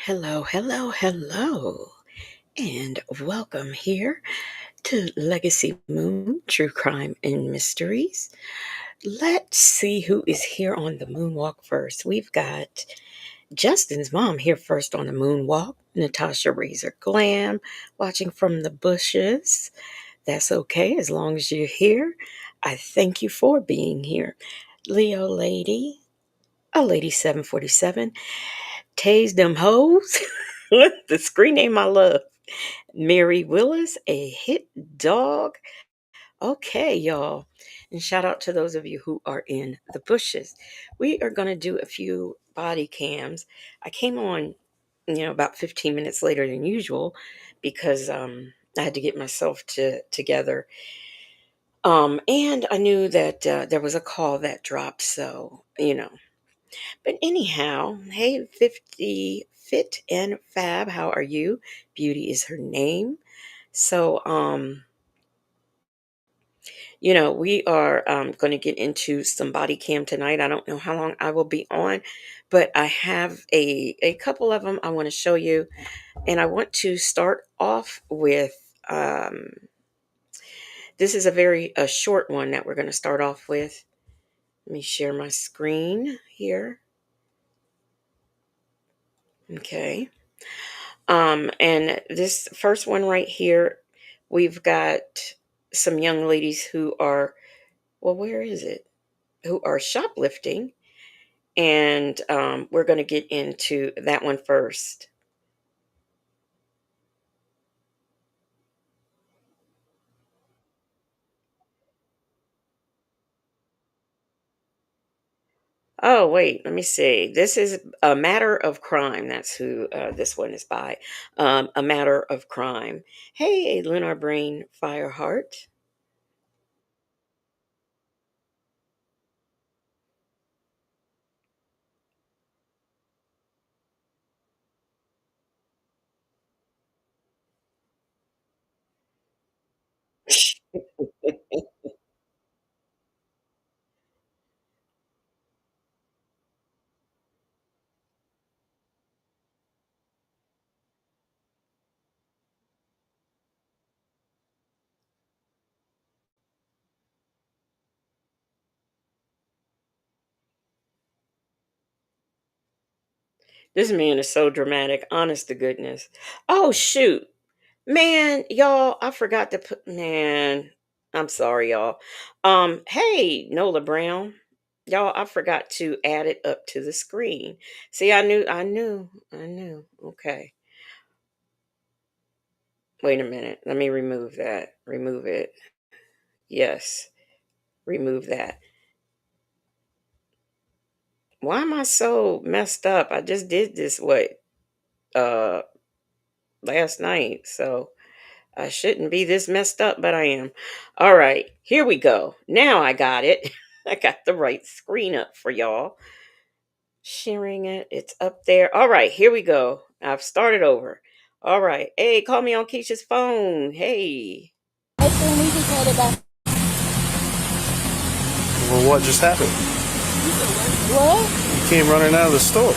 Hello, hello, hello, and welcome here to Legacy Moon True Crime and Mysteries. Let's see who is here on the moonwalk first. We've got Justin's mom here first on the moonwalk, Natasha Razor Glam, watching from the bushes. That's okay as long as you're here. I thank you for being here. Leo Lady, a lady 747, Tase them hoes. The screen name I love. Mary Willis, a hit dog. Okay, y'all. And shout out to those of you who are in the bushes. We are going to do a few body cams. I came on, about 15 minutes later than usual because I had to get myself together. And I knew that there was a call that dropped. So. But anyhow, hey, 50 Fit and Fab, how are you? Beauty is her name. So, we are going to get into some body cam tonight. I don't know how long I will be on, but I have a couple of them I want to show you. And I want to start off with this is a short one that we're going to start off with. Let me share my screen here. Okay. And this first one right here, we've got some young ladies who are, well, where is it? Who are shoplifting. And we're going to get into that one first. Oh, wait, let me see. This is A Matter of Crime. That's who this one is by. A Matter of Crime. Hey, Lunar Brain Fireheart. This man is so dramatic, honest to goodness. Oh, shoot. Man, y'all, I forgot to put man. I'm sorry, y'all. Hey, Nola Brown. Y'all, I forgot to add it up to the screen. See, I knew. Okay. Wait a minute. Let me remove that. Remove it. Yes. Remove that. Why am I so messed up? I just did this uh last night. So I shouldn't be this messed up, but I am. All right, here we go. Now I got it. I got the right screen up for y'all. Sharing it. It's up there. All right, here we go. I've started over. All right. Hey, call me on Keisha's phone. Hey. I still need to call it back. Well, what just happened? What? You came running out of the store.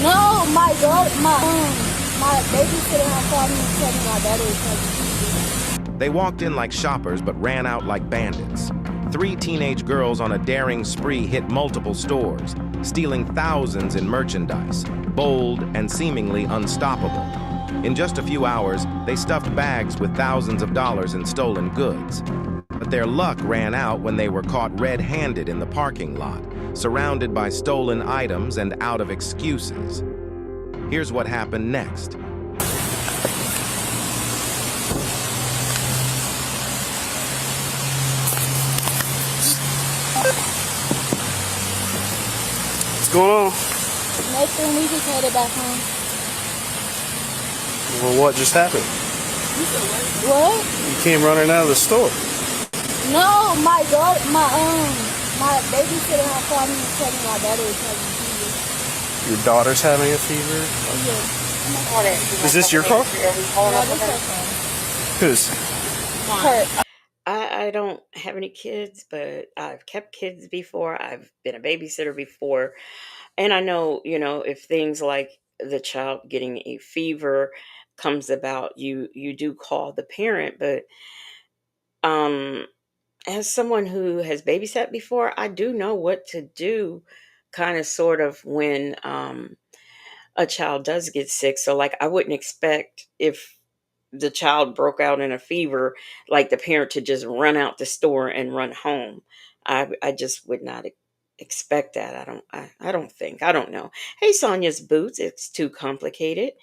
No, my babysitter had called me and told me my daughter was pregnant. They walked in like shoppers but ran out like bandits. Three teenage girls on a daring spree hit multiple stores, stealing thousands in merchandise, bold and seemingly unstoppable. In just a few hours, they stuffed bags with thousands of dollars in stolen goods. But their luck ran out when they were caught red-handed in the parking lot, surrounded by stolen items and out of excuses. Here's what happened next. What's going on? Nothing, we just headed back home. Well, what just happened? What? You came running out of the store. No, my babysitter had called me and told me my daughter was pregnant. Your daughter's having a fever? Yeah. Is this your car? No, this is Whose? her. I don't have any kids, but I've kept kids before. I've been a babysitter before. And I know, if things like the child getting a fever comes about, you do call the parent. But um as someone who has babysat before, I do know what to do, kind of sort of, when a child does get sick. So like, I wouldn't expect, if the child broke out in a fever, like the parent to just run out the store and run home. I just would not expect that. I don't think. I don't know. Hey, Sonia's Boots, it's too complicated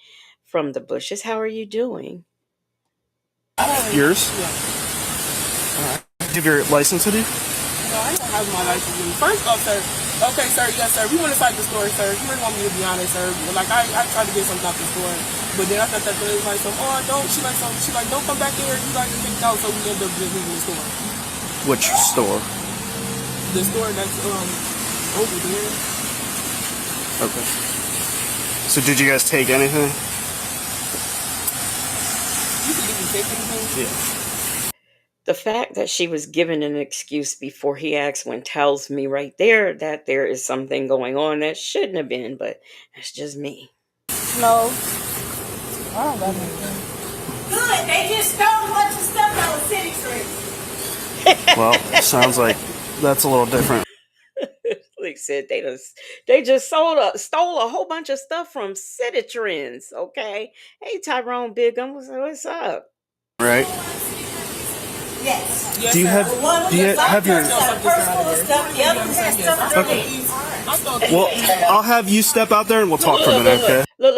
from the bushes. How are you doing? Yours? Yeah. Give your license with you? No, I don't have my license with me. First off, sir. Okay, sir. Yes, sir. We went inside the store, sir. You really want me to be honest, sir? Like, I tried to get something out the store, but then I thought that it was like don't. She like, don't come back here. You guys are kicked out, so we ended up just leaving the store. Which store? The store that's over there. Okay. So did you guys take anything? You said, did you take anything? Yeah. The fact that she was given an excuse before he asked one tells me right there that there is something going on that shouldn't have been, but that's just me. No. I don't got anything. Good. They just stole a bunch of stuff out of City Street. Well, sounds like that's a little different. Like said, they just stole a whole bunch of stuff from City Trends. Okay, hey Tyrone Bigham, what's up? Right? Yes. Do you have your... Okay. Well, I'll have you step out there and we'll talk for a minute, okay? Look.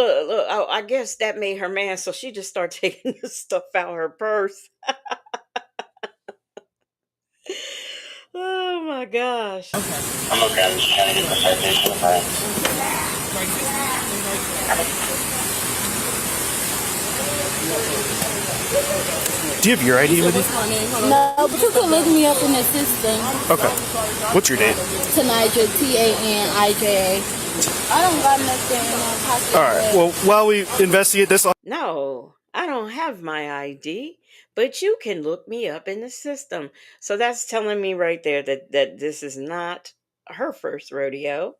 I guess that made her mad, so she just started taking the stuff out of her purse. Oh my gosh. Okay. I'm okay. I'm just trying to get the citation for it. Do you have your ID with you? No, but you can look me up in the system. Okay. What's your name? Tanija, Tanija. I don't got nothing in my pocket. All right. Well, while we investigate this, No, I don't have my ID, but you can look me up in the system. So that's telling me right there that this is not her first rodeo.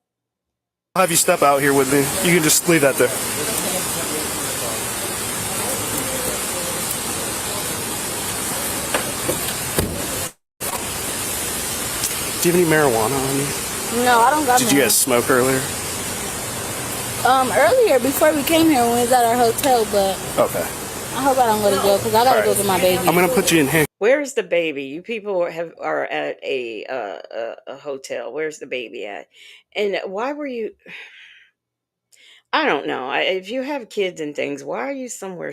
I'll have you step out here with me. You can just leave that there. Do you have any marijuana on you? No, I don't got Did you guys smoke earlier? earlier, before we came here, when we was at our hotel, but Okay. I hope I don't go to jail, because I gotta go to my baby. I'm going to put you in handcuffs. Where's the baby? You people are at a hotel. Where's the baby at? And why were you? I don't know. If you have kids and things, why are you somewhere?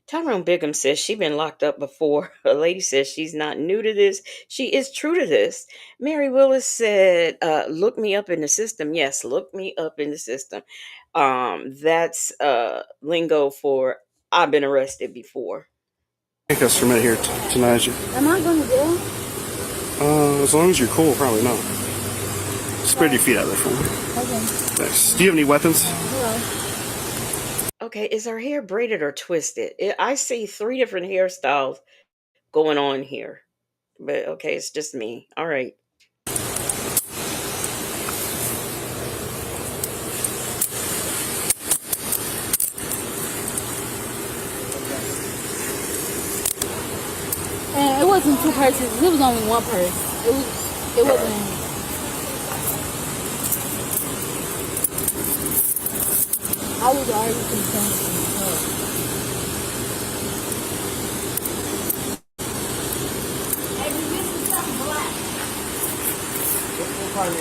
Tyrone Bigham says she's been locked up before. A lady says she's not new to this. She is true to this. Mary Willis said, look me up in the system. Yes, look me up in the system. That's lingo for I've been arrested before. Handcuffs for a minute here, Tanija. Am I going to jail? As long as you're cool, probably not. Spread your feet out there for me. Okay. Thanks. Do you have any weapons? Hello. Okay, is her hair braided or twisted? I see 3 different hairstyles going on here. But okay, it's just me. All right. And it wasn't 2 purses. It was only 1 purse. It wasn't. I was already concerned.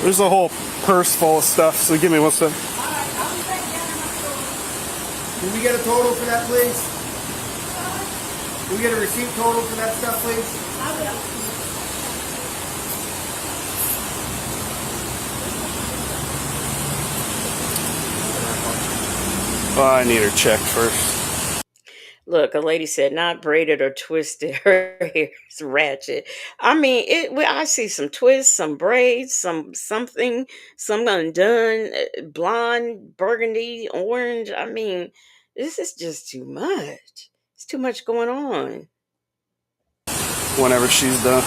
There's a whole purse full of stuff, so give me one second. Can we get a total for that, please? Can we get a receipt total for that stuff, please? Oh, I need her checked first. Look, a lady said not braided or twisted. Her hair's ratchet. I mean, I see some twists, some braids, some undone, blonde, burgundy, orange. I mean, this is just too much. It's too much going on. Whenever she's done.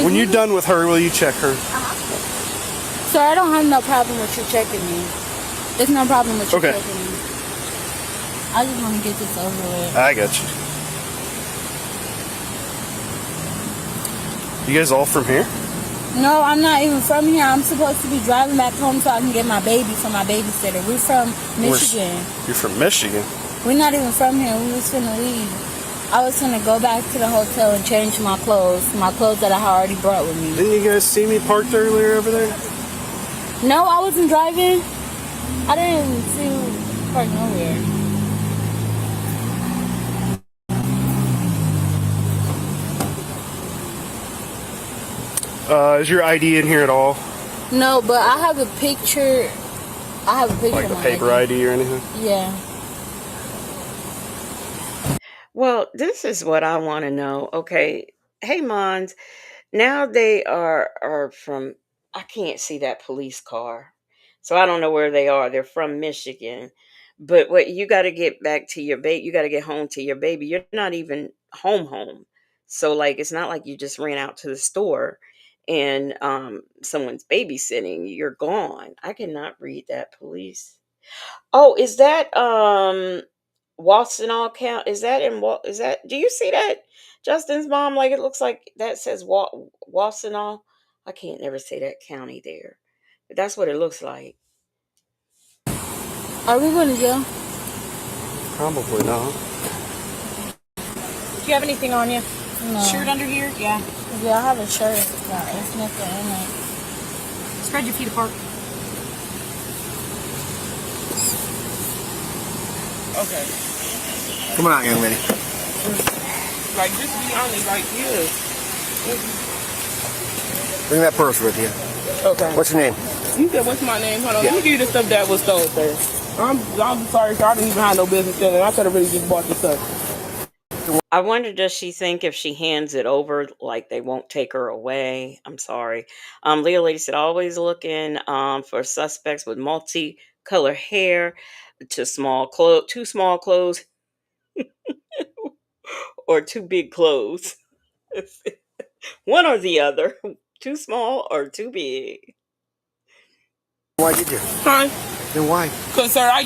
When you're done with her, will you check her? So I don't have no problem with you checking me. There's no problem with you Okay. checking me. I just want to get this over with. I got you. You guys all from here? No, I'm not even from here. I'm supposed to be driving back home so I can get my baby from my babysitter. We're from Michigan. You're from Michigan? We're not even from here. We was finna leave. I was finna go back to the hotel and change my clothes that I had already brought with me. Didn't you guys see me parked earlier over there? No, I wasn't driving. I didn't even see you parked nowhere. Is your ID in here at all? No, but I have a picture. Like of a my paper ID or anything? Yeah. Well, this is what I want to know. Okay. Hey, Mons. Now they are from, I can't see that police car. So I don't know where they are. They're from Michigan. But what you got to get back to your baby, you got to get home to your baby. You're not even home. So like it's not like you just ran out to the store and someone's babysitting. You're gone. I cannot read that police. Oh, is that Wassenaw count? Is that is that, do you see that? Justin's mom, like it looks like that says Wassenaw. I can't never say that county there. But that's what it looks like. Are we going to jail? Probably not. Do you have anything on you? No. Shirt under here? Yeah. Yeah, I have a shirt. Yeah, it's nothing in it. Spread your feet apart. Okay. Come on out, young lady. Like, just be honest. Like, yeah. Bring that purse with you. Okay. What's your name? You said, what's my name? Hold on. Let me give you the stuff that was stolen, sir. I'm sorry, sir. I didn't even have no business stealing. I could have really just bought this stuff. I wonder, does she think if she hands it over, like they won't take her away? I'm sorry. Leo Lady said, always looking for suspects with multicolor hair, too small clothes, or too big clothes. One or the other. Too small or too big. Why did you? Huh? Then why? Because, sir, I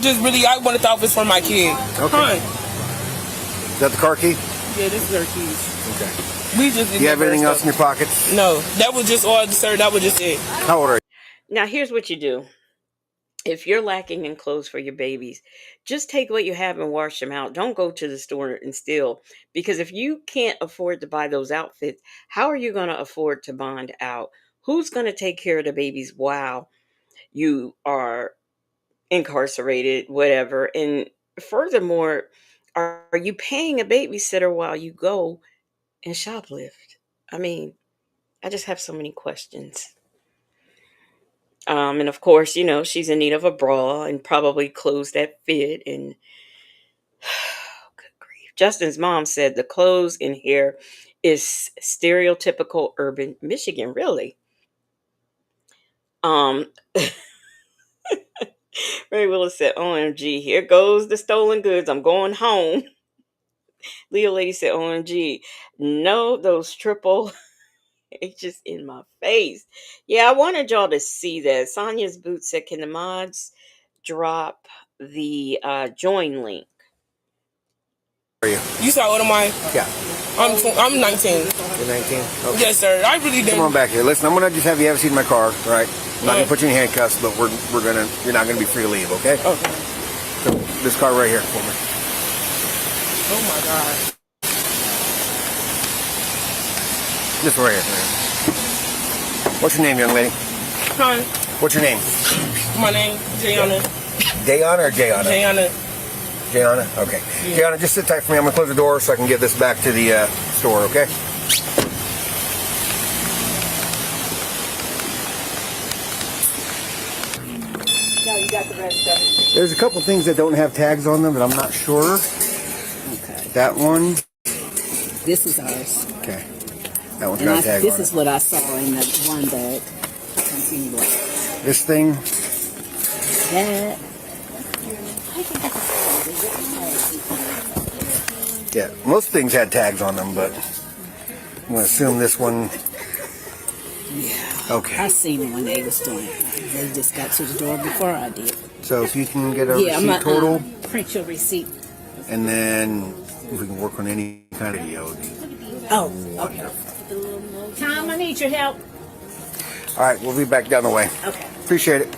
wanted the office for my kid. Okay. Huh? Is that the car key? Yeah, this is her keys. Okay. We just Do you have anything else in your pockets? No. That was just all, sir. That was just it. How old are you? Now, here's what you do. If you're lacking in clothes for your babies, just take what you have and wash them out. Don't go to the store and steal. Because if you can't afford to buy those outfits, how are you going to afford to bond out? Who's going to take care of the babies while you are incarcerated, whatever? And furthermore, are you paying a babysitter while you go and shoplift? I mean, I just have so many questions. And of course, she's in need of a bra and probably clothes that fit. And good grief. Justin's mom said the clothes in here is stereotypical urban Michigan, really. Ray Willis said, OMG, here goes the stolen goods. I'm going home. Leo Lady said, OMG, no, those triple H's in my face. Yeah, I wanted y'all to see that. Sonia's Boots said, can the mods drop the join link? Are you? You saw what am I? Yeah. I'm 19. You're 19? Okay. Yes, sir. I really didn't. Come on back here. Listen, I'm gonna just have you have a seat in my car, all right? I'm not gonna put you in handcuffs, but you're not gonna be free to leave, okay? Okay. So this car right here for me. Oh my God. This right here. What's your name, young lady? Hi. What's your name? My name, Jayana. Dayana or Jayana? Jayana. Jayana? Okay. Yeah. Jayana, just sit tight for me. I'm gonna close the door so I can get this back to the store, okay? No, you got the rest of it. There's a couple things that don't have tags on them, but I'm not sure. Okay. That one. This is ours. Okay. That one's And got a tag this on is it. what I saw in the one bag. Continue. This thing. That. Yeah, most things had tags on them, but I'm gonna assume this one. Yeah. Okay. I seen it when they was doing it. They just got to the door before I did. So if you can get a Yeah, I'm receipt gonna total, print your receipt. and then if we can work on any kind of video. Oh, okay. Tom, I need your help. All right, we'll be back down the way. Okay. Appreciate it.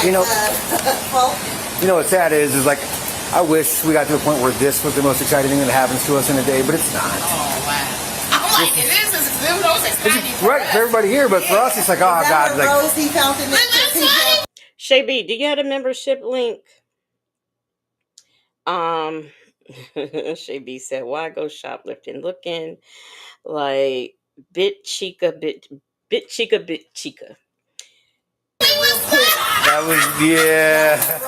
You know, you know what's sad is like, I wish we got to a point where this was the most exciting thing that happens to us in a day, but it's not. Oh, wow. I'm like, it is the most exciting Right for everybody here, but for us, it's like, oh God, like. Rosie found in the Shay B, do you have a membership link? Shay B said, "Why go shoplifting? Looking like bit chica, bit chica, bit chica." That was, yeah.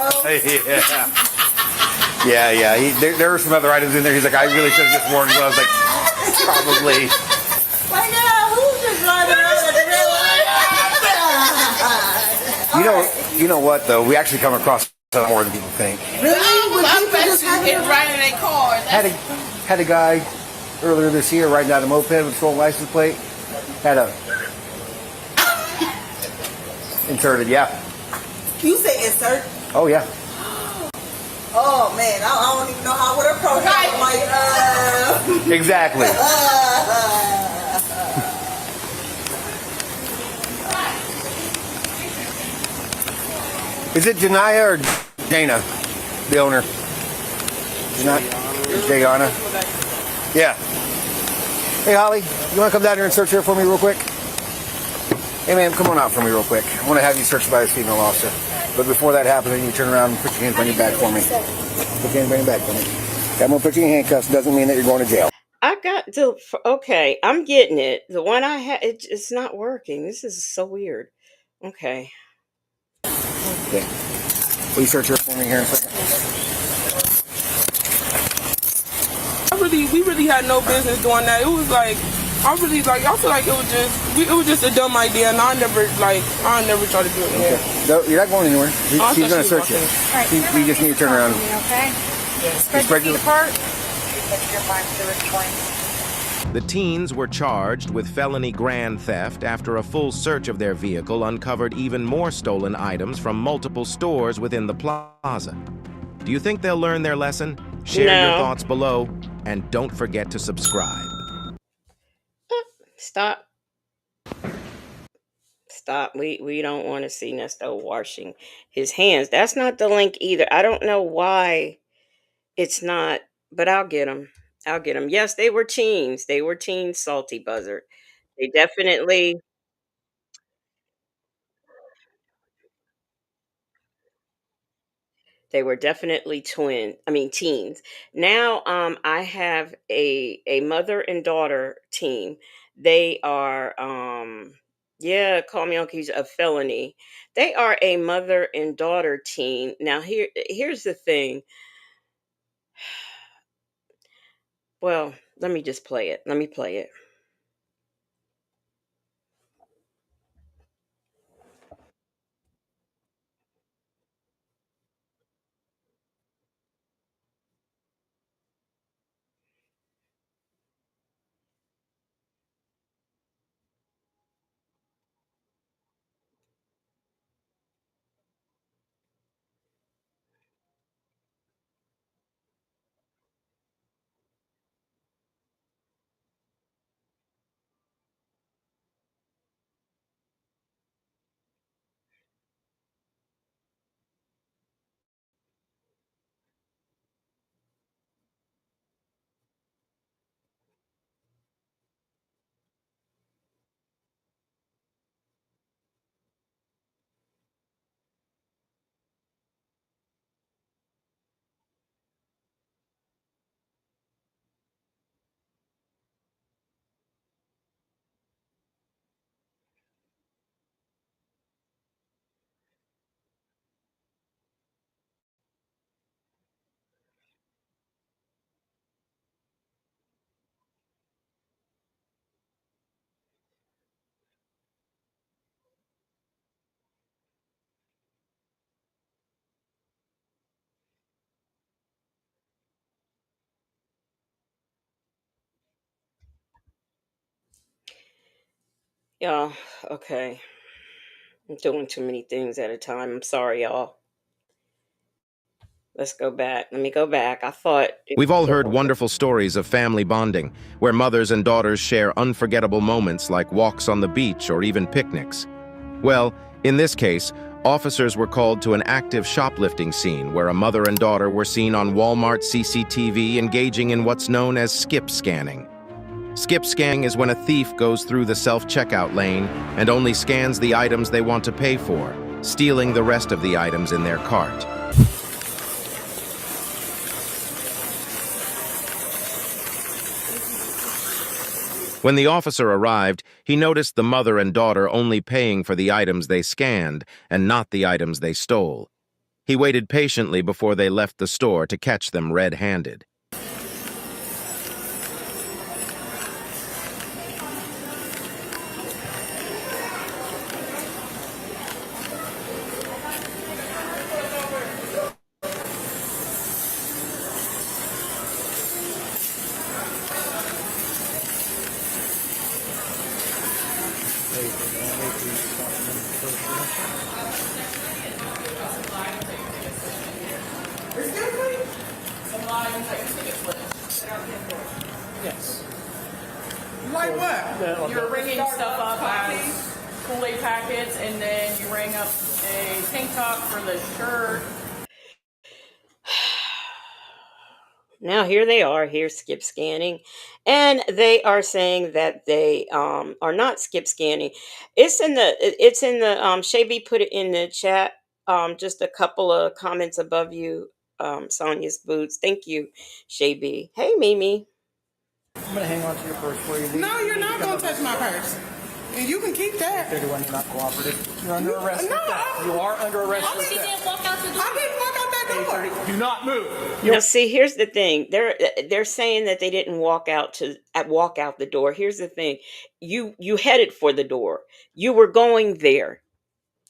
Yeah. Yeah. There were some other items in there. He's like, I really should have just worn gloves. Like, probably. Right now, who's just driving around at the real life? You know what though? We actually come across a lot more than people think. Really? Would people just have Get right in their car. Had a guy earlier this year riding down a moped with a stolen license plate. Had a inserted, yeah. You say insert? Oh yeah. Oh man, I don't even know how I would approach it. I'm like, Exactly. Is it Janaya or Dana, the owner? Jayana? Yeah. Hey Holly, you want to come down here and search here for me real quick? Hey ma'am, come on out for me real quick. I want to have you searched by a female officer. But before that happens, I need you to turn around and put your hands behind your back for me. Put your hands behind your back for me. I'm going to put you in handcuffs. Doesn't mean that you're going to jail. I got the okay. I'm getting it. The one I had, it's not working. This is so weird. Okay. Okay. Will you search here for me here in a second? We really had no business doing that. It was like, I feel like it was just a dumb idea, and I never try to do it again. Okay. No, you're not going anywhere. She's going to search you. Alright, We just need to turn around. Okay. Spread your feet apart. The teens were charged with felony grand theft after a full search of their vehicle uncovered even more stolen items from multiple stores within the plaza. Do you think they'll learn their lesson? Share your thoughts below, and don't forget to subscribe. Stop. We don't want to see Nesto washing his hands. That's not the link either. I don't know why it's not, but I'll get him. Yes, they were teens. They were teens, Salty Buzzard. They definitely They were definitely teens. Now I have a mother and daughter team. They are yeah, call me Uncle, he's a felony. They are a mother and daughter team. Now here's the thing. Well, let me just play it. Let me play it. Y'all, okay. I'm doing too many things at a time. I'm sorry, y'all. Let's go back. Let me go back. I thought it We've all was heard over. wonderful stories of family bonding, where mothers and daughters share unforgettable moments like walks on the beach or even picnics. Well, in this case, officers were called to an active shoplifting scene where a mother and daughter were seen on Walmart CCTV engaging in what's known as skip scanning. Skip scanning is when a thief goes through the self-checkout lane and only scans the items they want to pay for, stealing the rest of the items in their cart. When the officer arrived, he noticed the mother and daughter only paying for the items they scanned and not the items they stole. He waited patiently before they left the store to catch them red-handed. Yes. Like what? You're ringing stuff up as Kool-Aid packets, and then you rang up a tank top for the shirt. Now here they are. Here's skip scanning, and they are saying that they are not skip scanning. It's in the Shay put it in the chat. Just a couple of comments above you, Sonia's boots. Thank you, Shay B. Hey, Mimi. I'm gonna hang on to your purse for you. No, you're not gonna touch my purse. And you can keep that. You're not cooperative. You're under arrest. No, you are under arrest. I didn't walk out that door. Do not move. Now, see, here's the thing. They're saying that they didn't walk out the door. Here's the thing. You headed for the door. You were going there,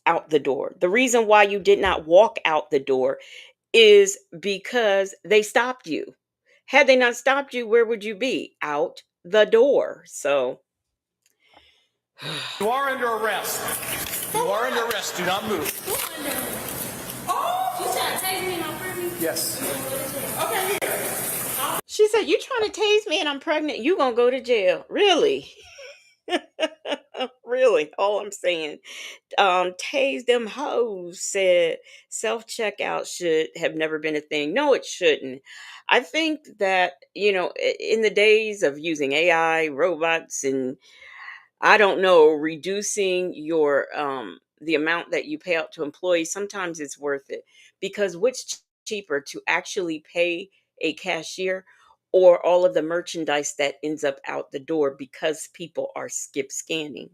out the door. The reason why you did not walk out the door is because they stopped you. Had they not stopped you, where would you be? Out the door. So You are under arrest. You are under arrest. Do not move. You trying to take me and I'm pregnant? Yes. Okay, here. she said, "You trying to tase me and I'm pregnant? You gonna go to jail? Really?" Really, all I'm saying. Tase them hoes said self-checkout should have never been a thing. No, it shouldn't. I think that, in the days of using AI, robots, and I don't know, reducing your the amount that you pay out to employees, sometimes it's worth it. Because which cheaper to actually pay a cashier or all of the merchandise that ends up out the door because people are skip scanning?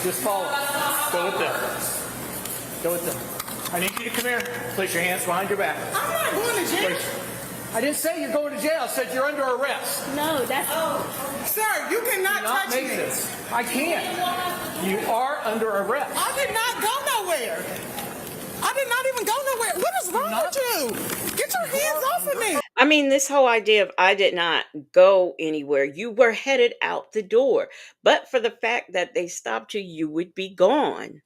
Just follow. Go with them. Go with them. I need you to come here. Place your hands behind your back. I'm not going to jail. I didn't say you're going to jail. I said you're under arrest. No, that's. Sir, you cannot Do not touch make me. this. I can't. You are under arrest. I did not go nowhere. I did not even go nowhere. What is wrong with you? Get your hands off of me. I mean, this whole idea of I did not go anywhere. You were headed out the door. But for the fact that they stopped you, you would be gone.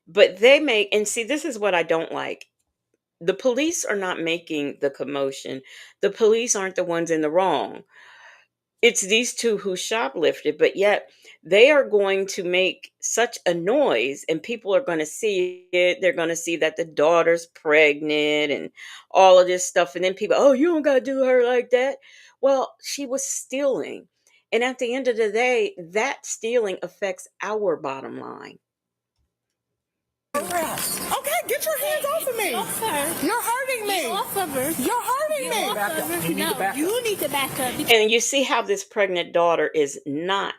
But and see, this is what I don't like. The police are not making the commotion. The police aren't the ones in the wrong. It's these two who shoplifted, but yet they are going to make such a noise and people are going to see it. They're going to see that the daughter's pregnant and all of this stuff. And then people, oh, you don't got to do her like that. Well, she was stealing. And at the end of the day, that stealing affects our bottom line. Okay, get your hands off of me. Off her. You're hurting me. Get off of her. You're hurting me. Off of her. You need to back up. You need to back up. And you see how this pregnant daughter is not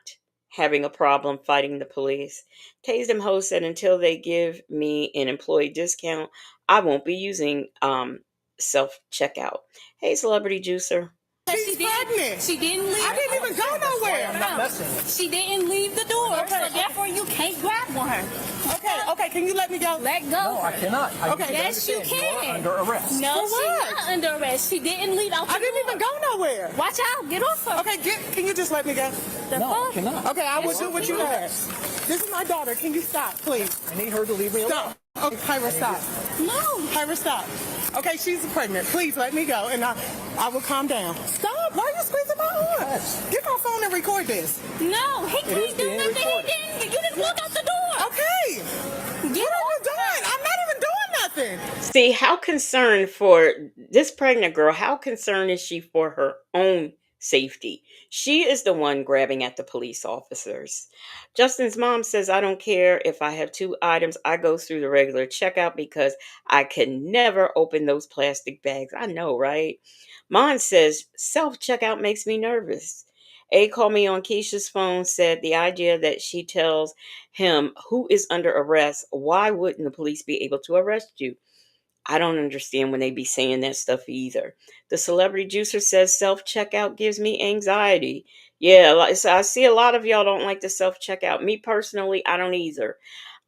having a problem fighting the police. Tase them host said, until they give me an employee discount, I won't be using self-checkout. Hey, Celebrity Juicer. She's pregnant. She didn't leave. I didn't even go nowhere. I'm not messing with She didn't leave the door. her, so therefore you can't grab on her. Okay, can you let me go? Let go. No, I cannot. Okay. Yes, you You can. are under arrest. No, For she's what? not under arrest. She didn't leave out the I didn't door. even go nowhere. Watch out. Get off her. Okay, can you just let me go? The No, I fuck? cannot. Okay, I will do what you ask. This is my daughter. Can you stop, please? I need her to leave me alone. Stop. Okay, Kyra, stop. No. Kyra, stop. Okay, she's pregnant. Please let me go, and I will calm down. Stop. Why are you squeezing my arm? Get my phone and record this. No, he can't do nothing. He didn't. You just walk out the door. Okay. What are you doing? I'm not even doing nothing. See, how concerned for this pregnant girl, how concerned is she for her own safety? She is the one grabbing at the police officers. Justin's mom says, I don't care if I have 2 items. I go through the regular checkout because I can never open those plastic bags. I know, right? Mon says, self-checkout makes me nervous. A called me on Keisha's phone, said the idea that she tells him who is under arrest, why wouldn't the police be able to arrest you? I don't understand when they be saying that stuff either. The celebrity juicer says self-checkout gives me anxiety. Yeah, so I see a lot of y'all don't like the self-checkout. Me personally, I don't either.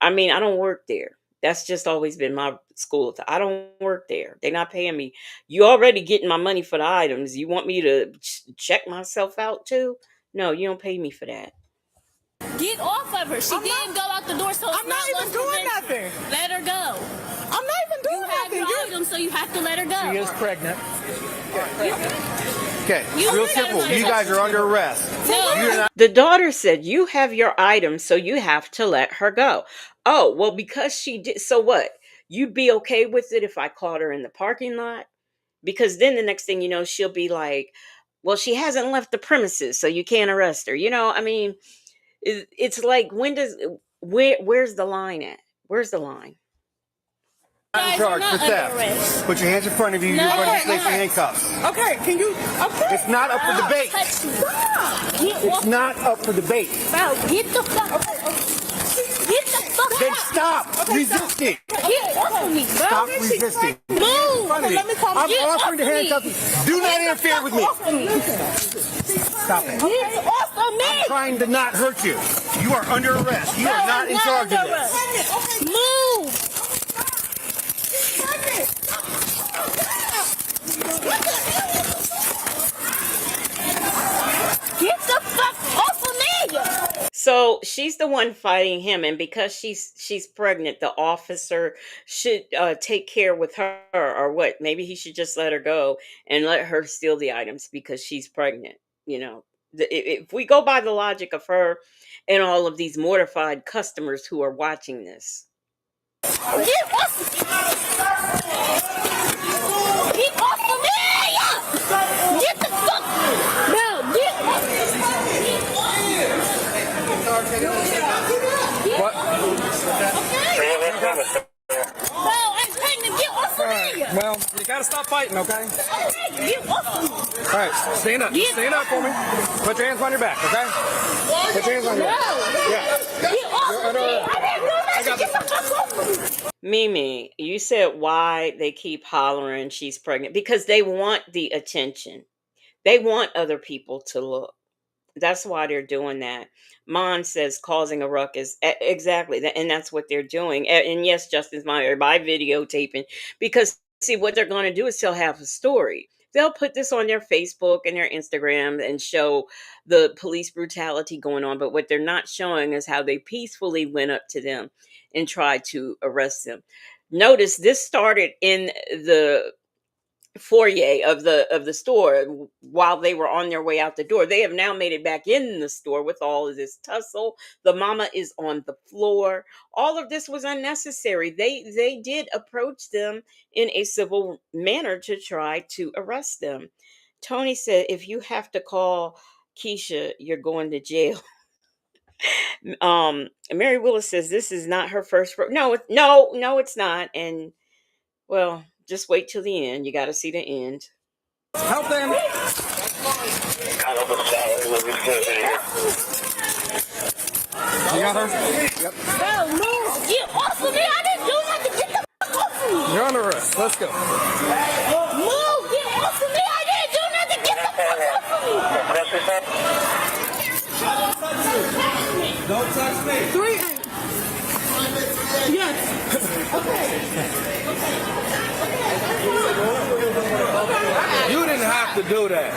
I mean, I don't work there. That's just always been my school. I don't work there. They're not paying me. You already getting my money for the items. You want me to check myself out too? No, you don't pay me for that. Get off of her. She didn't go out the door, so it's I'm not even doing nothing. Let her go. I'm not even doing You have nothing. your items, so you have to let her go. She is pregnant. Okay, You real said simple. it. You guys are under arrest. No. You're not. The daughter said, you have your items, so you have to let her go. Oh, well, because she did. So what? You'd be okay with it if I caught her in the parking lot? Because then the next thing you know, she'll be like, well, she hasn't left the premises, so you can't arrest her. You know, I mean, it's like, where's the line at? Where's the line? Not in charge for theft. Put your hands in front of you. You're going to place handcuffs. Okay, can you? Okay. It's not up for debate. It's not up for debate. Bro, get the fuck. Get the fuck Then out. stop resisting. Get off of me, bro. Stop resisting. Move. Let me call I'm Get offering to off of me. handcuff you. Do not interfere with me. Stop it. Get off of me. I'm trying to not hurt you. You are under arrest. You are not in charge of this. Move. Get the fuck off of me. So she's the one fighting him, and because she's pregnant, the officer should take care with her, or what? Maybe he should just let her go and let her steal the items because she's pregnant. You know, if we go by the logic of her and all of these mortified customers who are watching this. Get off of me. Get the fuck. No, get off of me. What? Bro, I'm pregnant. Get off of me. Well, you gotta stop fighting, okay? Okay, get off of me. All right, stand up. Stand up for me. Put your hands on your back, okay? Put your hands on your back. Yeah. Get off of me. I didn't do nothing. Get the fuck off of me. Mimi, you said why they keep hollering she's pregnant. Because they want the attention. They want other people to look. That's why they're doing that. Mon says causing a ruckus. Exactly. And that's what they're doing. And yes, Justin's by videotaping. Because, see, what they're going to do is they'll have a story. They'll put this on their Facebook and their Instagram and show the police brutality going on. But what they're not showing is how they peacefully went up to them and tried to arrest them. Notice this started in the foyer of the store while they were on their way out the door. They have now made it back in the store with all of this tussle. The mama is on the floor. All of this was unnecessary. They did approach them in a civil manner to try to arrest them. Tony said, if you have to call Keisha, you're going to jail. Mary Willis says this is not her first. No, it's not. And well, just wait till the end. You got to see the end. Help them. You got her? Yep. Bro, move. Get off of me. I didn't do nothing. Get the fuck off of me. You're under arrest. Let's go. Move. Get off of me. I didn't do nothing. Get the fuck off of me. Don't touch me. 3 8. Yes. You didn't have to do that.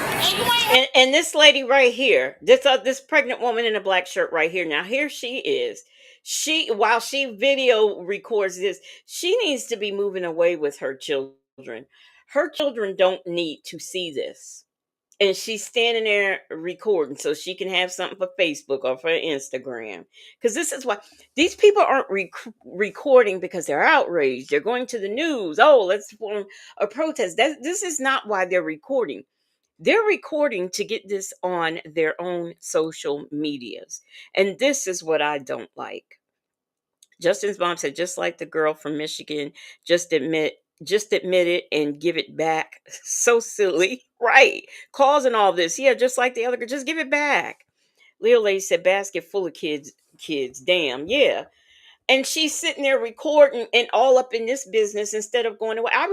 And this lady right here, this pregnant woman in a black shirt right here. Now here she is. While she video records this, she needs to be moving away with her children. Her children don't need to see this. And she's standing there recording so she can have something for Facebook or for Instagram. Because this is why these people aren't recording because they're outraged. They're going to the news. Oh, let's form a protest. This is not why they're recording. They're recording to get this on their own social medias. And this is what I don't like. Justin's mom said, just like the girl from Michigan, just admit it and give it back. So silly. Right. Causing all this. Yeah, just like the other girl, just give it back. Leo Lady said, basket full of kids. Damn. Yeah. And she's sitting there recording and all up in this business instead of going away. I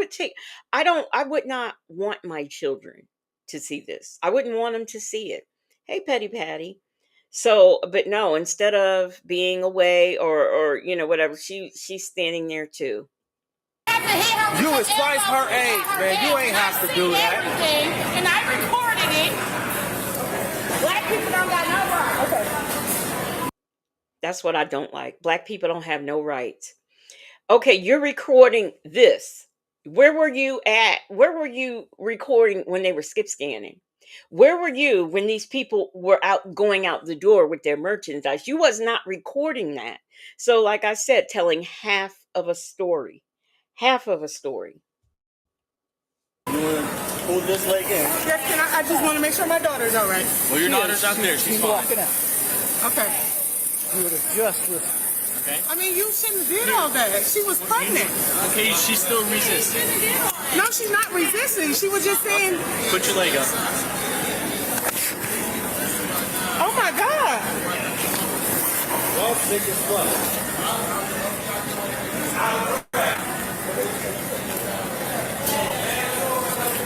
would not want my children to see this. I wouldn't want them to see it. Hey, Petty Patty. So, but no, instead of being away or whatever, she's standing there too. You was twice her age, man. You ain't have to do that. And I recorded it. Black people don't got no rights. Okay. That's what I don't like. Black people don't have no rights. Okay, you're recording this. Where were you at? Where were you recording when they were skip scanning? Where were you when these people were going out the door with their merchandise? You was not recording that. So like I said, telling half of a story. Half of a story. You want to hold this leg in? Yes, I just want to make sure my daughter's all right. Well, your daughter's out there. She's walking out. Okay. You would adjust with. Okay. I mean, you shouldn't have did all that. She was pregnant. Okay, she's still resisting. No, she's not resisting. She was just saying. Put your leg up. Oh my God. Well, big as well.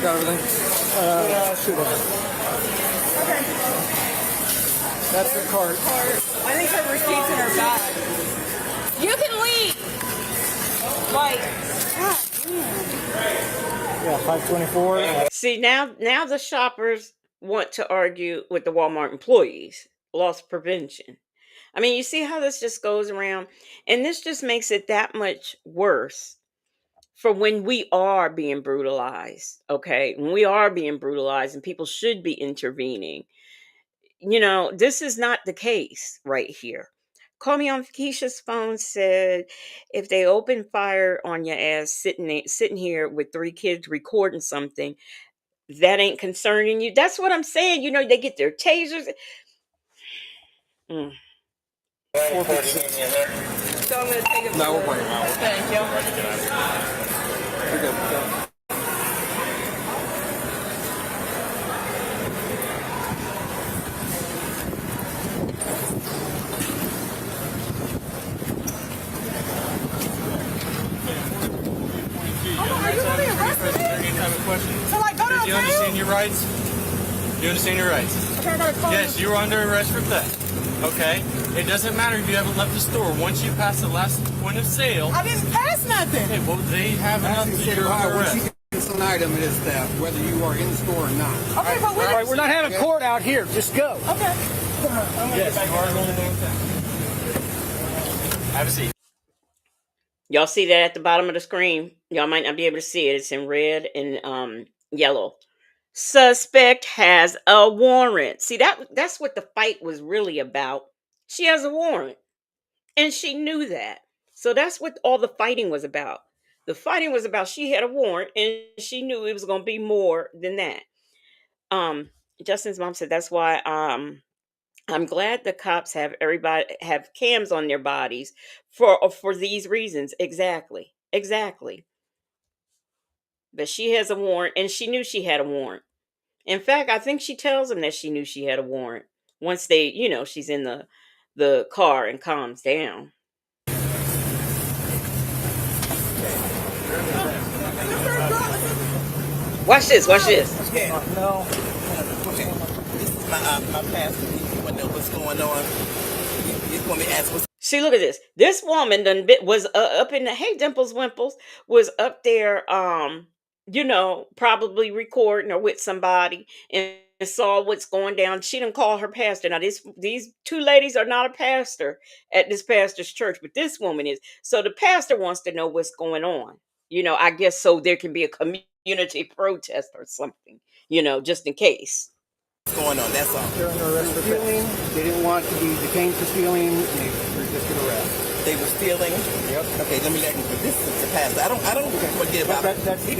Got everything? Shoot it. Okay. That's her card. I think her receipt's in her bag. You can leave. Like, Yeah, 524. See, now the shoppers want to argue with the Walmart employees. Loss prevention. I mean, you see how this just goes around? And this just makes it that much worse for when we are being brutalized, okay? When we are being brutalized and people should be intervening. This is not the case right here. Call me on Keisha's phone, said, if they open fire on your ass sitting here with 3 kids recording something, that ain't concerning you. That's what I'm saying. They get their tasers. Mm. So I'm going to take it. No, we're playing around. Thank you. We're good. Are you really arrested? So like, go downtown? Do you understand your rights? Do you understand your rights? Okay, I gotta call Yes, you are under arrest for theft. Okay? It doesn't matter if you haven't left the store. Once you pass the last point of sale. I didn't pass nothing. Okay, well, they have enough to you're under arrest. It's an item, it is theft, whether you are in the store or not. Okay, but All right, we're not having court out here. Just go. Okay. Yes, you are going downtown. Have a seat. Y'all see that at the bottom of the screen? Y'all might not be able to see it. It's in red and yellow. Suspect has a warrant. See, that's what the fight was really about. She has a warrant. And she knew that. So that's what all the fighting was about. The fighting was about she had a warrant and she knew it was going to be more than that. Justin's mom said that's why I'm glad the cops have cams on their bodies for these reasons. Exactly. But she has a warrant and she knew she had a warrant. In fact, I think she tells them that she knew she had a warrant once they, she's in the car and calms down. Watch this. Okay. No. Okay. This is my pastor. He want to know what's going going on. This woman asked what's See, look at this. This woman was up in the hey Dimples Wimples was up there, probably recording or with somebody and saw what's going down. She didn't call her pastor. Now, these two ladies are not a pastor at this pastor's church, but this woman is. So the pastor wants to know what's going on. I guess so there can be a community protest or something. Just in case. going on, that's all. They're under arrest for stealing. They didn't want to be detained for stealing. They resisted arrest. They were stealing. Yep. Okay, let me let him. This is the past. I don't forget about it. They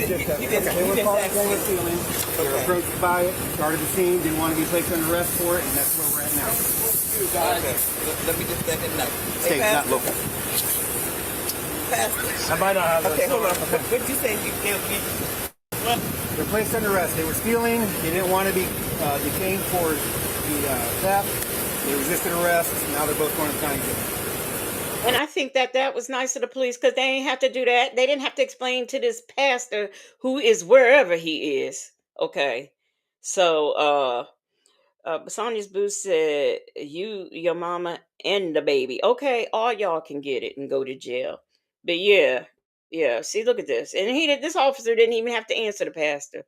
were caught going stealing. They were approached by it, started the scene, didn't want to be placed under arrest for it, and that's where we're at now. Okay, let me just let him know. State, not local. Pastor. I might not have Okay, hold on. What did you say? They're placed under arrest. They were stealing. They didn't want to be detained for the theft. They resisted arrest. Now they're both going to county jail. And I think that was nice of the police because they ain't have to do that. They didn't have to explain to this pastor who is wherever he is. Okay. So Sonya's boo said, your mama, and the baby. Okay, all y'all can get it and go to jail. But yeah. See, look at this. And this officer didn't even have to answer the pastor.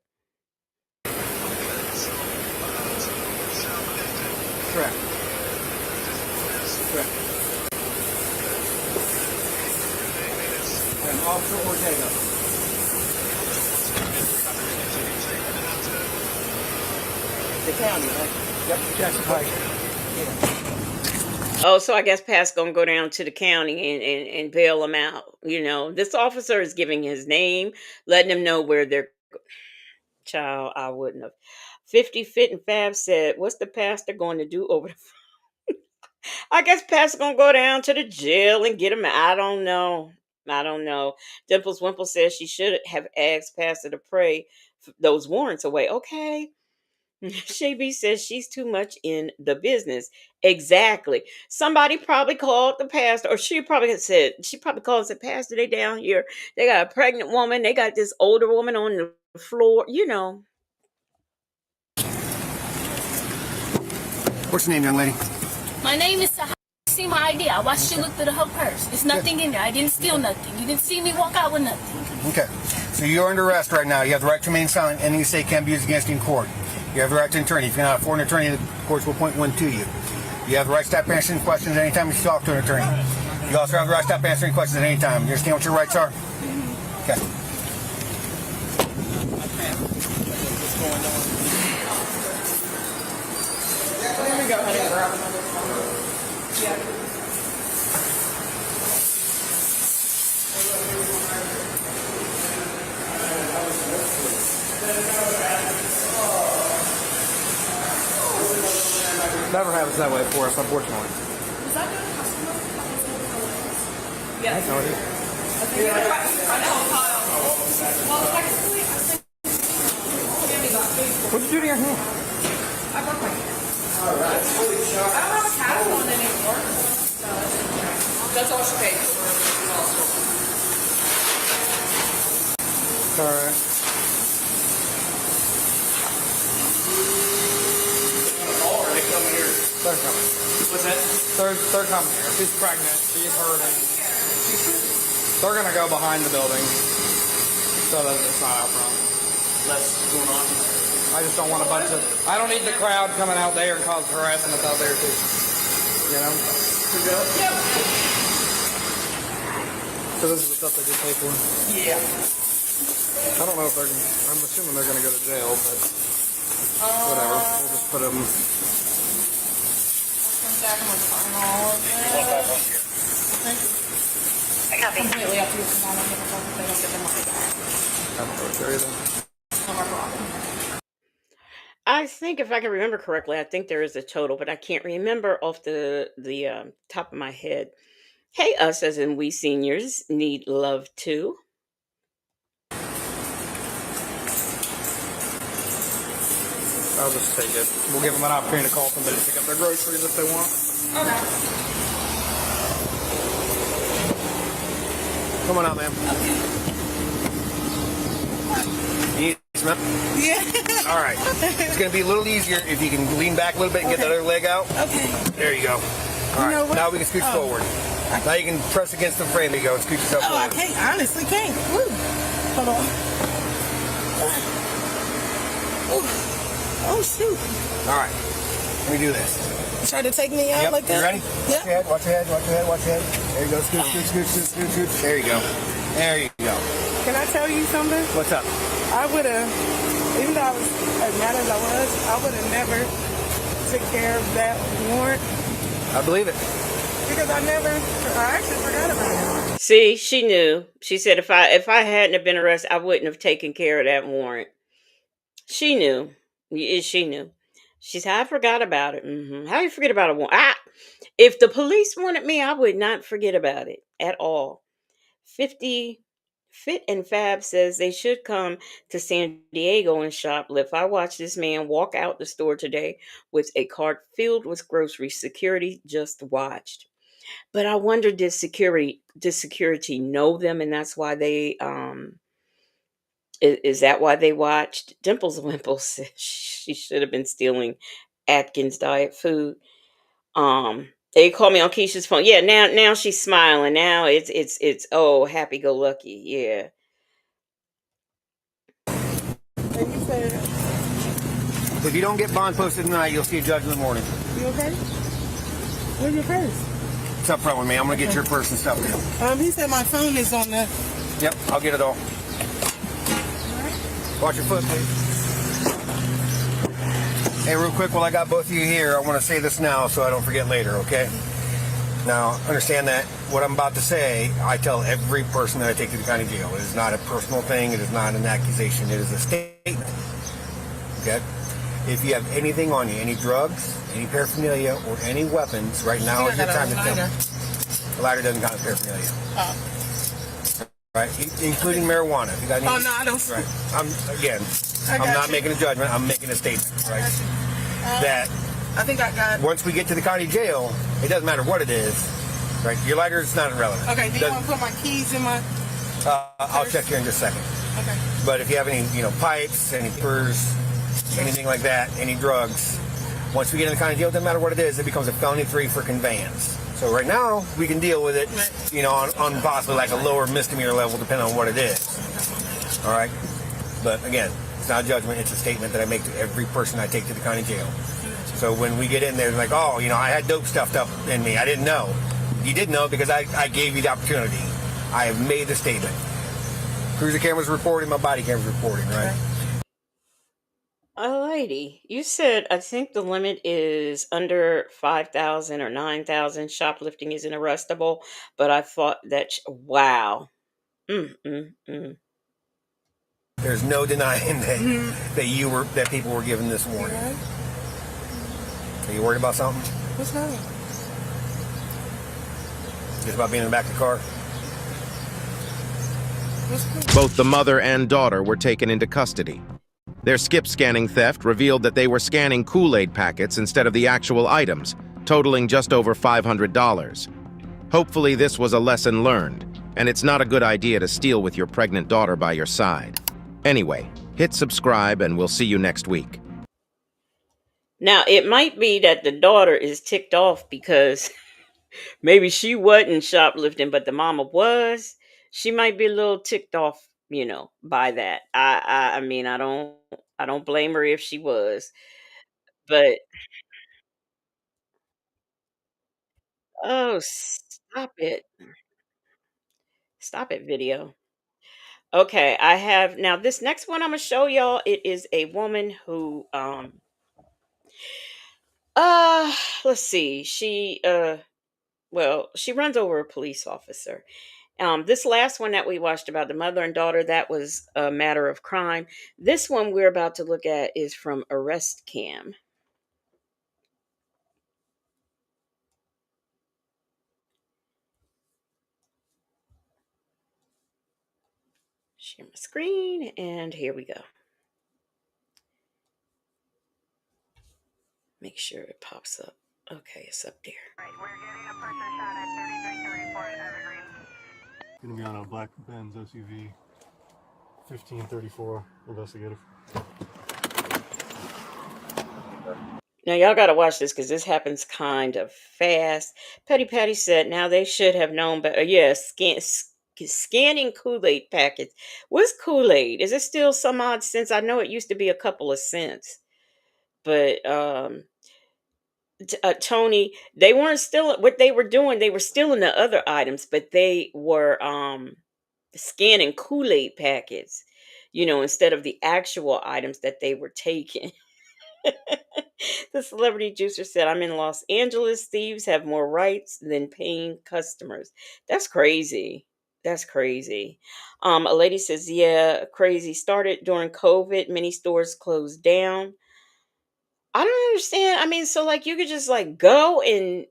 Correct. And Officer Ortega. The county, right? Yep, Jackson Pike. Oh, so I guess Pat's gonna go down to the county and bail him out. This officer is giving his name, letting him know where they're. Child, I wouldn't have. 50 Fit and Fab said, "What's the pastor going to do over the?" I guess Pat's gonna go down to the jail and get him. I don't know. Dimples Wimple says she should have asked Pastor to pray those warrants away. Okay. Shay says she's too much in the business. Exactly. Somebody probably called the pastor, or she probably called and said, Pastor, they down here. They got a pregnant woman. They got this older woman on the floor. What's your name, young lady? My name is Sahar. See my ID. I watched you look through the whole purse. There's nothing in there. I didn't steal nothing. You didn't see me walk out with nothing. Okay. So you're under arrest right now. You have the right to remain silent. Anything you say can't be used against you in court. You have the right to an attorney. If you're not afford an attorney, the courts will appoint one to you. You have the right to stop answering questions anytime you talk to an attorney. You also have the right to stop answering questions at any time. You understand what your rights are? Okay. Let me go ahead and grab another one. Yeah. Never happens that way for us, unfortunately. Was that the customer? Yes. No, it is. I know, Kyle. Well, technically, I think What'd you do to your hand? I broke my hand. All right. I don't have a cast on it anymore. That's all she paid. All right. They're coming. What's that? They're coming here. She's pregnant. She's hurting. They're gonna go behind the building, so that it's not out front. Less going on. I just don't want a bunch of. I don't need the crowd coming out there and cause harassment out there too. You know. Yep. So this is the stuff they did pay for. Yeah. I don't know if they're. I'm assuming they're gonna go to jail, but whatever. We'll just put them. Back and sign all of it. Completely up to you. If they don't get their money back. I don't know if they're either. No more problem. I think if I can remember correctly, I think there is a total, but I can't remember off the top of my head. Hey, us as in we seniors need love too. I'll just take it. We'll give them an opportunity to call somebody to pick up their groceries if they want. Okay. Come on out, ma'am. You need loosen up? Yeah. All right. It's going to be a little easier if you can lean back a little bit and get that other leg out. Okay. There you go. All right. Now we can scooch forward. Now you can press against the frame. There you go. And scooch yourself forward. I can't. I honestly can't. Woo. Hold on. Oh, shoot. All right. Let me do this. Try to take me out like that? You ready? Yep. Watch your head. Watch your head. Watch your head. There you go. Scooch, scooch, scooch, scooch, scooch, scooch. There you go. There you go. Can I tell you something? What's up? I would have, even though I was as mad as I would have never took care of that warrant. I believe it. Because I actually forgot about it. See, she knew. She said if I hadn't have been arrested, I wouldn't have taken care of that warrant. She knew. She knew. She said, I forgot about it. How do you forget about a warrant? If the police wanted me, I would not forget about it at all. 50 Fit and Fab says they should come to San Diego and shoplift. I watched this man walk out the store today with a cart filled with groceries. Security just watched. But I wonder, did security know them, and that's why they is that why they watched? Dimples Wimple says she should have been stealing Atkins diet food. They called me on Keisha's phone. Yeah, now she's smiling. Now it's oh, happy go lucky. Yeah. And you said, If you don't get bond posted tonight, you'll see a judge in the morning. you okay? Where's your purse? It's up front with me. I'm going to get your purse and stuff now. He said my phone is on the... Yep, I'll get it all. Watch your foot, please. Hey, real quick, while I got both of you here, I want to say this now so I don't forget later, okay? Now, understand that what I'm about to say, I tell every person that I take to the county jail. It is not a personal thing. It is not an accusation. It is a statement, okay? If you have anything on you, any drugs, any paraphernalia, or any weapons, right now is your time to tell me. The lighter doesn't count as paraphernalia. Oh. Right, including marijuana. If you got any, Oh, no, I don't. Right. I'm not making a judgment. I'm making a statement. Right. That I think I got. Once we get to the county jail, it doesn't matter what it is. Right. Your lighter is not irrelevant. Okay. Do you want to put my keys in my? I'll check here in just a second. Okay. But if you have any, pipes, any papers, anything like that, any drugs, once we get in the county jail, it doesn't matter what it is. It becomes a felony 3 for conveyance. So right now, we can deal with it, on possibly like a lower misdemeanor level, depending on what it is. All right? But again, it's not a judgment. It's a statement that I make to every person I take to the county jail. So when we get in there, like, oh, I had dope stuffed up in me. I didn't know. You did know because I gave you the opportunity. I have made the statement. Cruiser camera's recording, my body camera's recording, right? Alrighty. You said I think the limit is under 5,000 or 9,000. Shoplifting isn't arrestable, but I thought that wow. There's no denying that people were given this warning. Right. Are you worried about something? What's that? Just about being in the back of the car? Both the mother and daughter were taken into custody. Their skip scanning theft revealed that they were scanning Kool-Aid packets instead of the actual items, totaling just over $500. Hopefully this was a lesson learned, and it's not a good idea to steal with your pregnant daughter by your side. Anyway, hit subscribe and we'll see you next week. Now, it might be that the daughter is ticked off because maybe she wasn't shoplifting, but the mama was. She might be a little ticked off, by that. I mean, I don't blame her if she was. But oh, stop it. Stop it, video. Okay, I have now this next one I'm gonna show y'all. It is a woman who uh let's see. She runs over a police officer. This last one that we watched about the mother and daughter, that was a matter of crime. This one we're about to look at is from Arrest Cam. Share my screen, and here we go. Make sure it pops up. Okay, it's up there. Right, we're getting a person shot at 3334 in Evergreen. Gonna be on a black Benz SUV. 1534 investigative. Now y'all gotta watch this because this happens kind of fast. Petty Patty said, "Now they should have known better." Yeah, scanning Kool-Aid packets. What's Kool-Aid? Is it still some odd cents? I know it used to be a couple of cents, but Tony, they weren't still what they were doing. They were stealing the other items, but they were scanning Kool-Aid packets. Instead of the actual items that they were taking. The celebrity juicer said, "I'm in Los Angeles. Thieves have more rights than paying customers." That's crazy. That's crazy. A lady says, "Yeah, crazy. Started during COVID. Many stores closed down." I don't understand. I mean, so like you could just like go and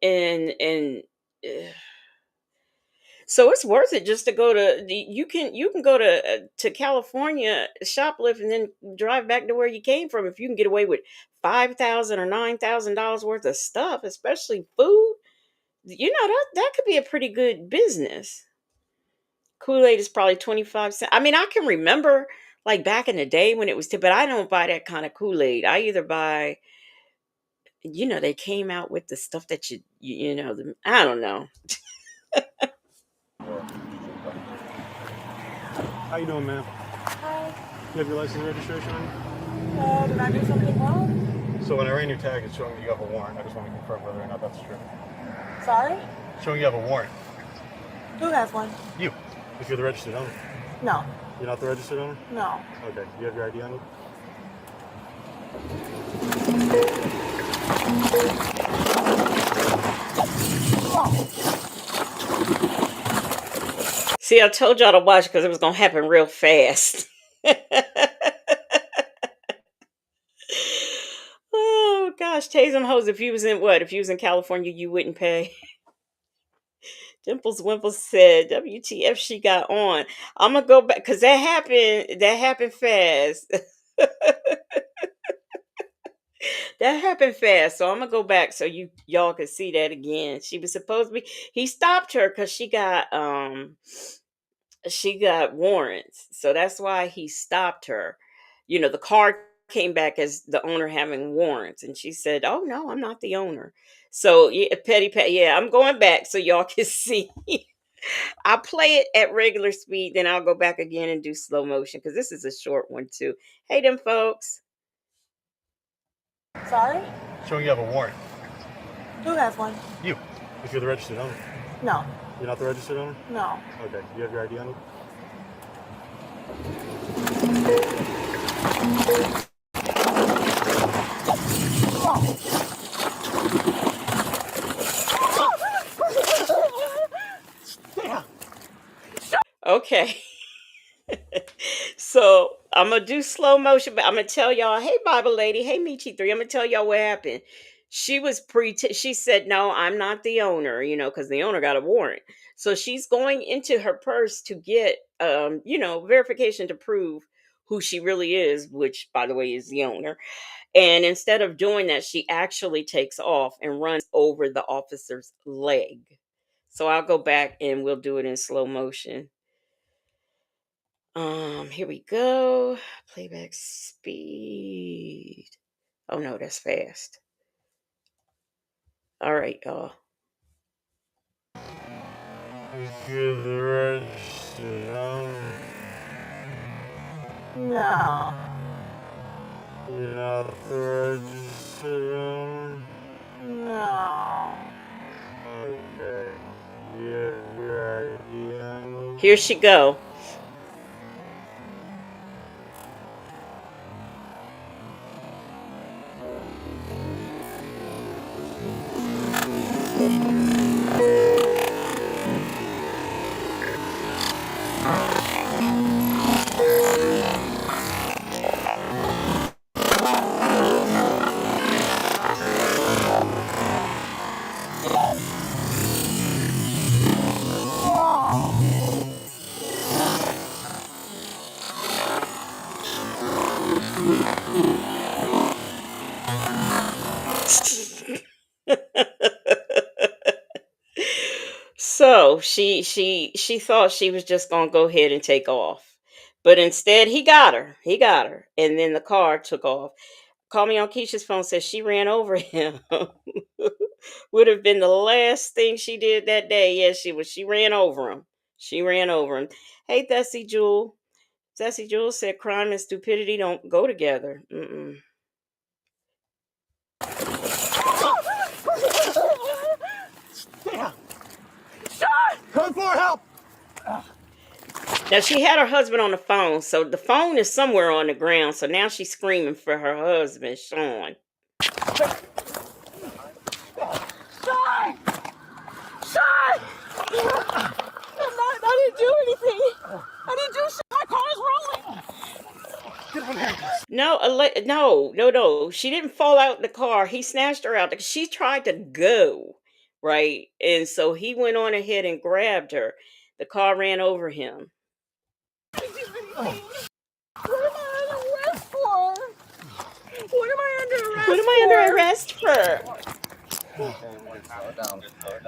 so it's worth it just to go to you can go to California, shoplift, and then drive back to where you came from if you can get away with $5,000 or $9,000 worth of stuff, especially food. That could be a pretty good business. Kool-Aid is probably 25 cents. I mean, I can remember like back in the day when it was but I don't buy that kind of Kool-Aid. I either buy they came out with the stuff that I don't know. How you doing, ma'am? Hi. You have your license and registration on you? Did I do something wrong? So when I ran your tag, it's showing you have a warrant. I just want to confirm whether or not that's true. Sorry? Showing you have a warrant. Who has one? You, if you're the registered owner. No. You're not the registered owner? No. Okay. You have your ID on you? See, I told y'all to watch because it was gonna happen real fast. Oh gosh, tase them hoes. If you was in California, you wouldn't pay. Dimples Wimples said, "WTF she got on." I'm gonna go back because that happened. That happened fast. That happened fast. So I'm gonna go back so y'all can see that again. She was supposed to be. He stopped her because she got warrants. So that's why he stopped her. The car came back as the owner having warrants, and she said, "Oh no, I'm not the owner." So yeah, petty pet. Yeah, I'm going back so y'all can see. I'll play it at regular speed, then I'll go back again and do slow motion because this is a short one too. Hey, them folks. Sorry? Showing you have a warrant. Who has one? You, if you're the registered owner. No. You're not the registered owner? No. Okay. You have your ID on you? Okay. So I'm gonna do slow motion, but I'm gonna tell y'all, hey Bible lady, hey Michi 3, I'm gonna tell y'all what happened. She said, "No, I'm not the owner," because the owner got a warrant. So she's going into her purse to get verification to prove who she really is, which by the way is the owner. And instead of doing that, she actually takes off and runs over the officer's leg. So I'll go back and we'll do it in slow motion. Here we go. Playback speed. Oh no, that's fast. All right, y'all. You're the registered owner. No. You're not the registered owner. No. Okay. You have your ID on you? Here she go. So she thought she was just gonna go ahead and take off, But instead, he got her. He got her. And then the car took off. Called me on Keisha's phone, says she ran over him. Would have been the last thing she did that day. Yes, she was. She ran over him. She ran over him. Hey, Thessie Jewel. Thessie Jewel said crime and stupidity don't go together. Mm-mm. Code 4, help! Now, she had her husband on the phone, so the phone is somewhere on the ground. So now she's screaming for her husband, Sean. Sean! Sean! I didn't do anything. I didn't do shit. My car is rolling. Get on here. No. She didn't fall out the car. He snatched her out. She tried to go, right? And so he went on ahead and grabbed her. The car ran over him. What am I under arrest for? What am I under arrest What am I under arrest for?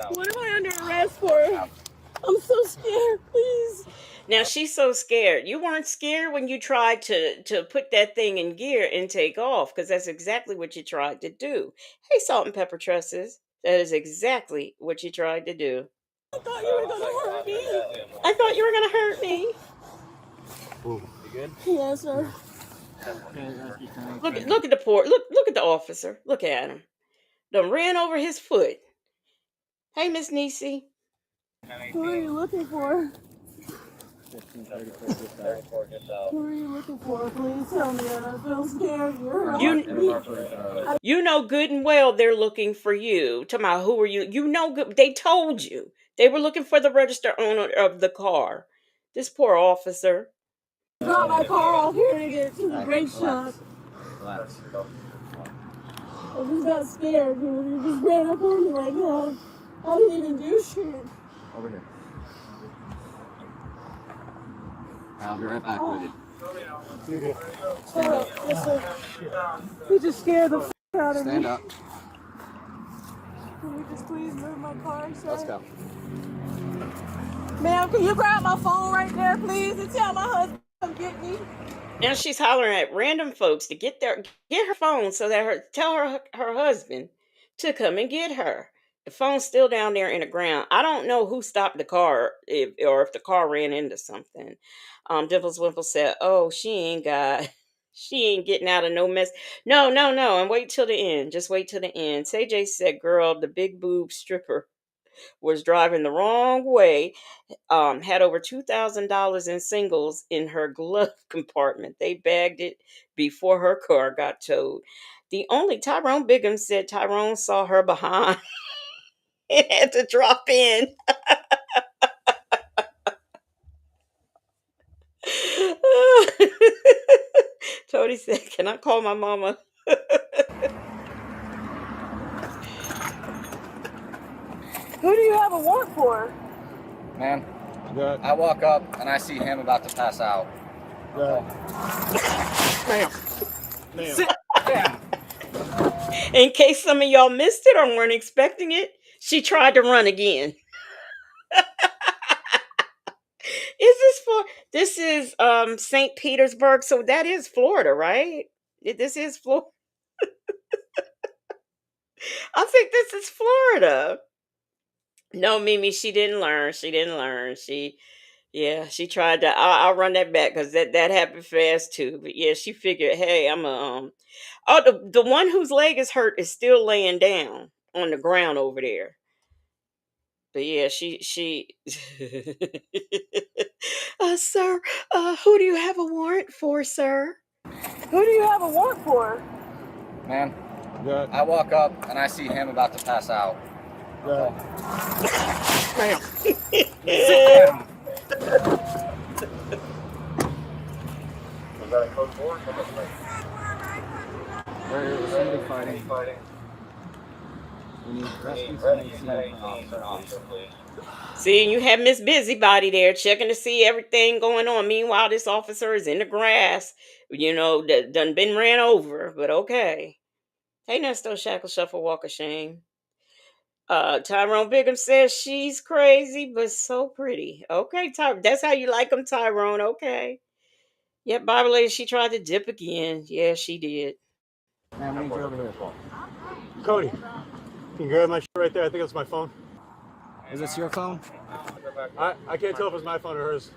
What am I under arrest for? I'm so scared, please. Now she's so scared. You weren't scared when you tried to put that thing in gear and take off, because that's exactly what you tried to do. Hey, Salt and Pepper Tresses. That is exactly what you tried to do. I thought you were gonna hurt me. I thought you were gonna hurt me. You good? Yes, sir. Look at the poor look at the officer. Look at him. Done ran over his foot. Hey, Miss Niecy. Who are you looking for? Who are you looking for? Please tell me. I feel scared. You know good and well they're looking for you. Tell me, who are you? You know good. They told you they were looking for the registered owner of the car. This poor officer. I got my car off here to get to the brake shop. I just got scared. You just ran up on me like that. I didn't even do shit. Over here. I'll be right back with you. Shut up. Yes, sir. You just scared the out of me. Stand up. Can you just please move my car, sir? Let's go. Ma'am, can you grab my phone right there, please, and tell my husband to come get me? Now she's hollering at random folks to get her phone so that tell her husband to come and get her. The phone's still down there in the ground. I don't know who stopped the car or if the car ran into something. Dimples Wimple said, "Oh, she ain't getting out of no mess." No. And wait till the end. Just wait till the end. CJ said, "Girl, the big boob stripper was driving the wrong way. Had over $2,000 in singles in her glove compartment. They bagged it before her car got towed." The only Tyrone Bigham said Tyrone saw her behind and had to drop in. Tony said, "Can I call my mama?" Who do you have a warrant for? Man, I walk up and I see him about to pass out. Ma'am. In case some of y'all missed it or weren't expecting it, she tried to run again. This is St. Petersburg, so that is Florida, right? This is Florida. I think this is Florida. No, Mimi, she didn't learn. She tried to. I'll run that back because that happened fast too. But yeah, she figured, hey, I'm a Oh, the one whose leg is hurt is still laying down on the ground over there. But yeah, she sir, who do you have a warrant for, sir? Who do you have a warrant for? Man, I walk up and I see him about to pass out. Ma'am. Was that a code 4? Where is somebody fighting? We need rescue please. See, you have Miss Busybody there checking to see everything going on. Meanwhile, this officer is in the grass, done been ran over, but okay. Hey, Nesto Shackle Shuffle Walk of Shame. Tyrone Bigham says she's crazy, but so pretty. Okay, that's how you like them, Tyrone. Okay. Yep, Bible lady, she tried to dip again. Yeah, she did. Man, we need you over here. Cody, can you grab my shit right there? I think that's my phone. Is this your phone? I can't tell if it's my phone or hers.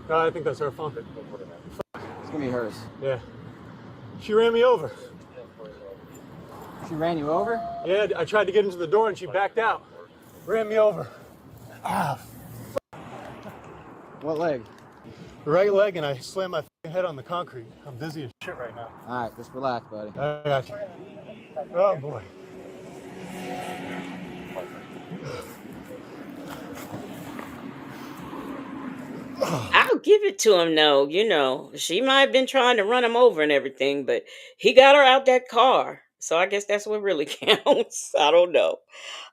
No, I think that's her phone. It's gonna be hers. Yeah. She ran me over. She ran you over? Yeah, I tried to get into the door and she backed out. Ran me over. Ah. What leg? The right leg, and I slammed my head on the concrete. I'm dizzy as shit right now. All right, just relax, buddy. I got you. Oh boy. I'll give it to him though. You know, she might have been trying to run him over and everything, but he got her out that car. So I guess that's what really counts. I don't know.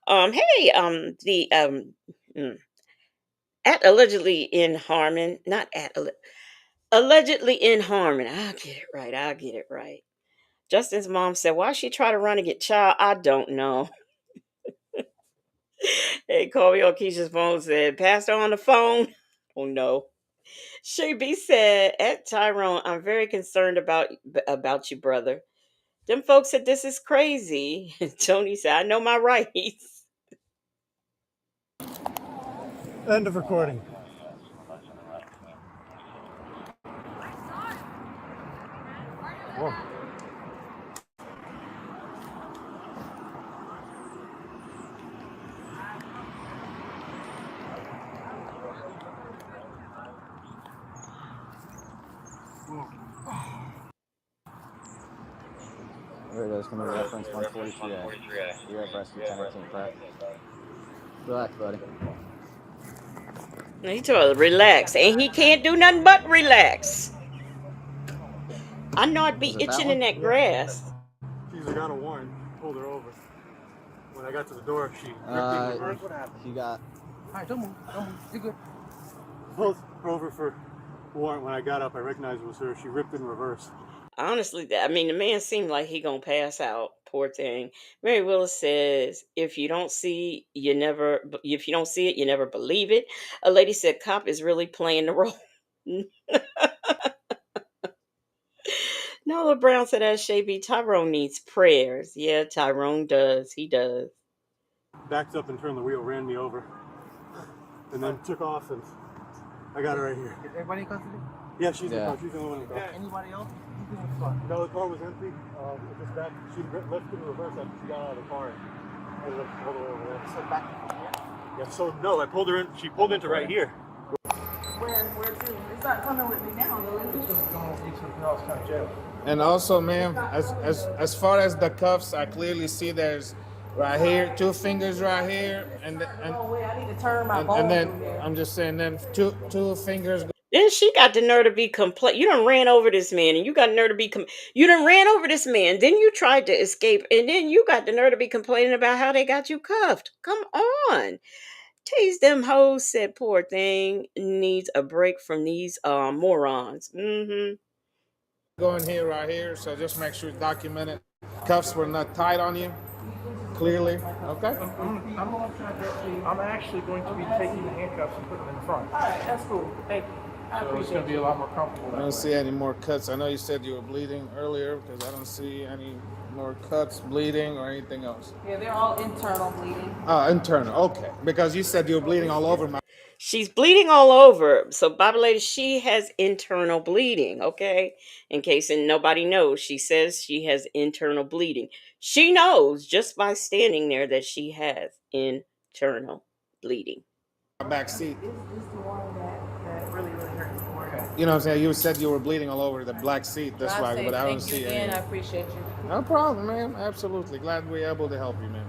Hey, the mm, at allegedly in Harmon, not at allegedly in Harmon. I'll get it right. I'll get it right. Justin's mom said, "Why she try to run and get child? I don't know." Hey, call me on Keisha's phone. Said, "Pastor on the phone." Oh no. Shay said, "At Tyrone, I'm very concerned about you, brother. Them folks said this is crazy." Tony said, "I know my rights." End of recording. Whoa. There it is, coming to reference 143A. You're abreast Lieutenant Team Pratt. Relax, buddy. He told her, relax. And he can't do nothing but relax. I know I'd be itching in that grass. She's got a warrant. Pulled her over. When I got to the door, she ripped in reverse. What happened? He got... Alright, don't move. Don't move. You're good. Pulled her over for warrant. When I got up, I recognized it was her. She ripped in reverse. Honestly, I mean, the man seemed like he gonna pass out. Poor thing. Mary Willis says, if you don't see it, you never believe it. A lady said, cop is really playing the role. Nola Brown said, as Shay Tyrone needs prayers. Yeah, Tyrone does. He does. Backed up and turned the wheel, ran me over, and then took off, and I got her right here. Is everybody in custody? Yeah, she's in the car. She's the only one in the car. Anybody else? No, the car was empty. It just back. She lifted in reverse after she got out of the car and ended up all the way over there. So back here? Yeah, so no, I pulled her in. She pulled into right here. Where to? It's not coming with me now, though. This is going to be something else, kind of jail. And also, ma'am, as far as the cuffs, I clearly see there's right here, 2 fingers right here, and Oh, wait, I need to turn my bone and then through there. I'm just saying, then two fingers. Then she got the nerve to be You done ran over this man, and you got the nerve to be you done ran over this man. Then you tried to escape, and then you got the nerve to be complaining about how they got you cuffed. Come on. Taste them hoes, said poor thing needs a break from these morons. Mm-hmm. Going here, right here, so just make sure document it. Cuffs were not tied on you, clearly. Okay. I'm actually going to be taking the handcuffs and putting them in front. All right, that's cool. Thank you. I So it's appreciate going to be a lot more comfortable. I don't see any more cuts. I know you said you were bleeding earlier, because I don't see any more cuts, bleeding, or anything else. Yeah, they're all internal bleeding. Internal. Okay, because you said you were bleeding all over my. She's bleeding all over. So, Bible lady, she has internal bleeding. Okay, in case nobody knows, she says she has internal bleeding. She knows just by standing there that she has internal bleeding. Back seat. This is the one that really hurt the forehead. You know what I'm saying? You said you were bleeding all over the black seat. That's why, but I don't see Thank you again. any. I appreciate you. No problem, man. Absolutely. Glad we're able to help you, man.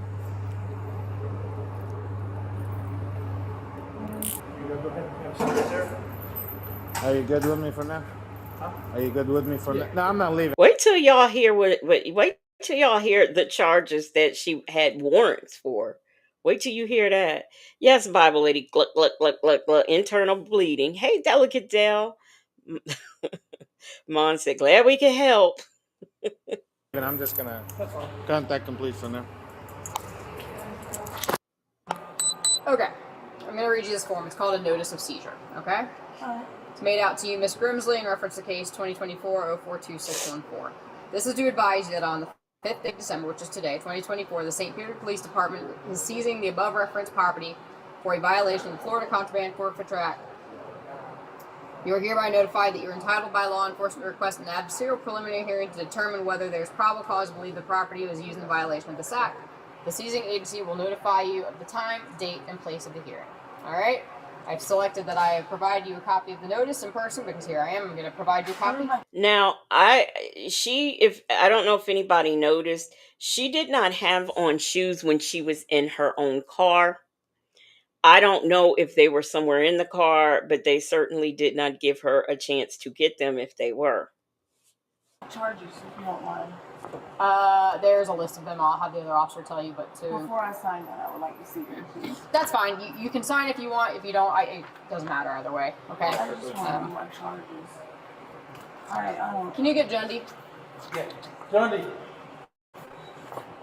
Are you good with me for now? Are you good with me for now? No, I'm not leaving. Wait till y'all hear wait till y'all hear the charges that she had warrants for. Wait till you hear that. Yes, Bible lady, gluck, gluck, gluck, gluck, gluck, internal bleeding. Hey, Delicate Dell. Mon said, glad we can help. And I'm just gonna contact complete for now. Okay. I'm going to read you this form. It's called a notice of seizure. Okay? All right. It's made out to you, Miss Grimsley, in reference to case 2024-042614. This is to advise you that on the 5th of December, which is today, 2024, the St. Peter Police Department is seizing the above referenced property for a violation of the Florida Contraband Forfeiture Act. You are hereby notified that you're entitled by law enforcement to request an adversarial preliminary hearing to determine whether there's probable cause to believe the property was used in violation of this act. The seizing agency will notify you of the time, date, and place of the hearing. All right? I've selected that I provide you a copy of the notice in person because here I am. I'm going to provide you a copy. Now, I don't know if anybody noticed, she did not have on shoes when she was in her own car. I don't know if they were somewhere in the car, but they certainly did not give her a chance to get them if they were. Charges, if you don't mind. There's a list of them. I'll have the other officer tell you, but Before I sign that, I would like to see them, please. that's fine. You can sign if you want. If you don't, it doesn't matter either way. Okay. I just want to do my charges. Alright, Can you get Jundy? Yeah. Johnny.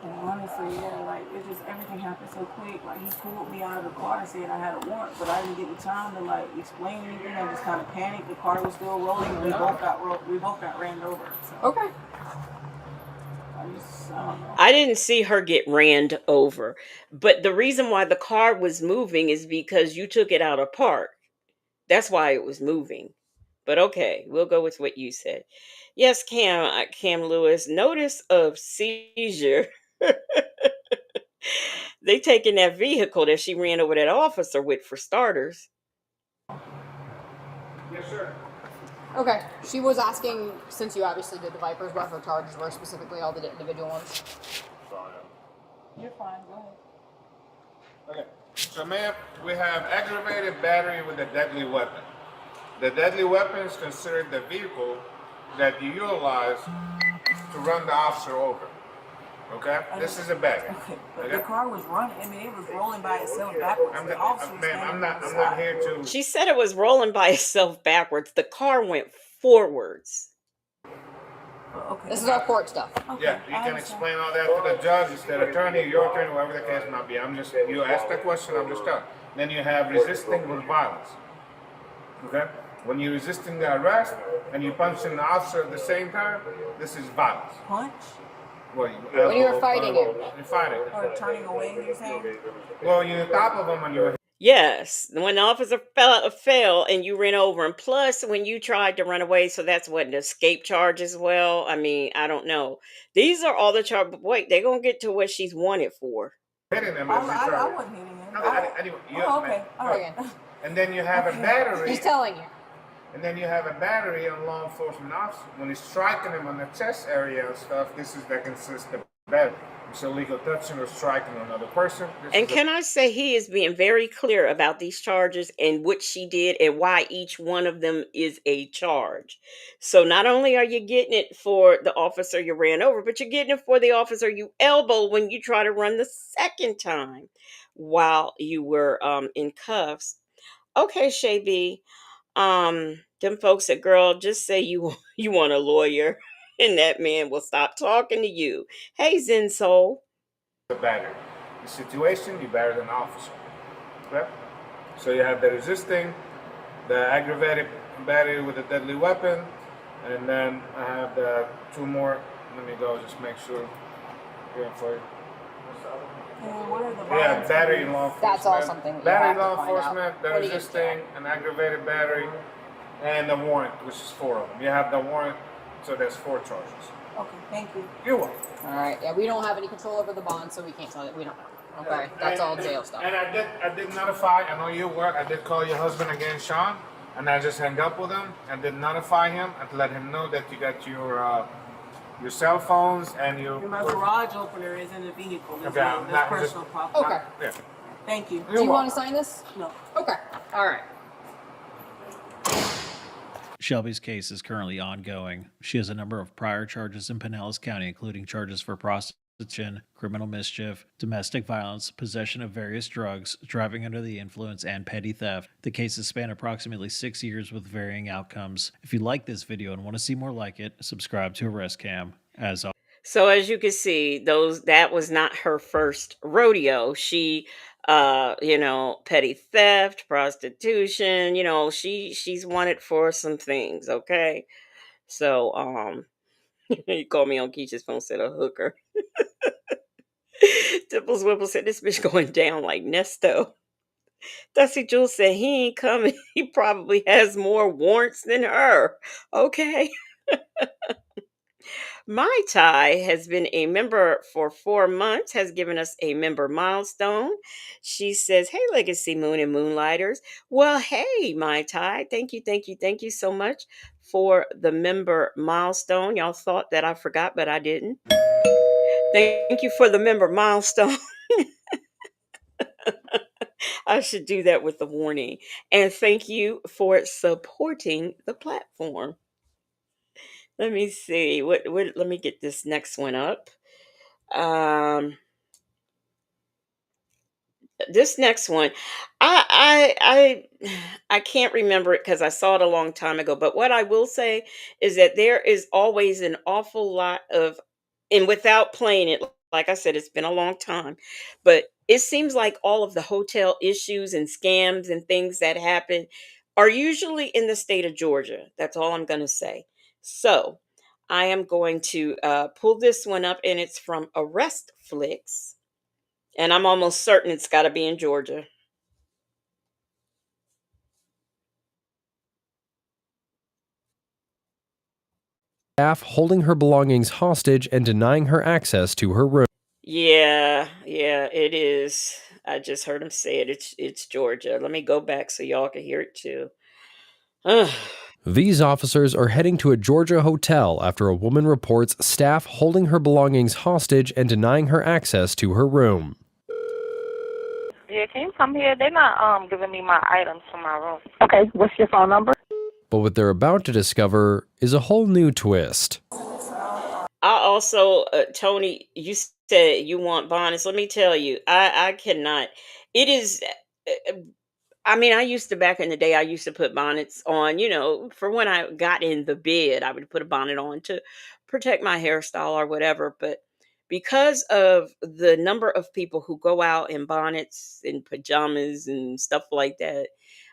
And honestly, yeah, like, it just, everything happened so quick. Like, he pulled me out of the car and said I had a warrant, but I didn't get the time to, like, explain anything. I just kind of panicked. The car was still rolling, and we both got ran over. So. Okay. I don't know. I didn't see her get ran over, but the reason why the car was moving is because you took it out of park. That's why it was moving. But okay, we'll go with what you said. Yes, Cam Lewis, notice of seizure. They taking that vehicle that she ran over that officer with, for starters. Yes, sir. Okay. She was asking, since you obviously did the Vipers, what her charges were, specifically all the individual ones. You're fine, go ahead. Okay. So, ma'am, we have aggravated battery with a deadly weapon. The deadly weapon is considered the vehicle that you utilize to run the officer over. Okay? This is a battery. Okay. The car was running. I mean, it was rolling by itself backwards. I'm not here to. She said it was rolling by itself backwards. The car went forwards. Okay. This is all court stuff. Okay. Yeah, you can explain all that to the judge, the attorney, your attorney, whoever the case might be. You ask the question, I'm just telling. Then you have resisting with violence. Okay? When you're resisting the arrest and you punching the officer at the same time, this is violence. Punch? When you're fighting him. You're fighting. Or turning away, you're saying? Well, you're on top of him and you're. Yes, when the officer fell and you ran over him. Plus, when you tried to run away, so that's what, an escape charge as well. I mean, I don't know. These are all the charges. Wait, they're gonna get to what she's wanted for. Hitting him. I wasn't hitting him. Okay. All right. And then you have a battery. He's telling you. And then you have a battery on law enforcement officer. When he's striking him on the chest area and stuff, this is that consists of battery. It's illegal touching or striking another person. And can I say, he is being very clear about these charges and what she did and why each one of them is a charge. So not only are you getting it for the officer you ran over, but you're getting it for the officer you elbowed when you try to run the second time while you were in cuffs. Okay, Shay B. Them folks said, girl, just say you want a lawyer and that man will stop talking to you. Hey, Zen Soul. The battery. The situation, you battered an officer. Okay? So you have the resisting, the aggravated battery with a deadly weapon, and then I have the two more. Let me go, just make sure. Here for you. Yeah, battery and law enforcement. That's all something that you battery have to law find enforcement, out. the What do you resisting, an aggravated battery, and the warrant, which is 4 of them. You have the warrant, so there's 4 charges. Okay, thank you. You're welcome. All right. Yeah, we don't have any control over the bond, so we can't tell you. We don't know. Okay, that's all jail stuff. And I did notify. I know you work. I did call your husband again, Sean, and I just hung up with him. I did notify him and let him know that you got your cell phones and your. My garage opener is in the vehicle. There's Okay, no, not there's personal problem. Okay. Yeah. Thank you. Do you want to sign this? No. Okay. All right. Shelby's case is currently ongoing. She has a number of prior charges in Pinellas County, including charges for prostitution, criminal mischief, domestic violence, possession of various drugs, driving under the influence, and petty theft. The cases span approximately 6 years with varying outcomes. If you like this video and want to see more like it, subscribe to Arrest Cam. So as you can see, that was not her first rodeo. She Petty theft, prostitution. She's wanted for some things. Okay, so he called me on Keisha's phone, said a hooker. Dimples Wimple said this bitch going down like Nesto. Dusty Jules said he ain't coming. He probably has more warrants than her. Okay. My Tai has been a member for 4 months, has given us a member milestone. She says, "Hey, Legacy Moon and Moonlighters." Well, hey, My Tai. Thank you, thank you, thank you so much for the member milestone. Y'all thought that I forgot, but I didn't. Thank you for the member milestone. I should do that with the warning. And thank you for supporting the platform. Let me see. What let me get this next one up. Um this next one, I can't remember it because I saw it a long time ago. But what I will say is that there is always an awful lot of, and without playing it, like I said, it's been a long time, but it seems like all of the hotel issues and scams and things that happen are usually in the state of Georgia. That's all I'm going to say. So I am going to pull this one up, and it's from Arrest Flicks, and I'm almost certain it's got to be in Georgia. Staff holding her belongings hostage and denying her access to her room. Yeah, yeah, it is. I just heard him say it. It's Georgia. Let me go back so y'all can hear it too. Ugh. These officers are heading to a Georgia hotel after a woman reports staff holding her belongings hostage and denying her access to her room. Yeah, can you come here? They're not giving me my items from my room. Okay, what's your phone number? But what they're about to discover is a whole new twist. I also, Tony, you said you want bonnets. Let me tell you, I cannot. It is. I mean, I used to back in the day. I used to put bonnets on. For when I got in the bed, I would put a bonnet on to protect my hairstyle or whatever. But because of the number of people who go out in bonnets and pajamas and stuff like that,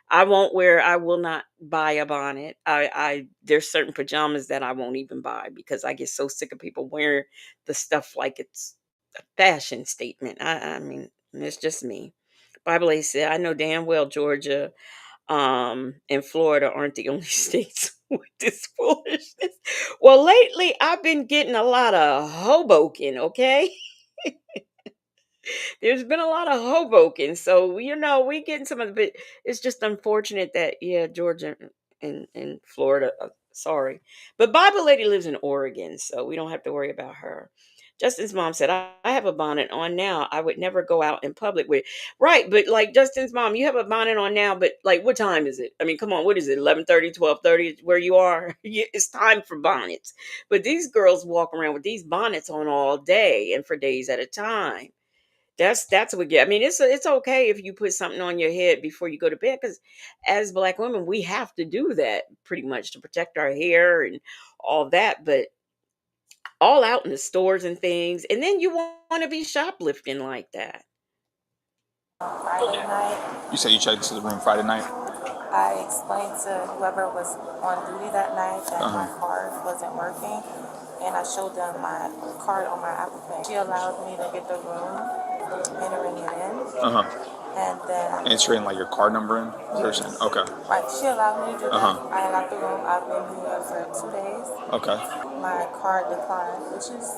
I will not buy a bonnet. There's certain pajamas that I won't even buy because I get so sick of people wearing the stuff like it's a fashion statement. I mean, it's just me. Bible A said, I know damn well Georgia and Florida aren't the only states with this foolishness. Well, lately I've been getting a lot of Hoboken, okay? There's been a lot of Hoboken, so we getting some of the. But it's just unfortunate that Georgia and Florida. Sorry, but Bible Lady lives in Oregon, so we don't have to worry about her. Justin's mom said, I have a bonnet on now. I would never go out in public with. Right, but like Justin's mom, you have a bonnet on now, but like what time is it? I mean, come on, what is it, 11:30, 12:30 where you are? It's time for bonnets. But these girls walk around with these bonnets on all day and for days at a time. That's what get. I mean, it's okay if you put something on your head before you go to bed, because as Black women, we have to do that pretty much to protect our hair and all that. But all out in the stores and things, and then you want to be shoplifting like that. Friday night. You said you checked into the room Friday night? I explained to whoever was on duty that night that my card wasn't working, and I showed them my card on my Apple Pay. She allowed me to get the room, entering it in. And then entering like your card number in? Yes. Okay. Right. She allowed me to do that. I got the room. I've been here for 2 days. Okay. My card declined, which is.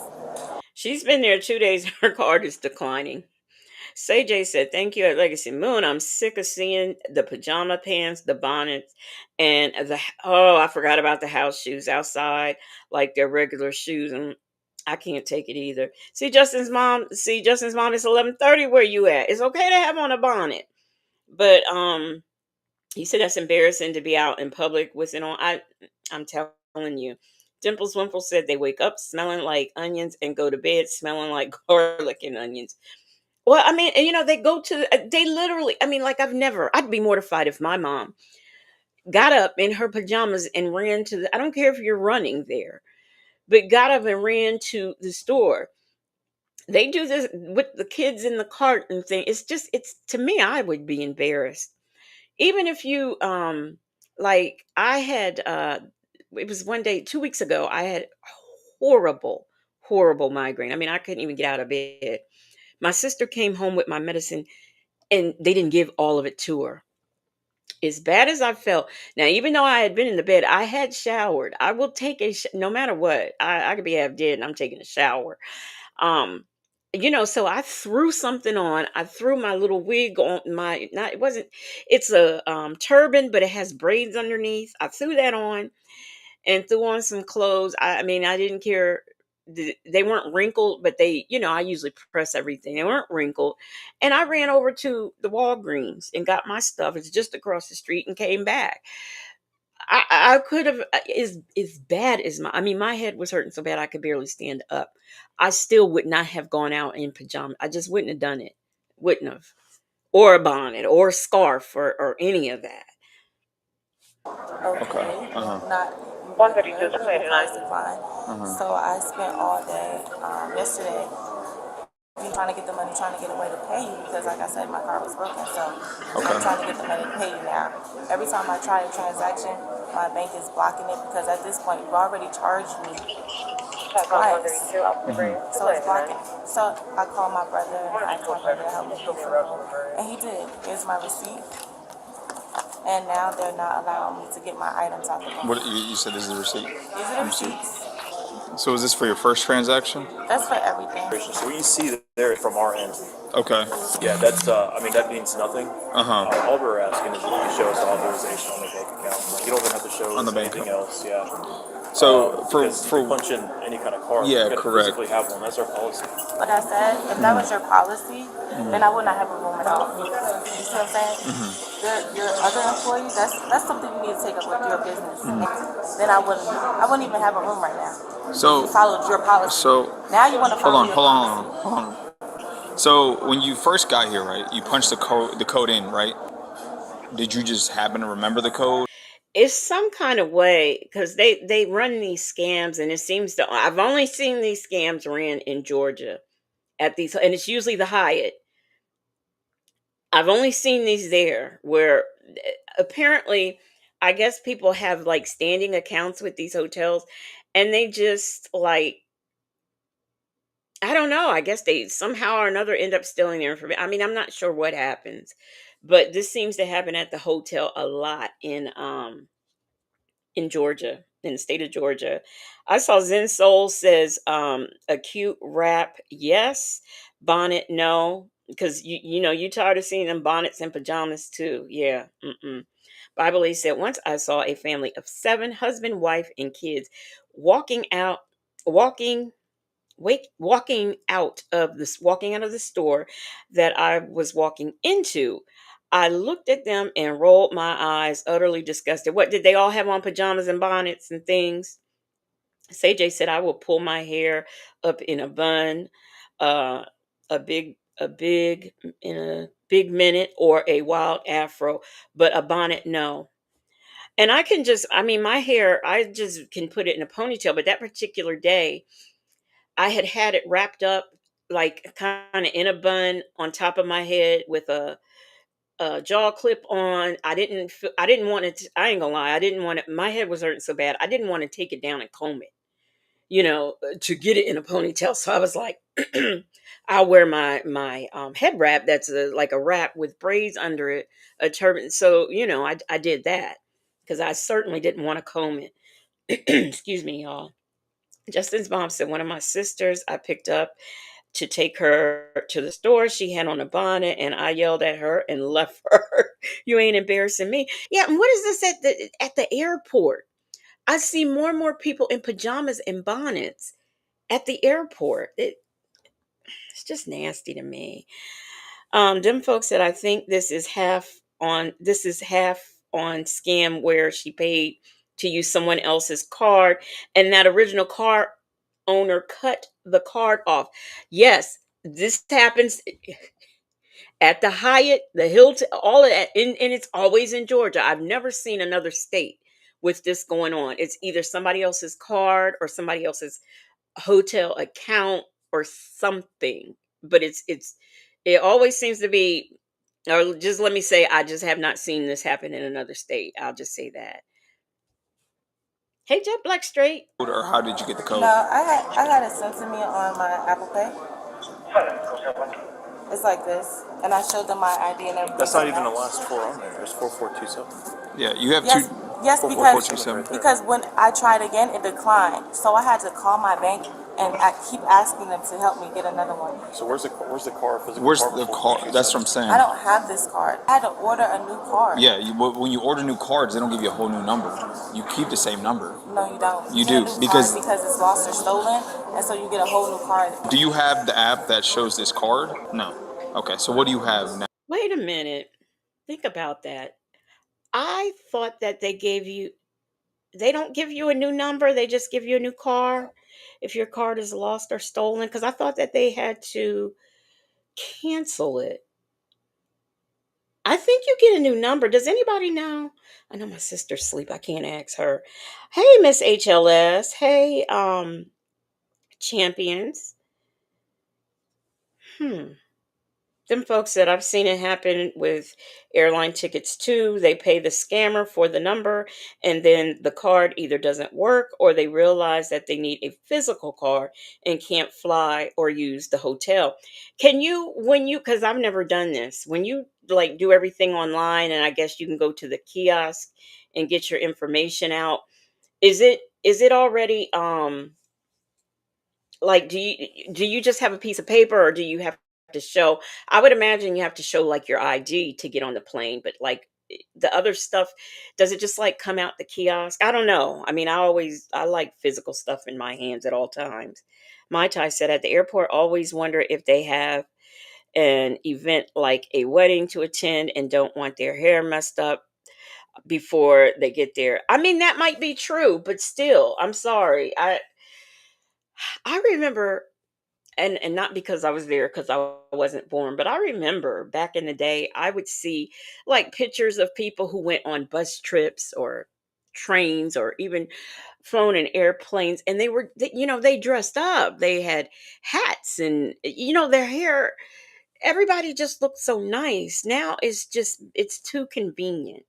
She's been there 2 days. Her card is declining. Say J said, thank you at Legacy Moon. I'm sick of seeing the pajama pants, the bonnets, and I forgot about the house shoes outside, like their regular shoes. And I can't take it either. Justin's mom, it's 11:30 where you at. It's okay to have on a bonnet. But he said that's embarrassing to be out in public with it on. I'm telling you. Dimples Wimple said they wake up smelling like onions and go to bed smelling like garlic and onions. Well, I mean, they literally, I mean, like I'd be mortified if my mom got up in her pajamas and ran I don't care if you're running there, but got up and ran to the store. They do this with the kids in the cart and thing. It's to me, I would be embarrassed. Even if you like I had it was one day 2 weeks ago, I had horrible, horrible migraine. I mean, I couldn't even get out of bed. My sister came home with my medicine and they didn't give all of it to her. As bad as I felt. Now, even though I had been in the bed, I had showered. I will take no matter what. I could be half dead and I'm taking a shower. Um, so I threw something on. I threw my little wig on my not it wasn't it's a turban, but it has braids underneath. I threw that on and threw on some clothes. I mean, I didn't care. They weren't wrinkled, but I usually press everything. They weren't wrinkled. And I ran over to the Walgreens and got my stuff. It's just across the street and came back. I could have as bad as I mean, my head was hurting so bad I could barely stand up. I still would not have gone out in pajamas. I just wouldn't have done it. Wouldn't have. Or a bonnet or a scarf or any of that. Okay. Not 132 fine. So I spent all day yesterday trying to get the money, trying to get a way to pay you because, like I said, my car was broken. So I'm trying to get the money to pay you now. Every time I try a transaction, my bank is blocking it because at this point you've already charged me twice. So it's blocking. So I called my brother and I asked my brother to help me pay for it. And he did. Here's my receipt. And now they're not allowing me to get my items out the box. What you said? This is a receipt. These are the receipts. So is this for your first transaction? That's for everything. So what you see there from our end. Okay. Yeah, that's. I mean, that means nothing. All we're asking is if you show us authorization on the bank account. You don't even have to show us anything else. Yeah. So for punch in any kind of card. Yeah, you gotta correct. physically have one. That's our policy. Like I said, if that was your policy, then I would not have a room at all. You see what I'm saying? Your other employees, that's something you need to take up with your business. Then I wouldn't even have a room right now. So you followed your policy. So now you want to follow hold on. So when you first got here, right? You punched the code in, right? Did you just happen to remember the code? It's some kind of way because they run these scams, and it seems to. I've only seen these scams ran in Georgia at these, and it's usually the Hyatt. I've only seen these there where apparently, I guess people have like standing accounts with these hotels, and they just like. I don't know. I guess they somehow or another end up stealing their information. I mean, I'm not sure what happens, but this seems to happen at the hotel a lot in Georgia, in the state of Georgia. I saw Zen Soul says acute wrap, yes, bonnet, no. Because you tired of seeing them bonnets and pajamas too. Yeah. Bible Age said once I saw a family of 7, husband, wife, and kids, walking out, walking walking out of the store that I was walking into. I looked at them and rolled my eyes, utterly disgusted. What did they all have on pajamas and bonnets and things? CJ said I will pull my hair up in a bun, uh, a big in a big minute or a wild afro, but a bonnet no. And I mean my hair, I just can put it in a ponytail, but that particular day I had it wrapped up like kind of in a bun on top of my head with a jaw clip on. I didn't want it. I ain't gonna lie. I didn't want it. My head was hurting so bad. I didn't want to take it down and comb it, to get it in a ponytail. So I was like, I'll wear my head wrap. That's like a wrap with braids under it, a turban. So I did that because I certainly didn't want to comb it. Excuse me, y'all. Justin's mom said one of my sisters I picked up to take her to the store. She had on a bonnet and I yelled at her and left her. You ain't embarrassing me. Yeah, and what is this at the airport? I see more and more people in pajamas and bonnets at the airport. It's just nasty to me. Them folks said I think this is half on scam where she paid to use someone else's card and that original card owner cut the card off. Yes, this happens at the Hyatt, the Hilton, all of that, and it's always in Georgia. I've never seen another state with this going on. It's either somebody else's card or somebody else's hotel account or something, but it always seems to be, or just let me say, I just have not seen this happen in another state. I'll just say that. Hey, Jet Black Straight. Or how did you get the code? No, I had it sent to me on my Apple Pay. It's like this, and I showed them my ID and everything. That's not even the last four on there. There's 4427. Yeah, you have Yes, two. yes, 4427. because when I tried again, it declined. So I had to call my bank and I keep asking them to help me get another one. So where's the car? Physical Where's car the before card? That's what I'm saying. I don't have this card. I had to order a new card. Yeah, when you order new cards, they don't give you a whole new number. You keep the same number. No, you don't. You get do, a new because- card because it's lost or stolen, and so you get a whole new card. Do you have the app that shows this card? No. Okay, so what do you have now? Wait a minute. Think about that. I thought that they don't give you a new number, they just give you a new card if your card is lost or stolen, because I thought that they had to cancel it. I think you get a new number. Does anybody know? I know my sister's asleep. I can't ask her. Hey, Miss HLS. Hey, champions. Them folks said I've seen it happen with airline tickets too. They pay the scammer for the number, and then the card either doesn't work or they realize that they need a physical card and can't fly or use the hotel. Can you, because I've never done this, when you like do everything online, and I guess you can go to the kiosk and get your information out, is it already like, do you just have a piece of paper, or do you have to show? I would imagine you have to show like your ID to get on the plane, but like the other stuff, does it just like come out the kiosk? I don't know. I mean, I like physical stuff in my hands at all times. My Tai said at the airport, always wonder if they have an event like a wedding to attend and don't want their hair messed up before they get there. I mean, that might be true, but still, I'm sorry. I remember, and not because I was there, because I wasn't born, but I remember back in the day I would see like pictures of people who went on bus trips or trains or even flown in airplanes, and they dressed up, they had hats, and their hair, everybody just looked so nice. Now it's too convenient.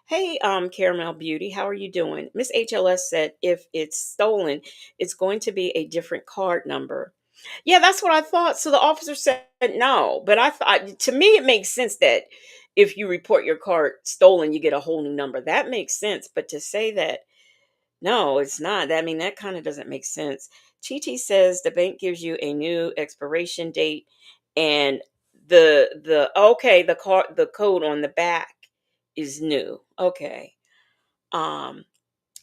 Hey, Caramel Beauty, how are you doing? Miss HLS said if it's stolen, it's going to be a different card number. Yeah, that's what I thought. So the officer said no, but I thought, to me it makes sense that if you report your card stolen, you get a whole new number. That makes sense. But to say that no, it's not. I mean, that kind of doesn't make sense. Chi says the bank gives you a new expiration date, and the code on the back is new. Okay. Um,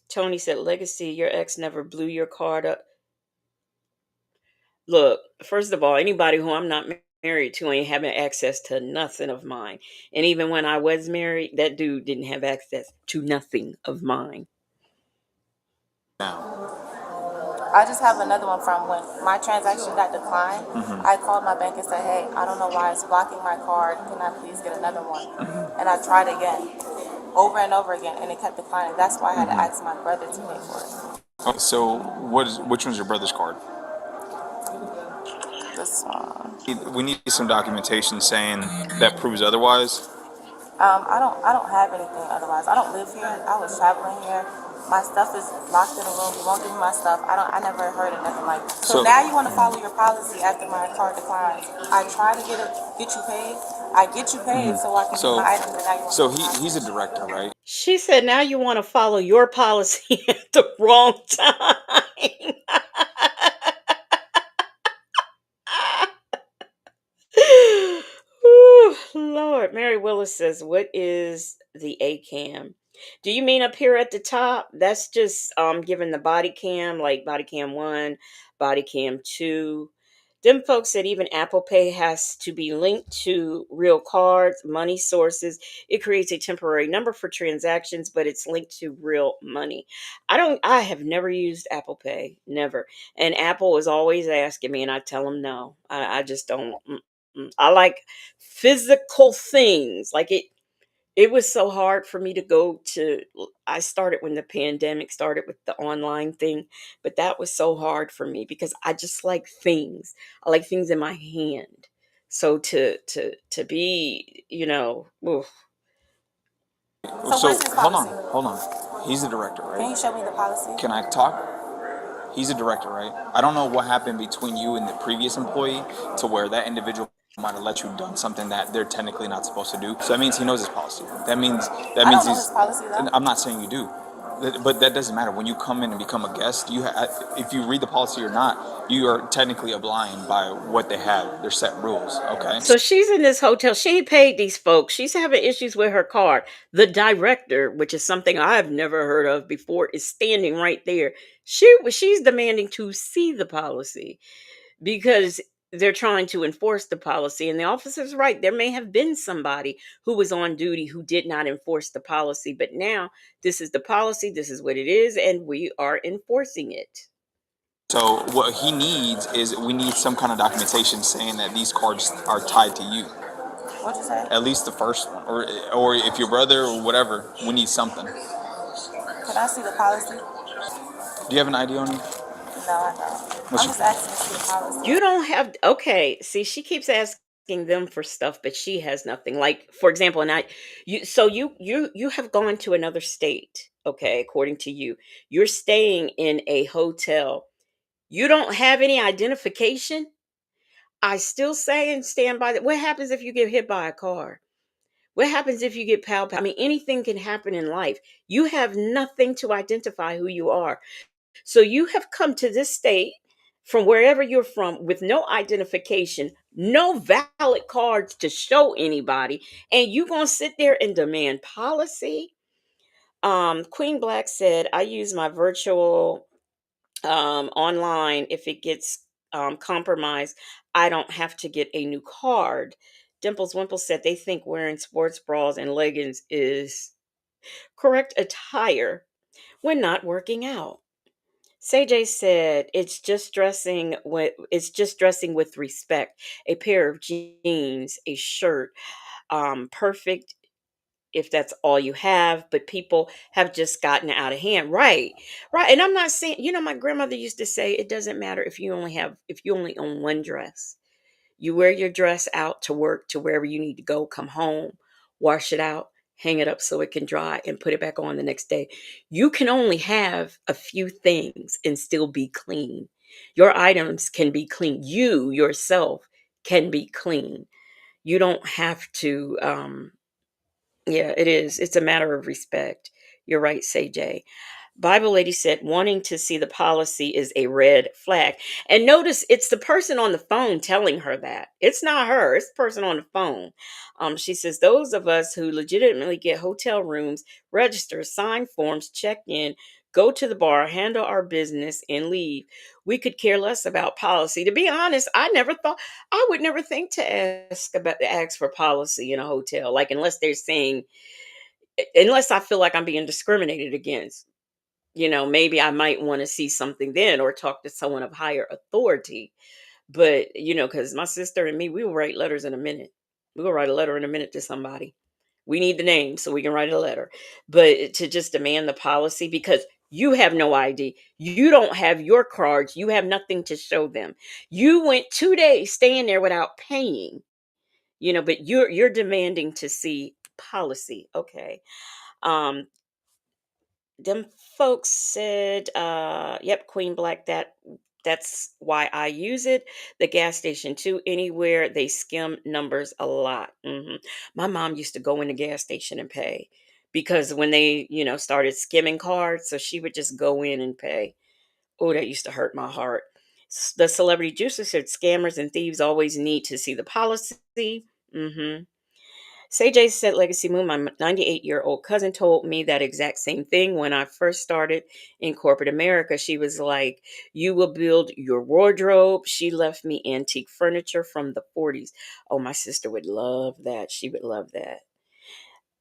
Tony said, Legacy, your ex never blew your card up. Look, first of all, anybody who I'm not married to ain't having access to nothing of mine. And even when I was married, that dude didn't have access to nothing of mine. I just have another one from when my transaction got declined. I called my bank and said, hey, I don't know why it's blocking my card. Can I please get another one? And I tried again, over and over again, and it kept declining. That's why I had to ask my brother to pay for it. Okay, so which one's your brother's card? This one. We need some documentation saying that proves otherwise. I don't have anything otherwise. I don't live here. I was traveling here. My stuff is locked in a room. You won't give me my stuff. I never heard of nothing like that. So now you want to follow your policy after my card declines. I try to get you paid. I get you paid so I can get my items, and now you want So he's a director, right? She said, now you want to follow your policy at the wrong time. Ooh, Lord. Mary Willis says, what is the A cam? Do you mean up here at the top? That's just giving the body cam, like body cam 1, body cam 2. Them folks said even Apple Pay has to be linked to real cards, money sources. It creates a temporary number for transactions, but it's linked to real money. I have never used Apple Pay, never. And Apple is always asking me, and I tell them no. I just don't. I like physical things. Like it It was so hard for me to go to I started when the pandemic started with the online thing, but that was so hard for me because I just like things. I like things in my hand. So to be, oof. So hold on. He's the director, right? Can you show me the policy? Can I talk? He's a director, right? I don't know what happened between you and the previous employee to where that individual might have let you done something that they're technically not supposed to do. So that means he knows his policy. That means I don't know his policy though. I'm not saying you do, but that doesn't matter. When you come in and become a guest, if you read the policy or not, you are technically obliged by what they have. Their set rules. Okay. So she's in this hotel. She ain't paid these folks. She's having issues with her card. The director, which is something I've never heard of before, is standing right there. She's demanding to see the policy because they're trying to enforce the policy. And the officer's right. There may have been somebody who was on duty who did not enforce the policy. But now this is the policy. This is what it is. And we are enforcing it. So what he needs is we need some kind of documentation saying that these cards are tied to you. What'd you say? At least the first one, or if your brother or whatever, we need something. Can I see the policy? Do you have an ID on you? No, I don't. I'm just asking to see the policy. You don't have okay. See, she keeps asking them for stuff, but she has nothing. Like, for example, you have gone to another state, okay, according to you. You're staying in a hotel. You don't have any identification. I still say and stand by that. What happens if you get hit by a car? What happens if you get I mean, anything can happen in life. You have nothing to identify who you are. So you have come to this state from wherever you're from with no identification, no valid cards to show anybody, and you gonna sit there and demand policy? Queen Black said, I use my virtual online. If it gets compromised, I don't have to get a new card. Dimples Wimple said they think wearing sports bras and leggings is correct attire when not working out. Say said it's just dressing with respect. A pair of jeans, a shirt, perfect if that's all you have, but people have just gotten out of hand. Right. Right. And I'm not saying, my grandmother used to say it doesn't matter if you only own one dress. You wear your dress out to work, to wherever you need to go, come home, wash it out, hang it up so it can dry, and put it back on the next day. You can only have a few things and still be clean. Your items can be clean. You yourself can be clean. You don't have to, yeah, it is. It's a matter of respect. You're right, Say Jay. Bible lady said wanting to see the policy is a red flag. And notice it's the person on the phone telling her that. It's not her, it's the person on the phone. She says those of us who legitimately get hotel rooms, register, sign forms, check in, go to the bar, handle our business, and leave. We could care less about policy. To be honest, I would never think to ask for policy in a hotel. Like unless I feel like I'm being discriminated against. Maybe I might want to see something then or talk to someone of higher authority. But, because my sister and me, we will write letters in a minute. We will write a letter in a minute to somebody. We need the name so we can write a letter. But to just demand the policy because you have no ID, you don't have your cards, you have nothing to show them. You went 2 days staying there without paying, but you're demanding to see policy. Okay. Um, them folks said, yep, Queen Black, that's why I use it. The gas station too, anywhere they skim numbers a lot. My mom used to go in the gas station and pay because when they, started skimming cards, so she would just go in and pay. Oh, that used to hurt my heart. The celebrity juicer said scammers and thieves always need to see the policy. hmm Say J said Legacy Moon, my 98-year-old cousin told me that exact same thing when I first started in corporate America. She was like, you will build your wardrobe. She left me antique furniture from the 40s. Oh, my sister would love that. She would love that.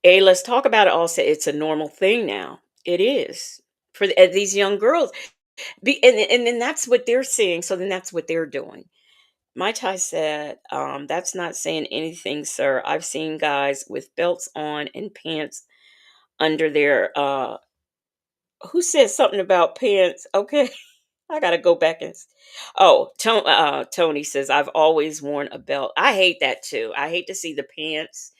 Hey, let's talk about it also. It's a normal thing now. It is for these young girls. And then that's what they're seeing. So then that's what they're doing. My Ty said, that's not saying anything, sir. I've seen guys with belts on and pants under their who said something about pants? Okay. I gotta go back and Tony says I've always worn a belt. I hate that too. I hate to see the pants.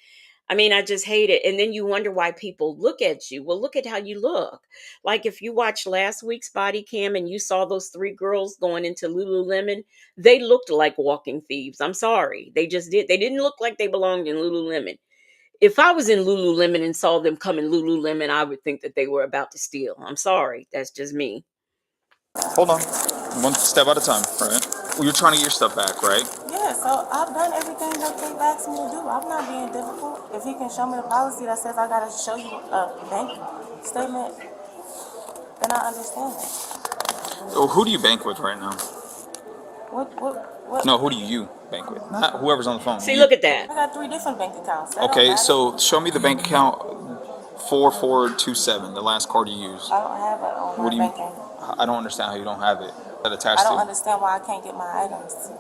I mean, I just hate it. And then you wonder why people look at you. Well, look at how you look. Like if you watched last week's body cam and you saw those three girls going into Lululemon, they looked like walking thieves. I'm sorry. They just did. They didn't look like they belonged in Lululemon. If I was in Lululemon and saw them come in Lululemon, I would think that they were about to steal. I'm sorry. That's just me. Hold on. One step at a time, right? Well, you're trying to get your stuff back, right? Yeah, so I've done everything that they've asked me to do. I'm not being difficult. If he can show me the policy that says I gotta show you a bank statement, then I understand it. Oh, who do you bank with right now? What? No, who do you bank with? Not whoever's on the phone. See, look at that. I got 3 different bank accounts. That don't Okay, matter. so show me the bank account 4427, the last card you used. I don't have it on my banking. I don't understand how you don't have it attached I don't to. understand why I can't get my items.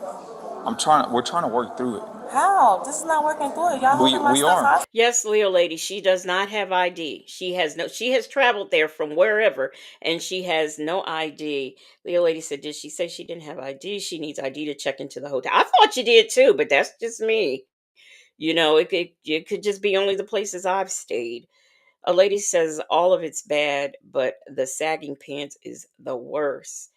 We're trying to work through it. How? This is not working through it. Y'all holding my stuff hostage? Yes, Leo lady, she does not have ID. She has traveled there from wherever and she has no ID. Leo lady said, did she say she didn't have ID? She needs ID to check into the hotel. I thought you did too, but that's just me. You know, it could just be only the places I've stayed. A lady says all of it's bad, but the sagging pants is the worst.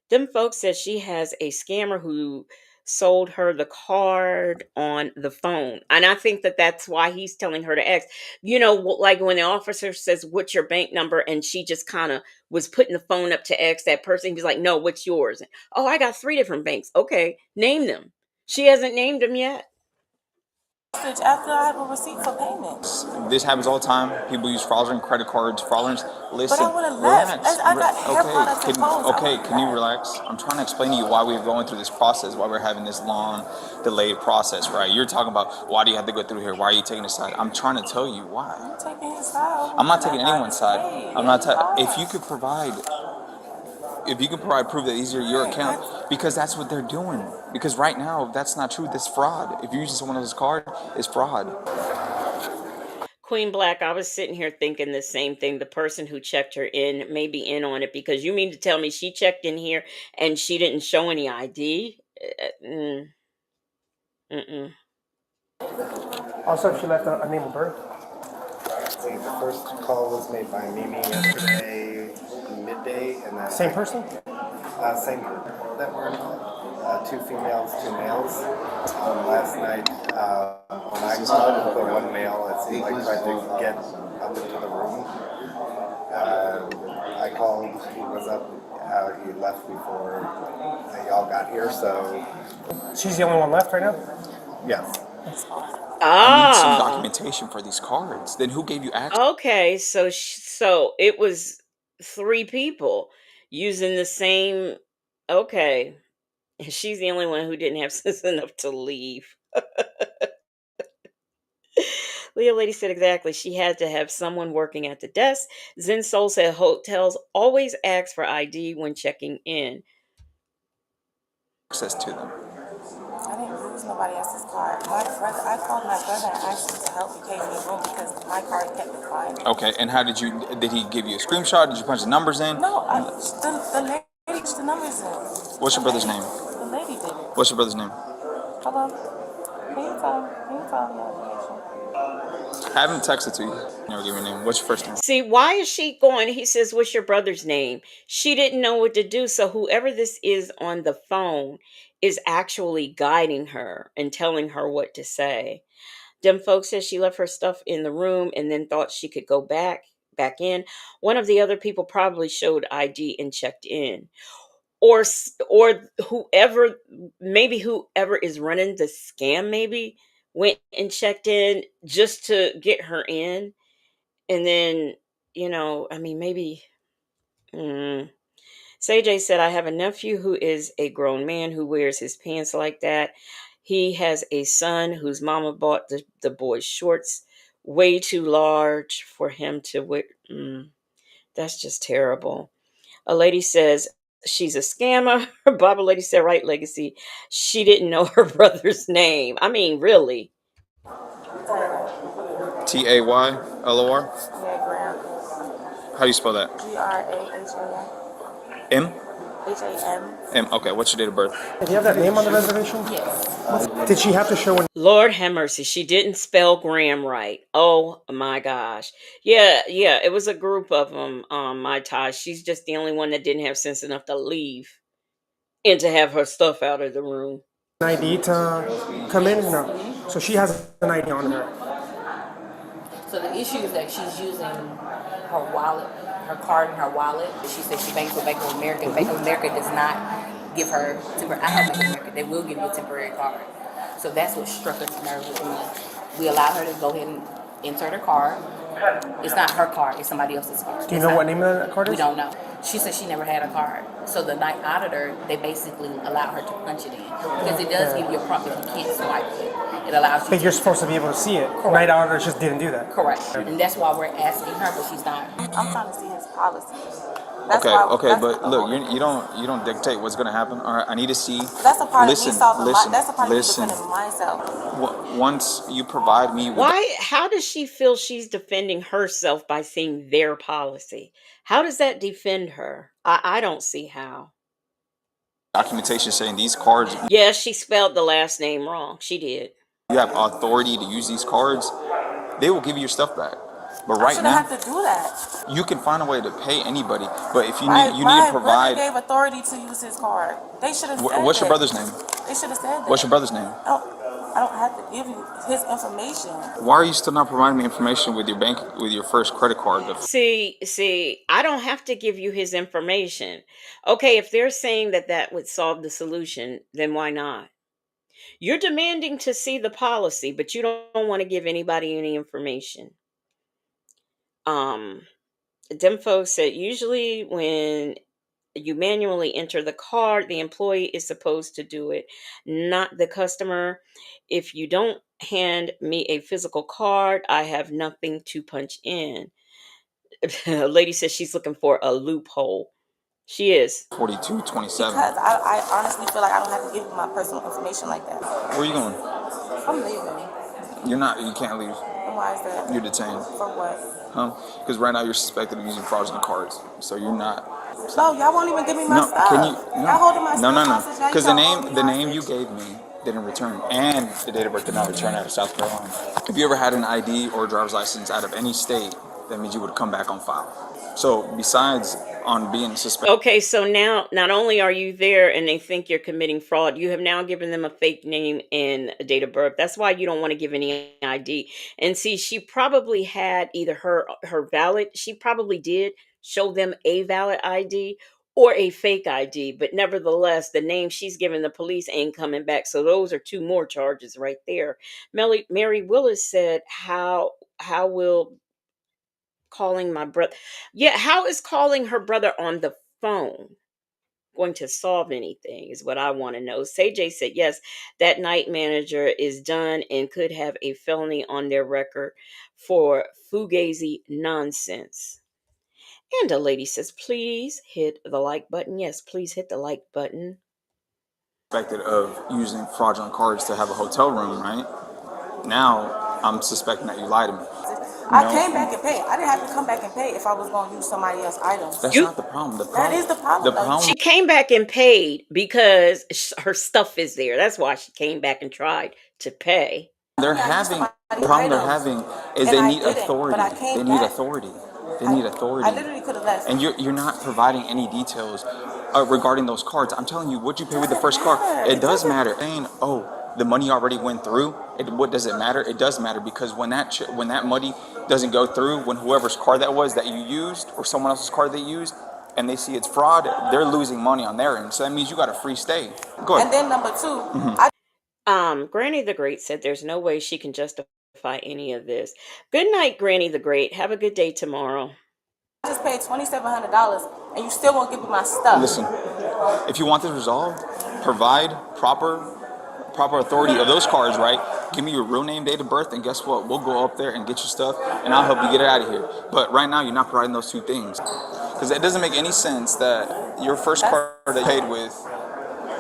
Them folks said she has a scammer who sold her the card on the phone. And I think that that's why he's telling her to X. You know, like when the officer says, what's your bank number? And she just kind of was putting the phone up to X that person. He was like, no, what's yours? Oh, I got 3 different banks. Okay, name them. She hasn't named them yet. After I have a receipt for payment. This happens all the time. People use fraudulent credit cards. Fraudulent. Listen, but I would have left. relax. I got hair products imposed. Okay, can you relax? I'm trying to explain to you why we're going through this process, why we're having this long, delayed process, right? You're talking about why do you have to go through here? Why are you taking his side? I'm trying to tell you why. I'm taking his side. I'm not taking anyone's side. I'm not. If you could provide. If you can provide proof that these are your account, because that's what they're doing. Because right now, that's not true. That's fraud. If you're using someone else's card, it's fraud. Queen Black, I was sitting here thinking the same thing. The person who checked her in may be in on it because you mean to tell me she checked in here and she didn't show any ID? Also, she left a name of birth. The first call was made by Mimi yesterday midday, and then same person. Same group that were involved. 2 females, 2 males. Last night, when I called the one male, it seemed like tried to get up into the room. I called. He was up. He left before y'all got here. So she's the only one left right now. Yes. I need some documentation for these cards. Then who gave you access? Okay, so it was 3 people using the same. Okay, she's the only one who didn't have sense enough to leave. Leo lady said exactly. She had to have someone working at the desk. Zen Soul said hotels always ask for ID when checking in. Access to them. I didn't lose nobody else's card. I called my brother and asked him to help me pay for the room because my card kept declining. Okay, and how did he give you a screenshot? Did you punch the numbers in? No, the lady punched the numbers in. What's your brother's name? The lady did. What's your brother's name? Hold on. Can you tell me the information? Have him text it to you. Never give me a name. What's your first name? See, why is she going? He says, what's your brother's name? She didn't know what to do. So whoever this is on the phone is actually guiding her and telling her what to say. Dem folks says she left her stuff in the room and then thought she could go back in. One of the other people probably showed ID and checked in. Or whoever is running the scam maybe went and checked in just to get her in. And then, I mean, maybe. Say said, I have a nephew who is a grown man who wears his pants like that. He has a son whose mama bought the boy's shorts way too large for him to wear. That's just terrible. A lady says, she's a scammer. Bible lady said, right, Legacy. She didn't know her brother's name. I mean, really. Taylor? Yeah, Graham. How do you spell that? Graham. M? Ham. M. Okay, what's your date of birth? Do you have that name on the reservation? Yes. Did she have to show an Lord have mercy. She didn't spell Graham right. Oh my gosh. Yeah, it was a group of them, my Ty. She's just the only one that didn't have sense enough to leave and to have her stuff out of the room. ID to come in? No. So she has an ID on her. So the issue is that she's using her wallet, her card and her wallet. She says she banks with Bank of America. Bank of America does not give her temporary. I have Bank of America. They will give you a temporary card. So that's what struck us nerve with me. We allowed her to go ahead and insert her card. It's not her card. It's somebody else's card. Do you know what name of that card is? We don't know. She said she never had a card. So the night auditor, they basically allow her to punch it in. Because it does give you a prompt if you can't swipe it. It allows you But you're supposed to be able to see it. Correct. Night auditor just didn't do that. Correct. And that's why we're asking her, but she's not. I'm trying to see his policy. But look, you don't dictate what's gonna happen. All right, I need to see. That's a part listen, of me solving listen, that's a part listen. of me defending myself. Once you provide me with Why? How does she feel she's defending herself by seeing their policy? How does that defend her? I don't see how. documentation saying these cards, Yeah, she spelled the last name wrong. She did. you have authority to use these cards, they will give you your stuff back. But right now, have to do that. you can find a way to pay anybody. But if you Right, need to provide. Brother gave authority to use his card. They should have said What's your that. brother's name? They should have said that. What's your brother's name? I don't have to give you his information. Why are you still not providing me information with your bank, with your first credit card? See, I don't have to give you his information. Okay, if they're saying that would solve the solution, then why not? You're demanding to see the policy, but you don't want to give anybody any information. Them folks said usually when you manually enter the card, the employee is supposed to do it, not the customer. If you don't hand me a physical card, I have nothing to punch in. A lady says she's looking for a loophole. She is. 4227. Because I honestly feel like I don't have to give you my personal information like that. Where are you going? I'm leaving. You can't leave. And why is that? You're detained. For what? Because right now you're suspected of using fraudulent cards. So you're not. No, y'all won't even give me my stuff. Y'all holding my stuff hostage. Because the name you gave me didn't return, and the date of birth did not return out of South Carolina. If you ever had an ID or a driver's license out of any state, that means you would come back on file. So besides on being suspected. Okay, so now not only are you there and they think you're committing fraud, you have now given them a fake name and a date of birth. That's why you don't want to give any ID. And see, she probably had either her valid, she probably did show them a valid ID or a fake ID, but nevertheless, the name she's given the police ain't coming back. So those are two more charges right there. Mary Willis said, how will calling my brother? Yeah, how is calling her brother on the phone going to solve anything is what I want to know. CJ said, yes, that night manager is done and could have a felony on their record for fugazi nonsense. And a lady says, please hit the like button. Yes, please hit the like button. Suspected of using fraudulent cards to have a hotel room, right? Now I'm suspecting that you lied to me. I came back and paid. I didn't have to come back and pay if I was going to use somebody else's items. That's not the problem. That is the problem. She came back and paid because her stuff is there. That's why she came back and tried to pay. The problem they're having is they need authority. They need authority. They need authority. I literally could have left. And you're not providing any details regarding those cards. I'm telling you, what'd you pay with the first card? It does matter. Saying, the money already went through. What does it matter? It does matter because when that money doesn't go through, when whoever's card that was that you used or someone else's card they used, and they see it's fraud, they're losing money on their end. So that means you got a free stay. Go ahead. And then number two, Granny the Great said there's no way she can justify any of this. Good night, Granny the Great. Have a good day tomorrow. I just paid $2,700 and you still won't give me my stuff. Listen, if you want this resolved, provide proper authority of those cards, right? Give me your real name, date of birth, and guess what? We'll go up there and get your stuff, and I'll help you get it out of here. But right now, you're not providing those two things. Because it doesn't make any sense that your first card that you paid with,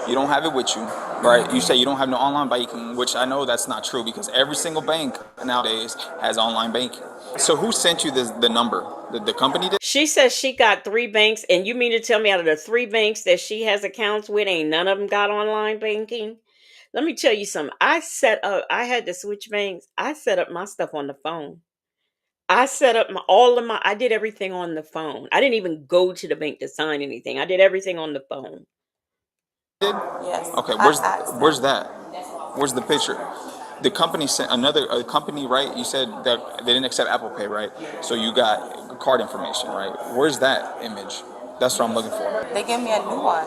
you don't have it with you, right? You say you don't have no online banking, which I know that's not true because every single bank nowadays has online banking. So who sent you the number? The company did? She says she got 3 banks, and you mean to tell me out of the 3 banks that she has accounts with, ain't none of them got online banking? Let me tell you something. I had to switch banks. I set up my stuff on the phone. I set up I did everything on the phone. I didn't even go to the bank to sign anything. I did everything on the phone. Yes. Okay, where's that? Where's the picture? The company sent a company, right? You said that they didn't accept Apple Pay, right? So you got card information, right? Where's that image? That's what I'm looking for. They gave me a new one.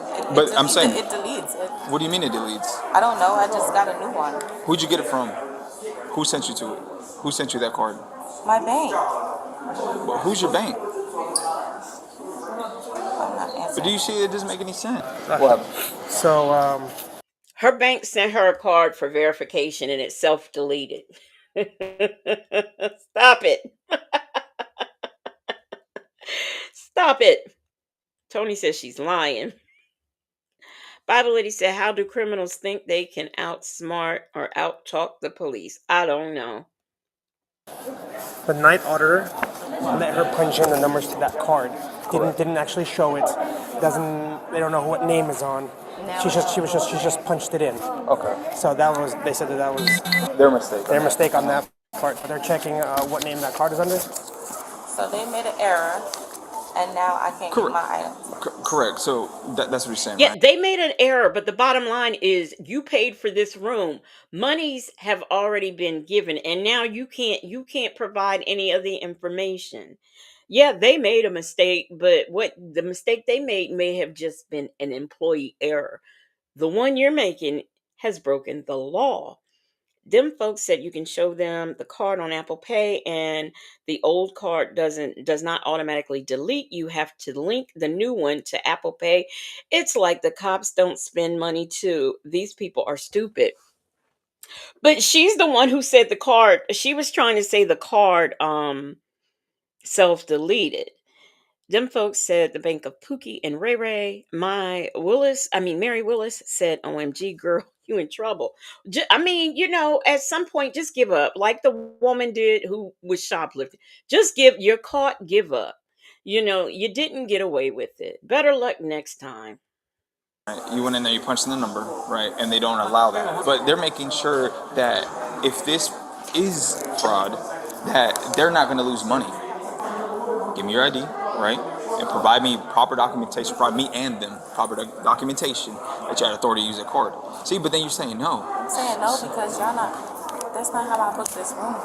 I'm saying, it deletes it. What do you mean it deletes? I don't know. I just got a new one. Who'd you get it from? Who sent you to it? Who sent you that card? My bank. Well, who's your bank? I'm not answering. But do you see it doesn't make any sense? What happened? So, Her bank sent her a card for verification and it self-deleted. Stop it. Stop it. Tony says she's lying. Bible Lady said, how do criminals think they can outsmart or outtalk the police? I don't know. the night auditor let her punch in the numbers to that card. Didn't actually show it. They don't know what name is on. She just punched it in. Okay. So they said that was their mistake. Their mistake on that part. But they're checking what name that card is under. So they made an error, and now I can't get my items. Correct. So that's what you're saying, Yeah, right? they made an error, but the bottom line is you paid for this room. Monies have already been given, and now you can't provide any of the information. Yeah, they made a mistake, but what the mistake they made may have just been an employee error. The one you're making has broken the law. Them folks said you can show them the card on Apple Pay, and the old card does not automatically delete. You have to link the new one to Apple Pay. It's like the cops don't spend money too. These people are stupid. But she's the one who said the card. She was trying to say the card self-deleted. Them folks said the Bank of Pookie and Ray Ray. Mary Willis said, OMG, girl, you in trouble. At some point, just give up. Like the woman did who was shoplifting. You're caught, give up. You didn't get away with it. Better luck next time. Right. You went in there, you punched in the number, right? And they don't allow that. But they're making sure that if this is fraud, that they're not going to lose money. Give me your ID, right? And provide me proper documentation, provide me and them proper documentation that you had authority to use that card. See, but then you're saying no. I'm saying no because that's not how I booked this room.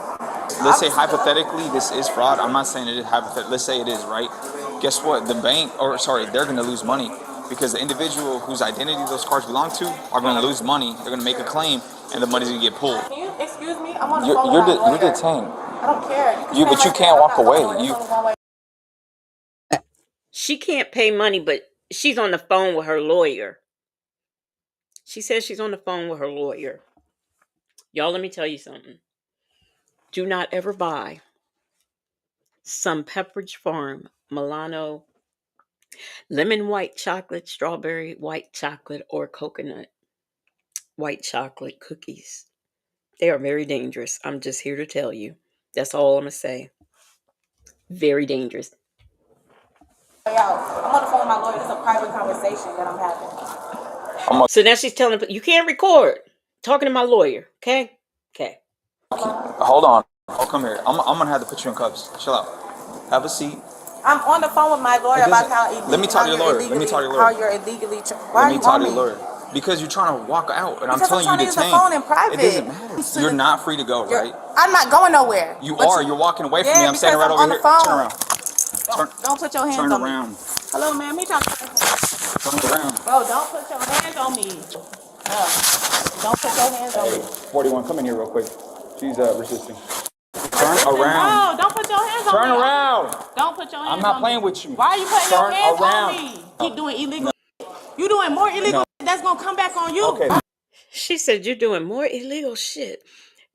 Let's say hypothetically this is fraud. I'm not saying it is hypothetical. Let's say it is, right? Guess what? They're going to lose money because the individual whose identity those cards belong to are going to lose money. They're going to make a claim and the money's going to get pulled. Can you excuse me? I'm on the phone with my lawyer. You're detained. I don't care. But you can't walk away. She can't pay money, but she's on the phone with her lawyer. She says she's on the phone with her lawyer. Y'all, let me tell you something. Do not ever buy some Pepperidge Farm Milano lemon white chocolate, strawberry white chocolate, or coconut white chocolate cookies. They are very dangerous. I'm just here to tell you. That's all I'm going to say. Very dangerous. I'm on the phone with my lawyer. This is a private conversation that I'm having. So now she's telling you can't record. Talking to my lawyer. Okay. Hold on. Oh, come here. I'm gonna have to put you in cuffs. Chill out. Have a seat. I'm on the phone with my lawyer about how illegally. Let me talk to your lawyer. How you're illegally. Why are you on me? Lawyer. Because you're trying to walk out, and because I'm telling you to use the phone in private. It doesn't matter. You're not free to go, right? I'm not going nowhere. You are. You're walking away from me. I'm standing right over here. Turn around. Don't put your hands on me. Turn around. Hello, ma'am. Me talking. Turn around. Bro, don't put your hands on me. No. Don't put your hands on me. 41, come in here real quick. She's resisting. Turn around. No, don't put your hands on me. Turn around. Don't put your hands on me. I'm not playing with you. Why are you putting your hands on me? Keep doing illegal. You doing more illegal shit that's gonna come back on you. Okay. She said you're doing more illegal shit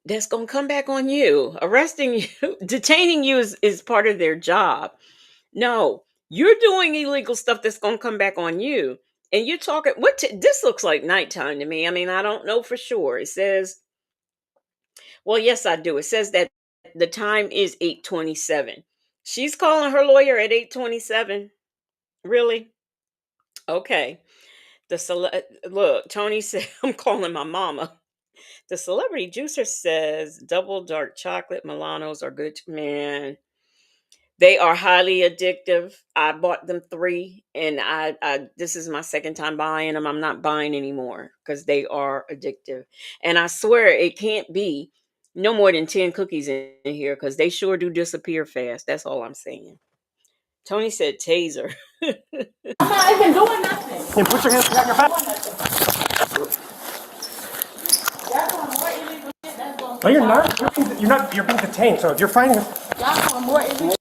that's gonna come back on you. Arresting you, detaining you is part of their job. No, You're doing illegal stuff that's going to come back on you. And you're talking, this looks like nighttime to me. I mean, I don't know for sure. It says, well, yes, I do. It says that the time is 8:27. She's calling her lawyer at 8:27. Really? Okay. Look, Tony said, I'm calling my mama. The celebrity juicer says double dark chocolate Milanos are good. Man, they are highly addictive. I bought them 3, and I this is my second time buying them. I'm not buying anymore because they are addictive. And I swear it can't be no more than 10 cookies in here because they sure do disappear fast. That's all I'm saying. Tony said taser. I'm not even doing nothing. And put your hands behind your back. No, you're not. You're not. You're being detained. So if you're fighting, Y'all want more illegal.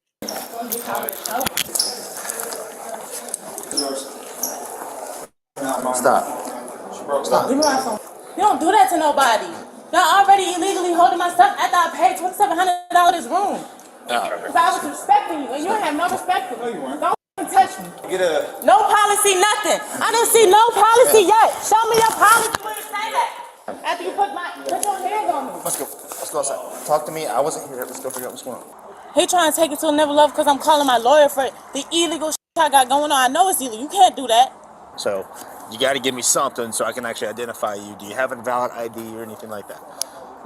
Stop. Leave me alone. You don't do that to nobody. Y'all already illegally holding my stuff after I paid $2,700 this room. Because I was respecting you, and you have no respect for me. Don't touch me. No policy, nothing. I didn't see no policy yet. Show me your policy where you say that. After you put your hands on me. Let's go. Let's go outside. Talk to me. I wasn't here. Let's go figure out what's going on. He trying to take it to a never love because I'm calling my lawyer for the illegal shit I got going on. I know it's illegal. You can't do that. So, you got to give me something so I can actually identify you. Do you have a valid ID or anything like that?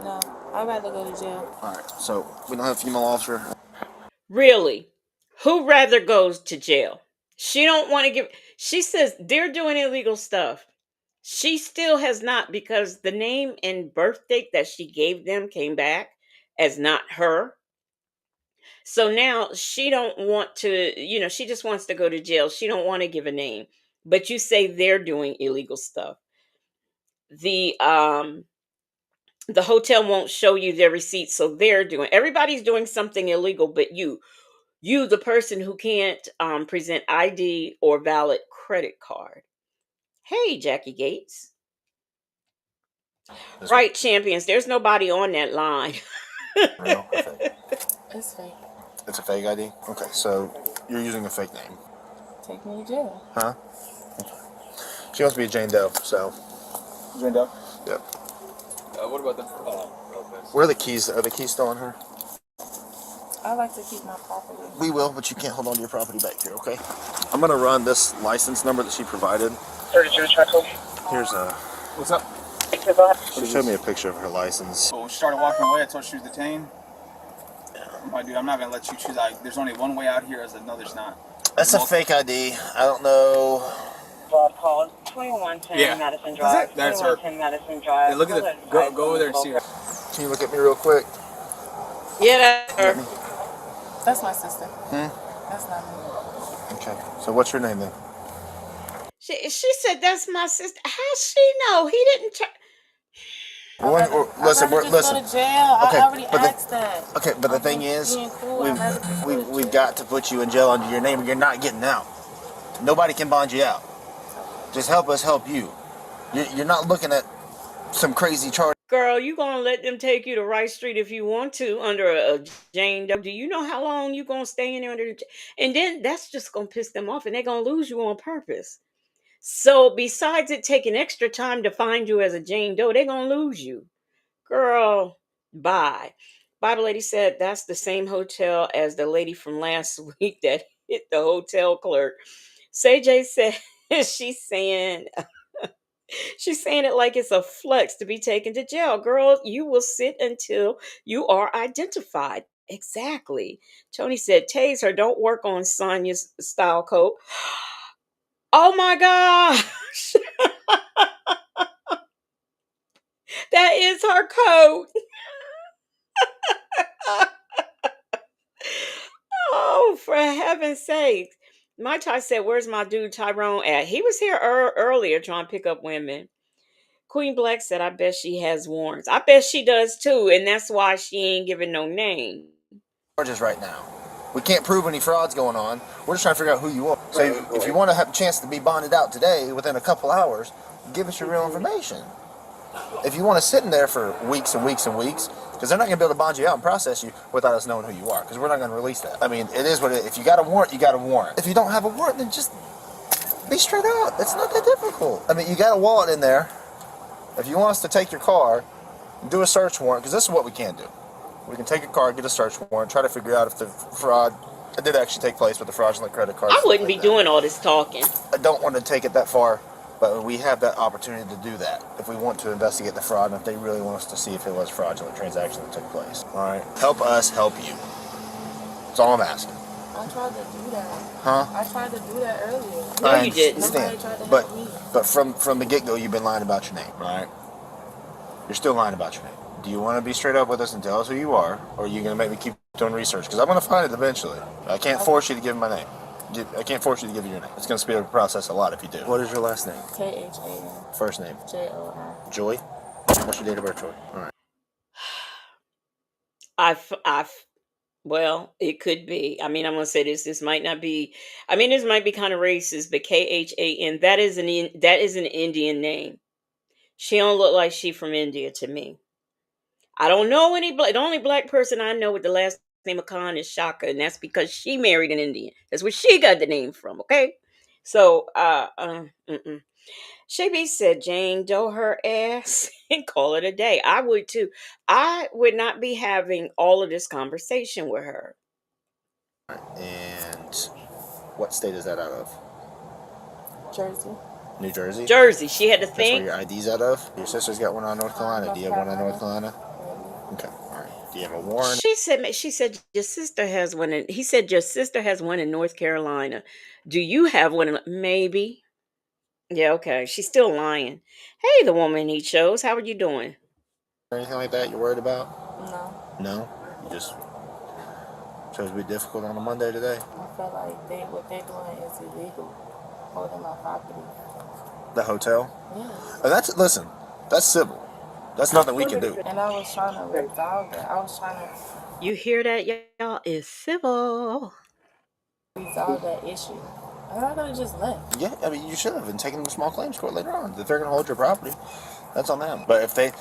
No, I'd rather go to jail. All right. So, we don't have a female officer. Really? Who rather goes to jail? She don't want to give. She says they're doing illegal stuff. She still has not, because the name and birth date that she gave them came back as not her. So now she don't want to, she just wants to go to jail. She don't want to give a name. But you say they're doing illegal stuff. The hotel won't show you their receipts, so everybody's doing something illegal, but you, the person who can't present ID or valid credit card. Hey, Jackie Gates. Right, champions. There's nobody on that line. Real or fake? It's fake. It's a fake ID? Okay, so you're using a fake name. Take me to jail. Huh? Okay. She wants to be a Jane Doe, so. Jane Doe? Yep. What about the Where are the keys? Are the keys still on her? I like to keep my property. We will, but you can't hold on to your property back here, okay? I'm gonna run this license number that she provided. 32 Chuckle. Here's a. What's up? She showed me a picture of her license. So when she started walking away, I told her she was detained. My dude, I'm not gonna let you choose. There's only one way out here. I said, no, there's not. That's a fake ID. I don't know. Bob called 2110 Madison Drive. That's her. 2110 Madison Drive. Yeah, look at the. Go over there and see her. Can you look at me real quick? Yeah, that's her. That's my sister. Hmm? That's not me. Okay. So what's your name then? She said that's my sister. How's she know? He didn't. Listen. Go to jail. Okay, I already asked that. Okay, but the thing is, cool. we've got to put you in jail under your name, or you're not getting out. Nobody can bond you out. Just help us help you. You're not looking at some crazy charge. Girl, you gonna let them take you to Rice Street if you want to under a Jane Doe? Do you know how long you gonna stay in there under? And then that's just gonna piss them off, and they're gonna lose you on purpose. So besides it taking extra time to find you as a Jane Doe, they're gonna lose you. Girl, bye. Bible lady said that's the same hotel as the lady from last week that hit the hotel clerk. CJ said she's saying it like it's a flex to be taken to jail. Girl, you will sit until you are identified. Exactly. Tony said, tase her, don't work on Sonia's style coat. Oh my gosh. That is her coat. Oh, for heaven's sake. My Ty said, where's my dude Tyrone at? He was here earlier trying to pick up women. Queen Black said, I bet she has warrants. I bet she does too, and that's why she ain't giving no name. Charges right now. We can't prove any frauds going on. We're just trying to figure out who you are. So if you want to have a chance to be bonded out today within a couple hours, give us your real information. If you want to sit in there for weeks and weeks and weeks, Because they're not going to be able to bond you out and process you without us knowing who you are. Because we're not going to release that. I mean, it is what it is. If you got a warrant, you got a warrant. If you don't have a warrant, then just be straight up. It's not that difficult. I mean, you got a wallet in there. If you want us to take your car, do a search warrant, because this is what we can do. We can take a car, get a search warrant, try to figure out if the fraud did actually take place with the fraudulent credit card. I wouldn't be doing all this talking. I don't want to take it that far, but we have that opportunity to do that if we want to investigate the fraud and if they really want us to see if it was a fraudulent transaction that took place. All right, help us help you. That's all I'm asking. I tried to do that. Huh? I tried to do that earlier. No, you didn't. Nobody tried to But help me. but from the get-go, you've been lying about your name, all right? You're still lying about your name. Do you want to be straight up with us and tell us who you are, or are you going to make me keep doing research? Because I'm going to find it eventually. I can't force you to give my name. I can't force you to give your name. It's going to speed up the process a lot if you do. What is your last name? Khan. First name? Jon. Joy? What's your date of birth, Joy? All right. Well, it could be. I mean, I'm gonna say this. This might not be. I mean, this might be kind of racist, but Khan. That is an Indian name. She don't look like she from India to me. I don't know any black. The only black person I know with the last name of Khan is Shaka, and that's because she married an Indian. That's where she got the name from. Okay, so Shay said Jane Doe her ass and call it a day. I would too. I would not be having all of this conversation with her. And what state is that out of? Jersey. New Jersey? Jersey. She had to That's think. where your ID's out of? Your sister's got one out of North Carolina. Do you have one out of North Carolina? Okay. All right. Do you have a warrant? She said your sister has one. He said your sister has one in North Carolina. Do you have one? Maybe. Yeah. Okay. She's still lying. Hey, the woman he chose. How are you doing? Anything like that you're worried about? No. No? You just chose to be difficult on a Monday today? I feel like what they're doing is illegal. Holding my property. The hotel? Yeah. Listen, that's civil. That's nothing we can do. And I was trying to resolve it. I was trying to. You hear that, y'all? It's civil. Resolve that issue. And I could have just left. Yeah, I mean, you should have been taken to small claims court later on. If they're going to hold your property, that's on them. But if they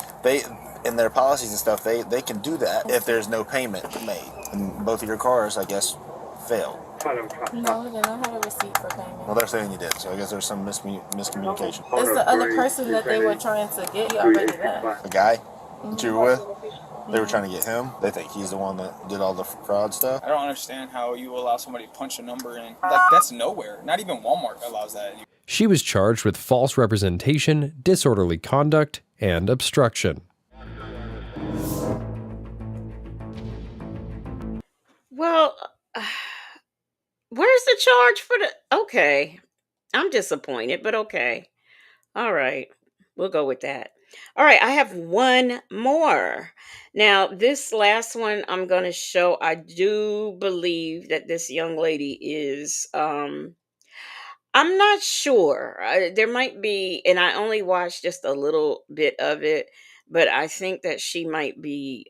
in their policies and stuff, they can do that if there's no payment made. And both of your cars, I guess, fail. No, they don't have a receipt for payment. Well, they're saying you did, so I guess there's some miscommunication. It's the other person that they were trying to get. He already left. The guy that you were with? They were trying to get him? They think he's the one that did all the fraud stuff? I don't understand how you allow somebody to punch a number in. Like, that's nowhere. Not even Walmart allows that. She was charged with false representation, disorderly conduct, and obstruction. Well, where's the charge for the... Okay. I'm disappointed, but okay. All right. We'll go with that. All right. I have one more. Now, this last one I'm going to show, I do believe that this young lady is... I'm not sure. There might be, and I only watched just a little bit of it, but I think that she might be...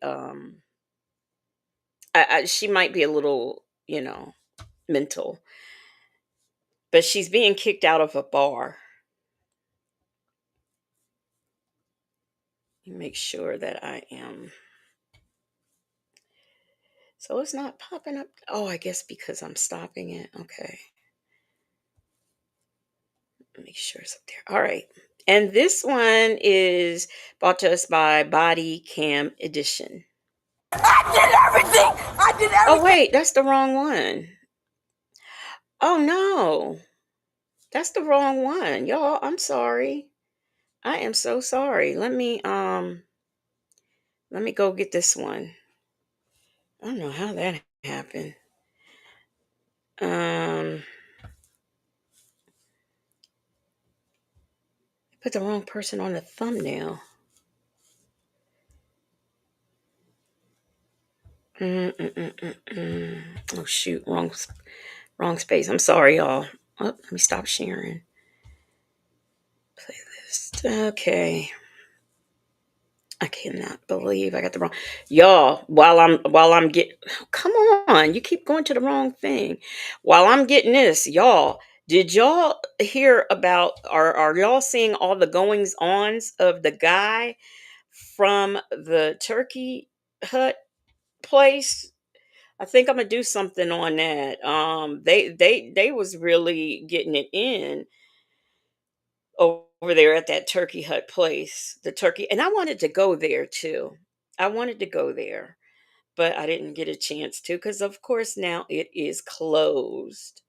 she might be a little, mental. But she's being kicked out of a bar. Make sure that I am. So it's not popping up. Oh, I guess because I'm stopping it. Okay. Make sure it's up there. All right. And this one is brought to us by Body Cam Edition. I did everything. Oh, wait. That's the wrong one. Oh, no. That's the wrong one. Y'all, I'm sorry. I am so sorry. Let me go get this one. I don't know how that happened. Put the wrong person on the thumbnail. Oh shoot, wrong space. I'm sorry, y'all. Oh, let me stop sharing. Playlist. Okay. I cannot believe I got the wrong. Y'all, while I'm getting, come on, you keep going to the wrong thing. While I'm getting this, y'all, did y'all hear about, are y'all seeing all the goings ons of the guy from the Turkey hut place. I think I'm gonna do something on that. They was really getting it in over there at that turkey hut place. The turkey, and I wanted to go there too. I wanted to go there, but I didn't get a chance to because, of course, now it is closed.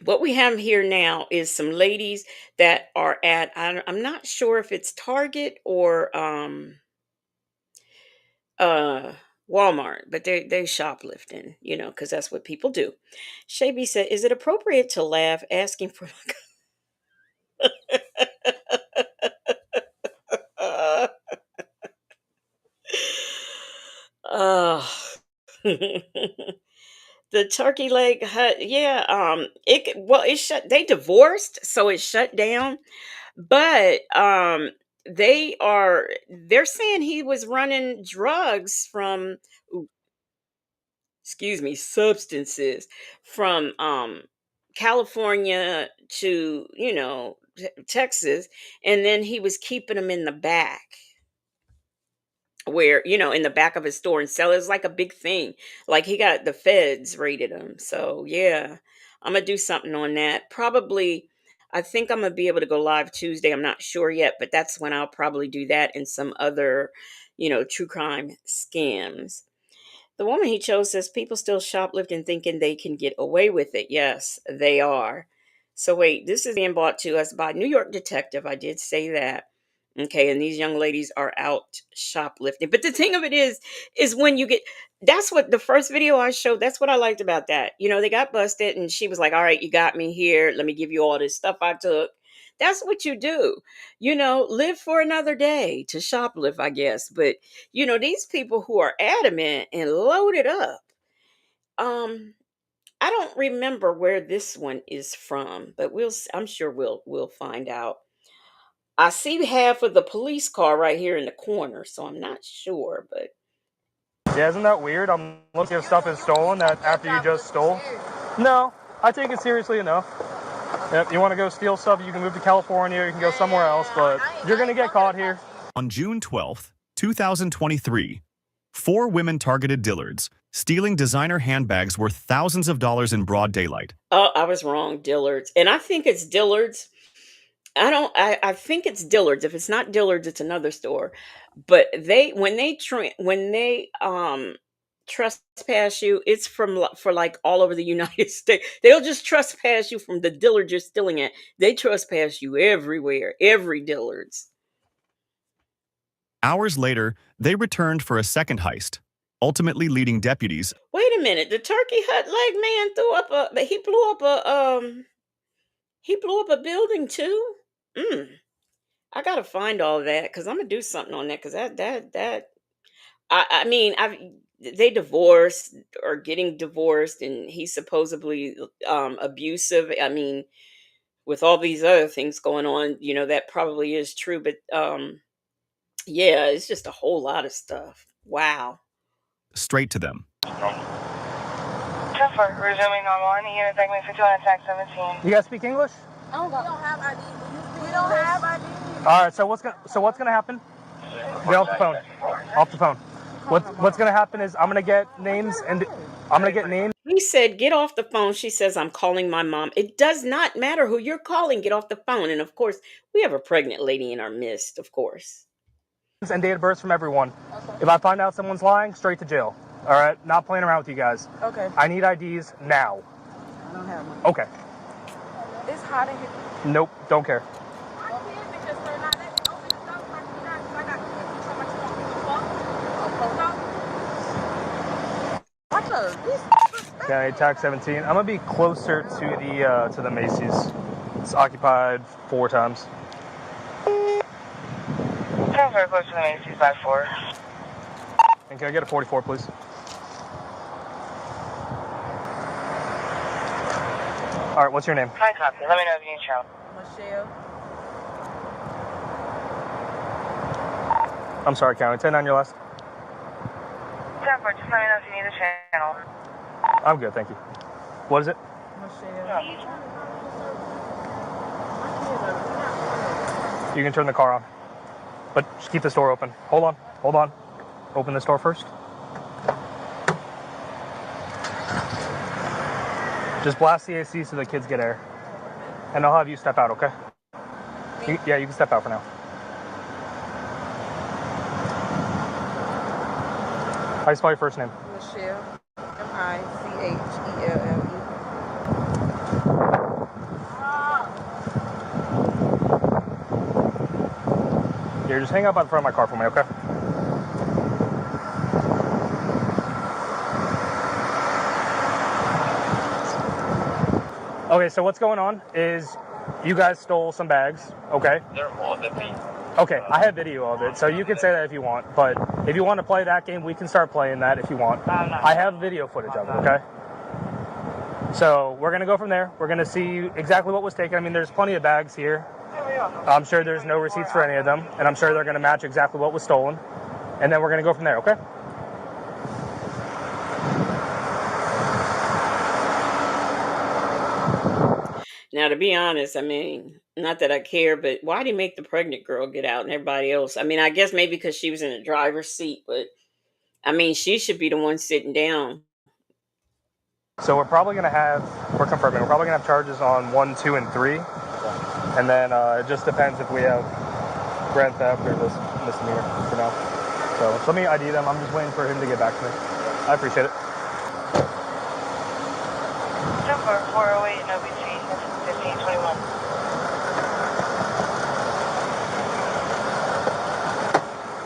What we have here now is some ladies that are at, I'm not sure if it's Target or uh Walmart, but they shoplifting, because that's what people do. Shaby said, "Is it appropriate to laugh asking for?" Oh, the turkey leg hut. Yeah, it shut. They divorced, so it shut down. But they're saying he was running drugs from, ooh, excuse me, substances from California to, Texas, and then he was keeping them in the back, where, in the back of his store, and sell it. It's like a big thing. Like, he got the feds raided him. So yeah, I'm gonna do something on that. Probably, I think I'm gonna be able to go live Tuesday. I'm not sure yet, but that's when I'll probably do that and some other, true crime scams. The woman he chose says people still shoplifting thinking they can get away with it. Yes, they are. So wait, this is being brought to us by New York Detective. I did say that. Okay, and these young ladies are out shoplifting. But the thing of it is when you get, that's what the first video I showed, that's what I liked about that. They got busted and she was like, "All right, you got me here. Let me give you all this stuff I took." That's what you do. Live for another day to shoplift, I guess. But these people who are adamant and loaded up. I don't remember where this one is from, but I'm sure we'll find out. I see half of the police car right here in the corner, so I'm not sure, but Yeah, isn't that weird? I'm looking if stuff is stolen that after you just stole. No, I take it seriously enough. Yep, you want to go steal stuff, you can move to California, you can go somewhere else, but you're going to get caught here. On June 12th, 2023, 4 women targeted Dillard's, stealing designer handbags worth thousands of dollars in broad daylight. Oh, I was wrong, Dillard's. And I think it's Dillard's. I think it's Dillard's. If it's not Dillard's, it's another store. But when they trespass you, it's for like all over the United States. They'll just trespass you from the Dillard's you're stealing at. They trespass you everywhere, every Dillard's. Hours later, they returned for a second heist, ultimately leading deputies. Wait a minute, the turkey hut leg man he blew up a building too. I gotta find all that because I'm gonna do something on that because that I mean they divorced or getting divorced and he's supposedly abusive. I mean, with all these other things going on, that probably is true. But yeah, it's just a whole lot of stuff. Wow. Straight to them. Resuming normal. Unit segment 51 attack 17. You guys speak English? We don't have ID. We don't have ID. All right, so what's gonna happen? Get off the phone. Off the phone. What's gonna happen is I'm gonna get names. He said, "Get off the phone." She says, "I'm calling my mom." It does not matter who you're calling. Get off the phone. And of course, we have a pregnant lady in our midst. Of course. And date of birth from everyone. If I find out someone's lying, straight to jail. All right, not playing around with you guys. Okay. I need IDs now. I don't have one. Okay. It's hot in here. Nope, don't care. Okay, attack 17. I'm gonna be closer to the Macy's. It's occupied 4 times. Transfer close to the Macy's by 4. And can I get a 44, please? All right, what's your name? Hi, copy. Let me know if you need help. Michelle. I'm sorry, County. 10 on your last. 10-4, just let me know if you need a channel. I'm good, thank you. What is it? Michelle. You can turn the car on. But just keep this door open. Hold on. open this door first. Just blast the AC so the kids get air. And I'll have you step out, okay? Yeah, you can step out for now. How do you spell your first name? Michelle. Michelle. Here, just hang up out front of my car for me, okay? Okay, so what's going on is you guys stole some bags, okay? They're on the beat. Okay, I have video of it, so you can say that if you want. But if you want to play that game, we can start playing that if you want. I have video footage of it, okay? So we're going to go from there. We're going to see exactly what was taken. I mean, there's plenty of bags here. I'm sure there's no receipts for any of them, and I'm sure they're going to match exactly what was stolen. And then we're going to go from there, okay? Now, to be honest, I mean, not that I care, but why did he make the pregnant girl get out and everybody else? I mean, I guess maybe because she was in the driver's seat, but I mean, she should be the one sitting down. So we're probably going to have, we're confirming, we're probably going to have charges on 1, 2, and 3. And then it just depends if we have grand theft or this misdemeanor for now. So let me ID them. I'm just waiting for him to get back to me. I appreciate it. Number 408 OBC 1521.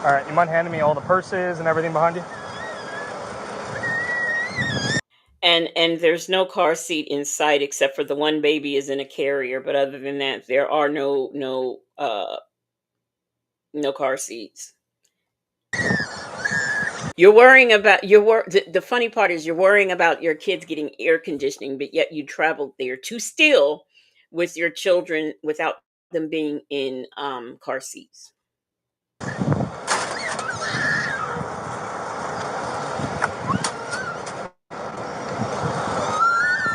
All right, you mind handing me all the purses and everything behind you? And there's no car seat in sight except for the one baby is in a carrier, but other than that, there are no car seats. You're worrying about the funny part is you're worrying about your kids getting air conditioning, but yet you traveled there to steal with your children without them being in car seats.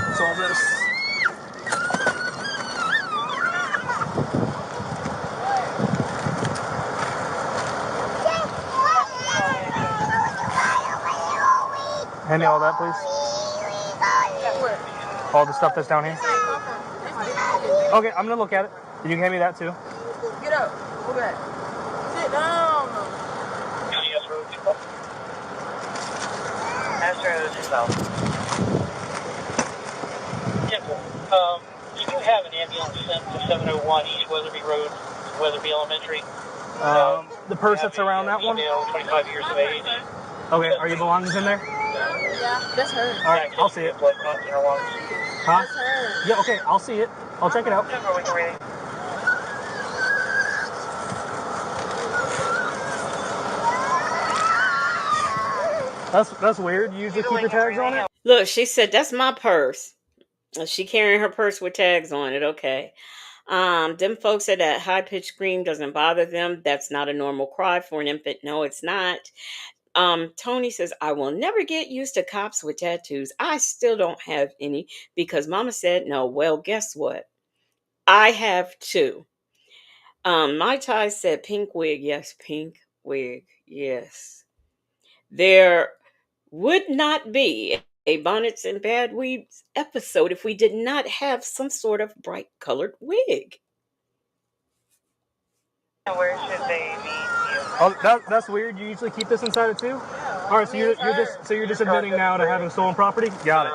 What's all this? Hand me all that, please. All the stuff that's down here. Okay, I'm gonna look at it. Can you hand me that too? Get up. Go back. Sit down. You do have an ambulance sent to 701 East Weatherby Road, Weatherby Elementary. The purse that's around that one? 25 years of age. Okay, are your belongings in there? Yeah, that's her. All right, I'll see it. Huh? That's her. Yeah, okay, I'll see it. I'll check it out. That's weird. You usually keep your tags on it? Look, she said that's my purse. She carrying her purse with tags on it. Okay. Them folks said that high pitched scream doesn't bother them. That's not a normal cry for an infant. No, it's not. Tony says, I will never get used to cops with tattoos. I still don't have any because mama said no. Well, guess what? I have two. My tie said pink wig. Yes, pink wig. Yes. There would not be a Bonnets and Bad Weeds episode if we did not have some sort of bright colored wig. Where should they meet you? Oh, that's weird. You usually keep this inside it too? All right, so you're just admitting now to having stolen property? Got it.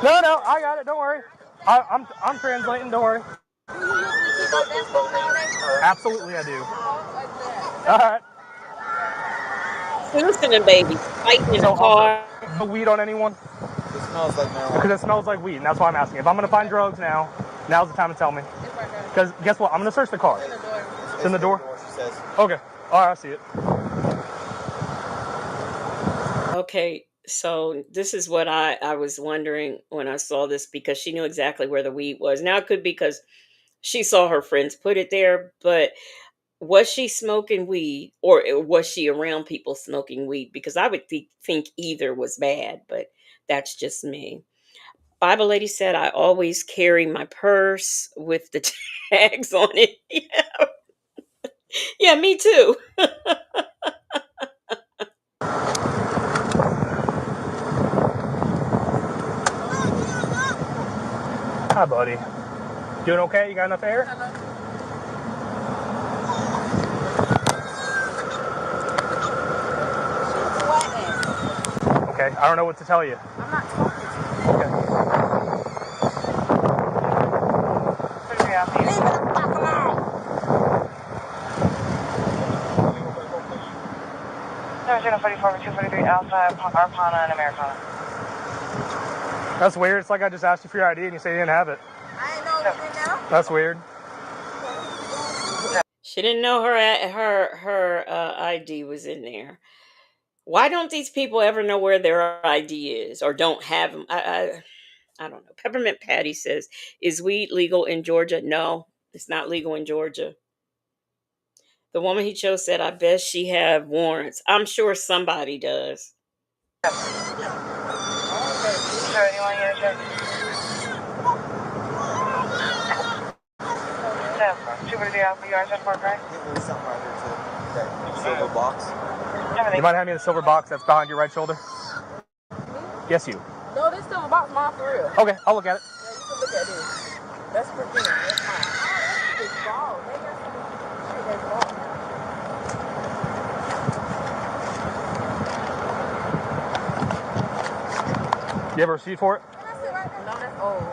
No, I got it. Don't worry. I'm translating. Don't worry. Absolutely, I do. All right. Listening, baby, fighting in a car. No weed on anyone? It smells like marijuana. Because it smells like weed, and that's why I'm asking. If I'm going to find drugs now, now's the time to tell me. Because guess what? I'm going to search the car. It's in the door? Okay. All right, I see it. Okay, so this is what I was wondering when I saw this because she knew exactly where the weed was. Now it could be because she saw her friends put it there, but was she smoking weed or was she around people smoking weed? Because I would think either was bad, but that's just me. Bible lady said, I always carry my purse with the tags on it. Yeah, me too. Hi, buddy. Doing okay? You got enough air? Okay, I don't know what to tell you. I'm not talking to you. Okay. Leave it the fuck alone. 44 243 outside Arpana and Americana. That's weird. It's like I just asked you for your ID and you say you didn't have it. I ain't know it was in there. That's weird. She didn't know her ID was in there. Why don't these people ever know where their ID is or don't have them? I don't know. Peppermint Patty says, "Is weed legal in Georgia?" No, it's not legal in Georgia. The woman he chose said, "I bet she have warrants." I'm sure somebody does. Sir, anyone get a check? 243 Alpha, you are set for correct? There's something right here too. That silver box. You might hand me the silver box that's behind your right shoulder. Yes, you. No, this silver box mine for real. Okay, I'll look at it. Yeah, you can look at this. That's for them. That's mine. It's ball. They got some shit that's ball now. You have a receipt for it? No, that's old.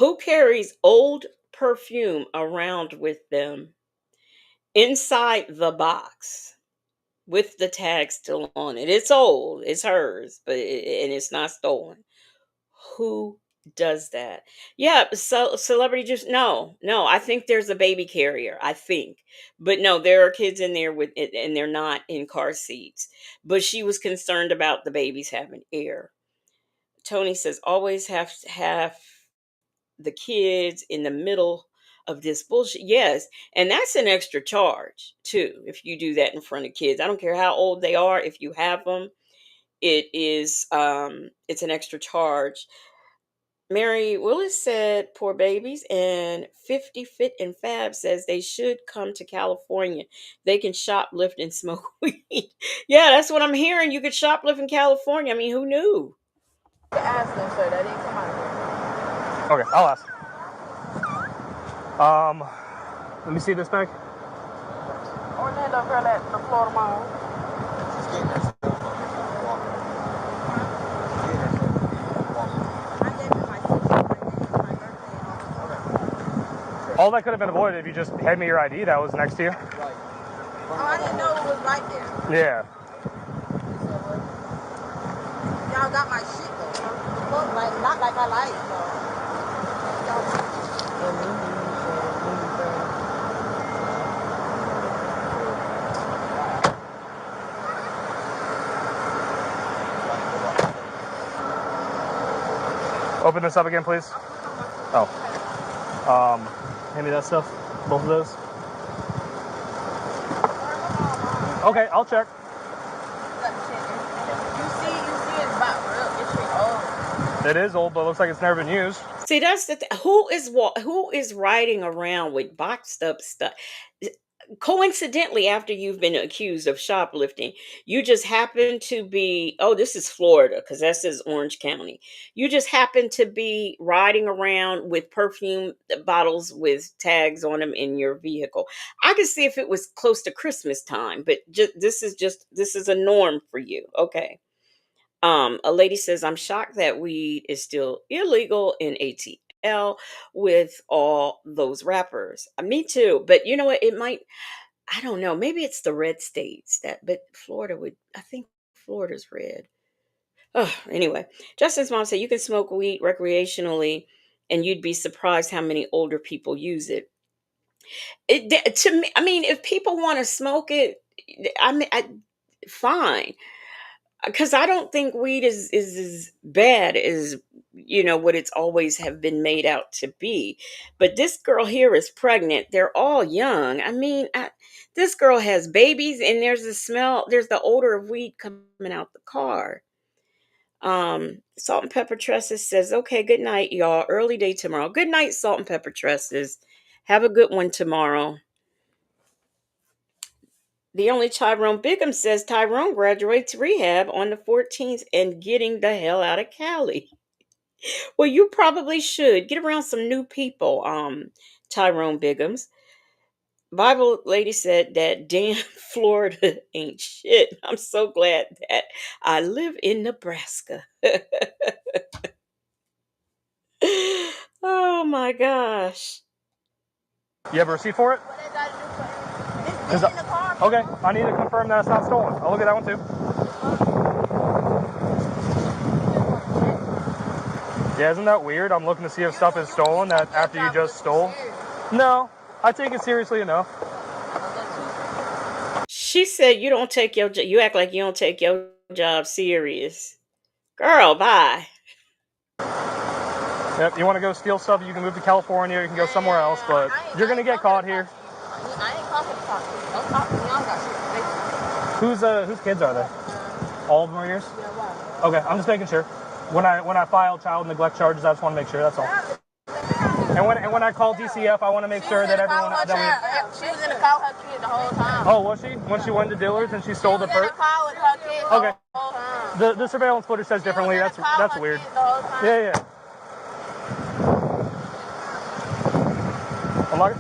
Who carries old perfume around with them inside the box with the tag still on it? It's old, it's hers, but and it's not stolen. Who does that? Yeah, so celebrity just no. I think there's a baby carrier. I think, but no, there are kids in there with it, and they're not in car seats. But she was concerned about the babies having air. Tony says always have to have the kids in the middle of this bullshit. Yes, and that's an extra charge too if you do that in front of kids. I don't care how old they are. If you have them, it's an extra charge. Mary Willis said, "Poor babies," and 50 Fit and Fab says they should come to California. They can shoplift and smoke weed. Yeah, that's what I'm hearing. You could shoplift in California. I mean, who knew? Ask them, sir. That didn't come out of here. Okay, I'll ask. Let me see this bag. Orlando girl at the Florida Mall. All that could have been avoided if you just hand me your ID that was next to you. Oh, I didn't know it was right there. Yeah. Y'all got my shit though. Look like, not like I like it though. Open this up again, please. Oh. Hand me that stuff. Both of those. Okay, I'll check. You see it's about real. This shit old. It is old, but it looks like it's never been used. See, that's the who is riding around with boxed up stuff? Coincidentally, after you've been accused of shoplifting, you just happen to be, oh, this is Florida because that says Orange County. You just happen to be riding around with perfume bottles with tags on them in your vehicle. I could see if it was close to Christmas time, but this is a norm for you. Okay. A lady says, "I'm shocked that weed is still illegal in ATL with all those rappers." Me too. But you know what? It might, I don't know. Maybe it's the red states but Florida would, I think Florida's red. Oh, anyway, Justin's mom said you can smoke weed recreationally and you'd be surprised how many older people use it. To me, I mean, if people want to smoke it, fine. Because I don't think weed is as bad as what it's always have been made out to be. But this girl here is pregnant. They're all young. I mean, this girl has babies, and there's the smell. There's the odor of weed coming out the car. Salt and Pepper Tresses says, "Okay, good night, y'all. Early day tomorrow. Good night, Salt and Pepper Tresses. Have a good one tomorrow." The only Tyrone Bigham says Tyrone graduates rehab on the 14th and getting the hell out of Cali. Well, you probably should get around some new people, Tyrone Biggums. Bible lady said that damn Florida ain't shit. I'm so glad that I live in Nebraska. Oh my gosh. You have a receipt for it? Okay, I need to confirm that it's not stolen. I'll look at that one too. Yeah, isn't that weird? I'm looking to see if stuff is stolen that after you just stole. No, I take it seriously enough. She said you don't take your you act like you don't take your job serious. Girl, bye. Yep, you want to go steal stuff, you can move to California, you can go somewhere else, but you're going to get caught here. I ain't talking to talk to you. Don't talk to me. I don't got shit. Whose kids are they? All of them are yours? Okay, I'm just making sure. When I file child neglect charges, I just want to make sure, that's all. And when I call DCF, I want to make sure that everyone She was in the car with her kid the whole time. Oh, was she? When she went to Dillard's and she stole the purse? Okay. The surveillance footage says differently. That's weird. Yeah. Unlock it.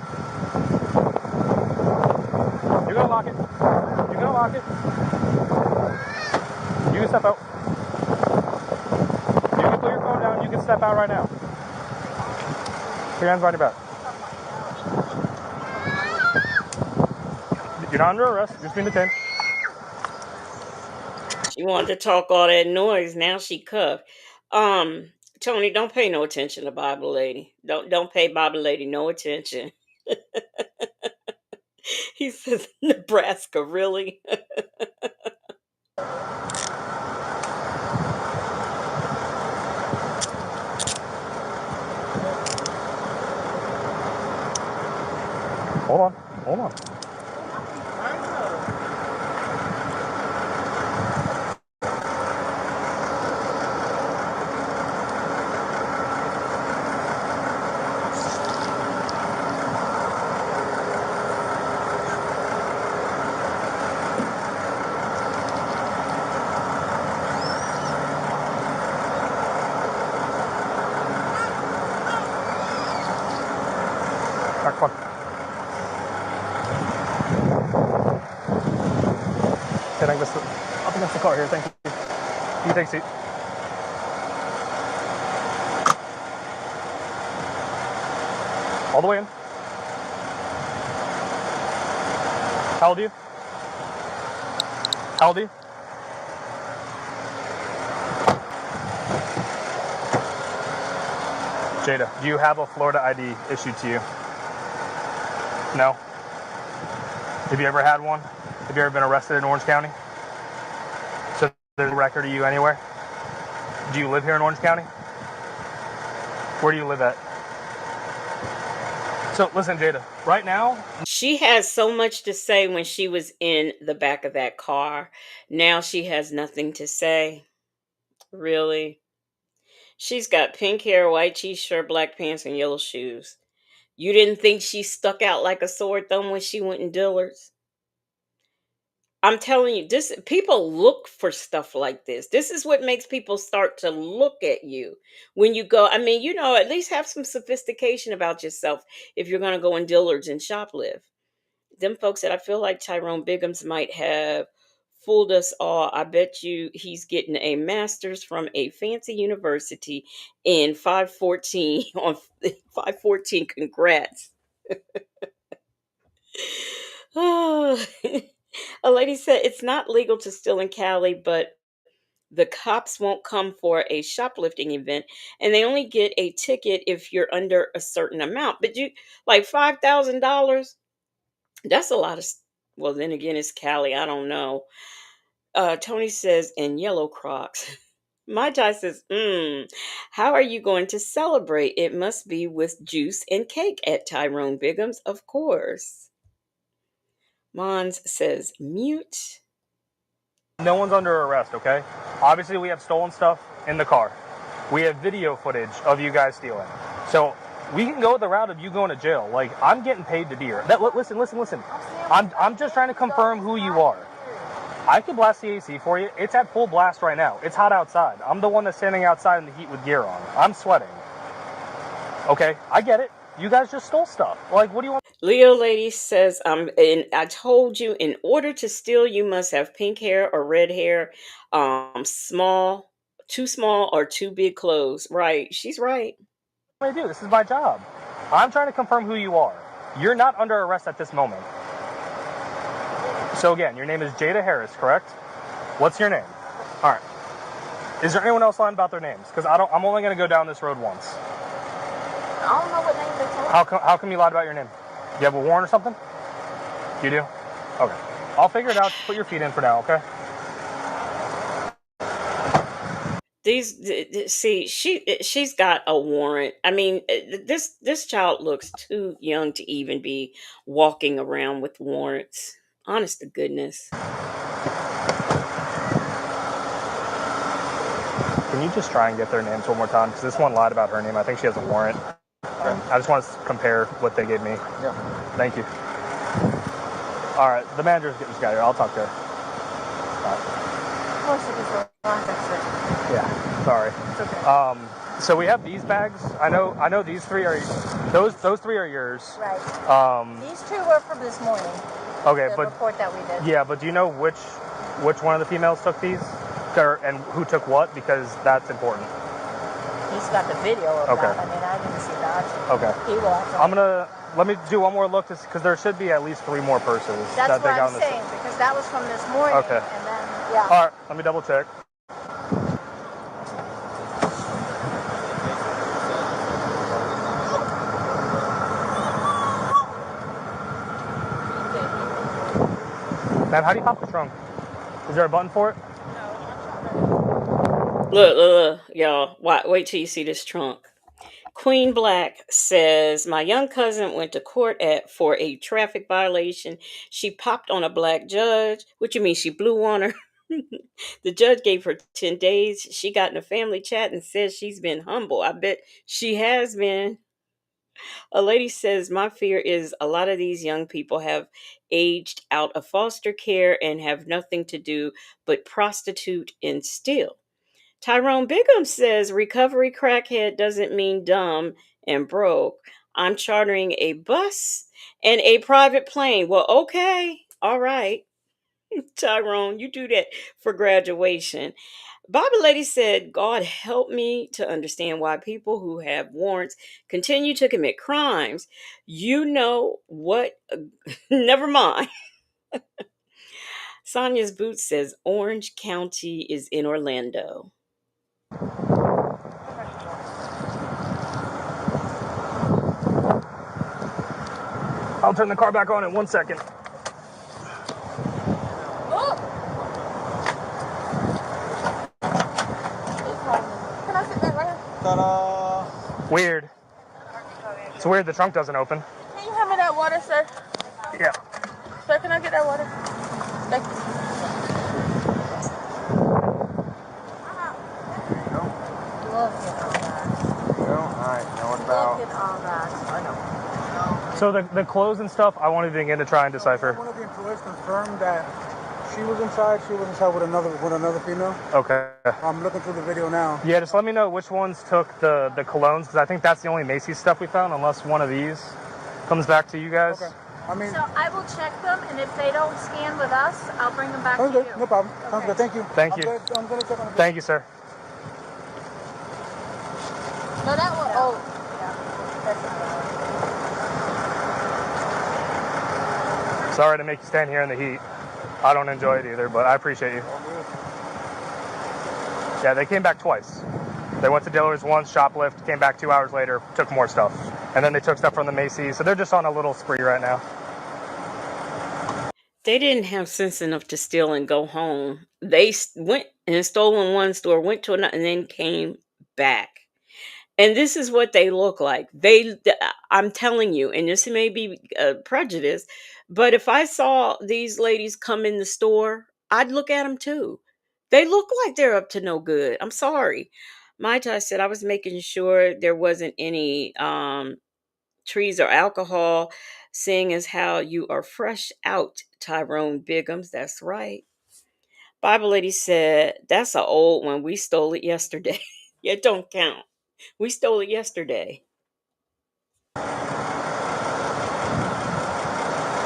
You're gonna lock it. You're gonna lock it. You can step out. You can put your phone down. You can step out right now. Put your hands behind your back. You're not under arrest. You're just being detained. She wanted to talk all that noise. Now she cuffed. Tony, don't pay no attention to Bible lady. Don't pay Bible lady no attention. He says Nebraska, really? Hold on. Back, fuck. Okay, up against the car here, thank you. You take a seat. All the way in. How old are you? How old are you? Jada, do you have a Florida ID issued to you? No? Have you ever had one? Have you ever been arrested in Orange County? So there's a record of you anywhere? Do you live here in Orange County? Where do you live at? So listen, Jada, right now... She has so much to say when she was in the back of that car. Now she has nothing to say. Really? She's got pink hair, white t-shirt, black pants, and yellow shoes. You didn't think she stuck out like a sore thumb when she went in Dillard's? I'm telling you, this people look for stuff like this. This is what makes people start to look at you when you go. I mean, at least have some sophistication about yourself if you're going to go in Dillard's and shoplift. Them folks said, I feel like Tyrone Biggums might have fooled us all. I bet you he's getting a master's from a fancy university in 514 on 514. Congrats. Oh. A lady said it's not legal to steal in Cali, but the cops won't come for a shoplifting event, and they only get a ticket if you're under a certain amount. But you like $5,000. That's a lot of. Well, then again, it's Cali. I don't know. Tony says in yellow Crocs. My Ty says, how are you going to celebrate? It must be with juice and cake at Tyrone Biggums, of course. Mons says, mute. No one's under arrest, okay? Obviously, we have stolen stuff in the car. We have video footage of you guys stealing. So we can go the route of you going to jail. Like, I'm getting paid to be here. Listen. I'm just trying to confirm who you are. I can blast the AC for you. It's at full blast right now. It's hot outside. I'm the one that's standing outside in the heat with gear on. I'm sweating. Okay, I get it. You guys just stole stuff. Like, what do you want? Leo lady says, and I told you, in order to steal, you must have pink hair or red hair, small, too small or too big clothes. Right. She's right. What do I do? This is my job. I'm trying to confirm who you are. You're not under arrest at this moment. So again, your name is Jada Harris, correct? What's your name? All right. Is there anyone else lying about their names? Because I'm only going to go down this road once. I don't know what name they told. How come you lied about your name? Do you have a warrant or something? You do? Okay. I'll figure it out. Just put your feet in for now, okay? She's got a warrant. I mean, this child looks too young to even be walking around with warrants. Honest to goodness. Can you just try and get their names one more time? Because this one lied about her name. I think she has a warrant. I just want to compare what they gave me. Yeah. Thank you. All right. The manager's just got here. I'll talk to her. All right. Yeah. Sorry. It's okay. So we have these bags. I know these three are those three are yours. Right. These two were from this morning. Okay, the report that we did. Yeah, but do you know which one of the females took these, and who took what? Because that's important. He's got the video of that. I mean, I didn't see that. Okay. He will. Let me do one more look because there should be at least 3 more purses. That's that they what got I'm on saying because that was from this morning. Okay. And then yeah. All right. Let me double check. Man, how do you pop the trunk? Is there a button for it? Look, y'all. Wait till you see this trunk. Queen Black says, my young cousin went to court for a traffic violation. She popped on a black judge. What you mean? She blew on her? The judge gave her 10 days. She got in a family chat and says she's been humble. I bet she has been. A lady says, my fear is a lot of these young people have aged out of foster care and have nothing to do but prostitute and steal. Tyrone Bigham says, recovery crackhead doesn't mean dumb and broke. I'm chartering a bus and a private plane. Well, okay. All right. Tyrone, you do that for graduation. Bobby Lady said, God help me to understand why people who have warrants continue to commit crimes. You know what? Never mind. Sonia's Boots says, Orange County is in Orlando. I'll turn the car back on in 1 second. Can I sit back right here? Ta-da! Weird. It's weird the trunk doesn't open. Can you hand me that water, sir? Yeah. Sir, can I get that water? Thank you. Look at all that. Alright, now what about... Look at all that. I know. So the clothes and stuff, I wanted to begin to try and decipher. One of the employees confirmed that she was inside. She was inside with another female. Okay. I'm looking through the video now. Yeah, just let me know which ones took the colognes, because I think that's the only Macy's stuff we found, unless one of these comes back to you guys. Okay. I mean, so I will check them, and if they don't scan with us, I'll bring them back to good. you. No problem. Sounds good. Thank you. Thank you. I'm going to check on it. Thank you, sir. No, that one. Oh, yeah. Sorry to make you stand here in the heat. I don't enjoy it either, but I appreciate you. Yeah, they came back twice. They went to Dillard's once, shoplift, came back 2 hours later, took more stuff. And then they took stuff from the Macy's, so they're just on a little spree right now. They didn't have sense enough to steal and go home. They went and stole in one store, went to another, and then came back. And this is what they look like. I'm telling you, and this may be prejudice, but if I saw these ladies come in the store, I'd look at them too. They look like they're up to no good. I'm sorry. My Ty said I was making sure there wasn't any trees or alcohol, seeing as how you are fresh out, Tyrone Biggums. That's right. Bible lady said, "That's a old one. We stole it yesterday." It don't count. We stole it yesterday.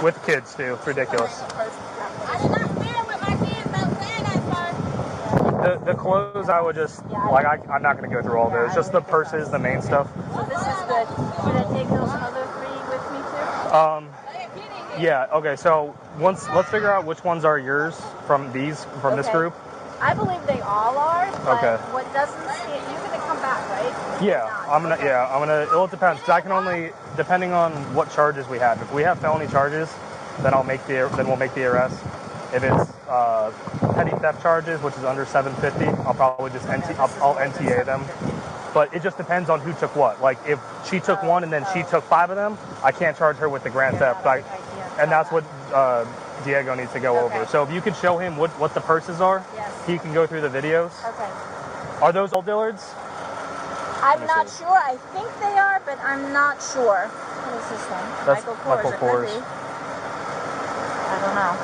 With kids too. It's ridiculous. I did not steal with my kids. Don't say that, sir. The clothes, I would just like. I'm not going to go through all those. Just the purses, the main stuff. So this is good. Should I take those other three with me too? Yeah. Okay. So let's figure out which ones are yours from this group. I believe they all are. But Okay. what doesn't seem, you're gonna come back, right? Yeah, I'm gonna. Well, it depends. 'Cause I can only, depending on what charges we have. If we have felony charges, then we'll make the arrest. If it's petty theft charges, which is under $750, I'll probably just I'll NTA them. But it just depends on who took what. Like if she took one and then she took 5 of them, I can't charge her with the grand theft. And that's what Diego needs to go over. So if you could show him what the purses are, he can go through the videos. Okay. Are those old Dillards? I'm not sure. I think they are, but I'm not sure. What is this one? That's Michael Michael Kors. Kors. It could be. I don't know.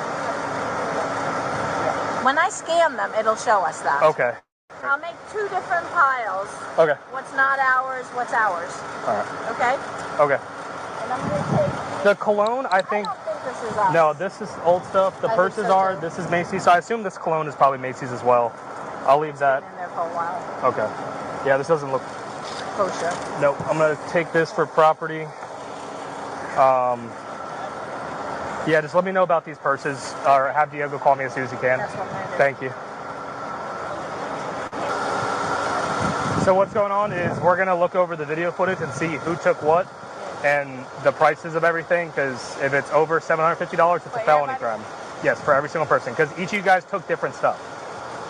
When I scan them, it'll show us that. Okay. I'll make 2 different piles. Okay. What's not ours, what's ours. All right. Okay? Okay. And I'm going to take... The cologne, I think... I don't think this is ours. No, this is old stuff. The purses are. This is Macy's. So I assume this cologne is probably Macy's as well. I'll leave that. Been in there for a while. Okay. Yeah, this doesn't look Kosher. Nope. I'm gonna take this for property. Yeah, just let me know about these purses, or have Diego call me as soon as he can. That's what I'm gonna do. Thank you. So what's going on is we're gonna look over the video footage and see who took what and the prices of everything. Because if it's over $750, it's a felony crime. Yes, for every single person. Because each of you guys took different stuff.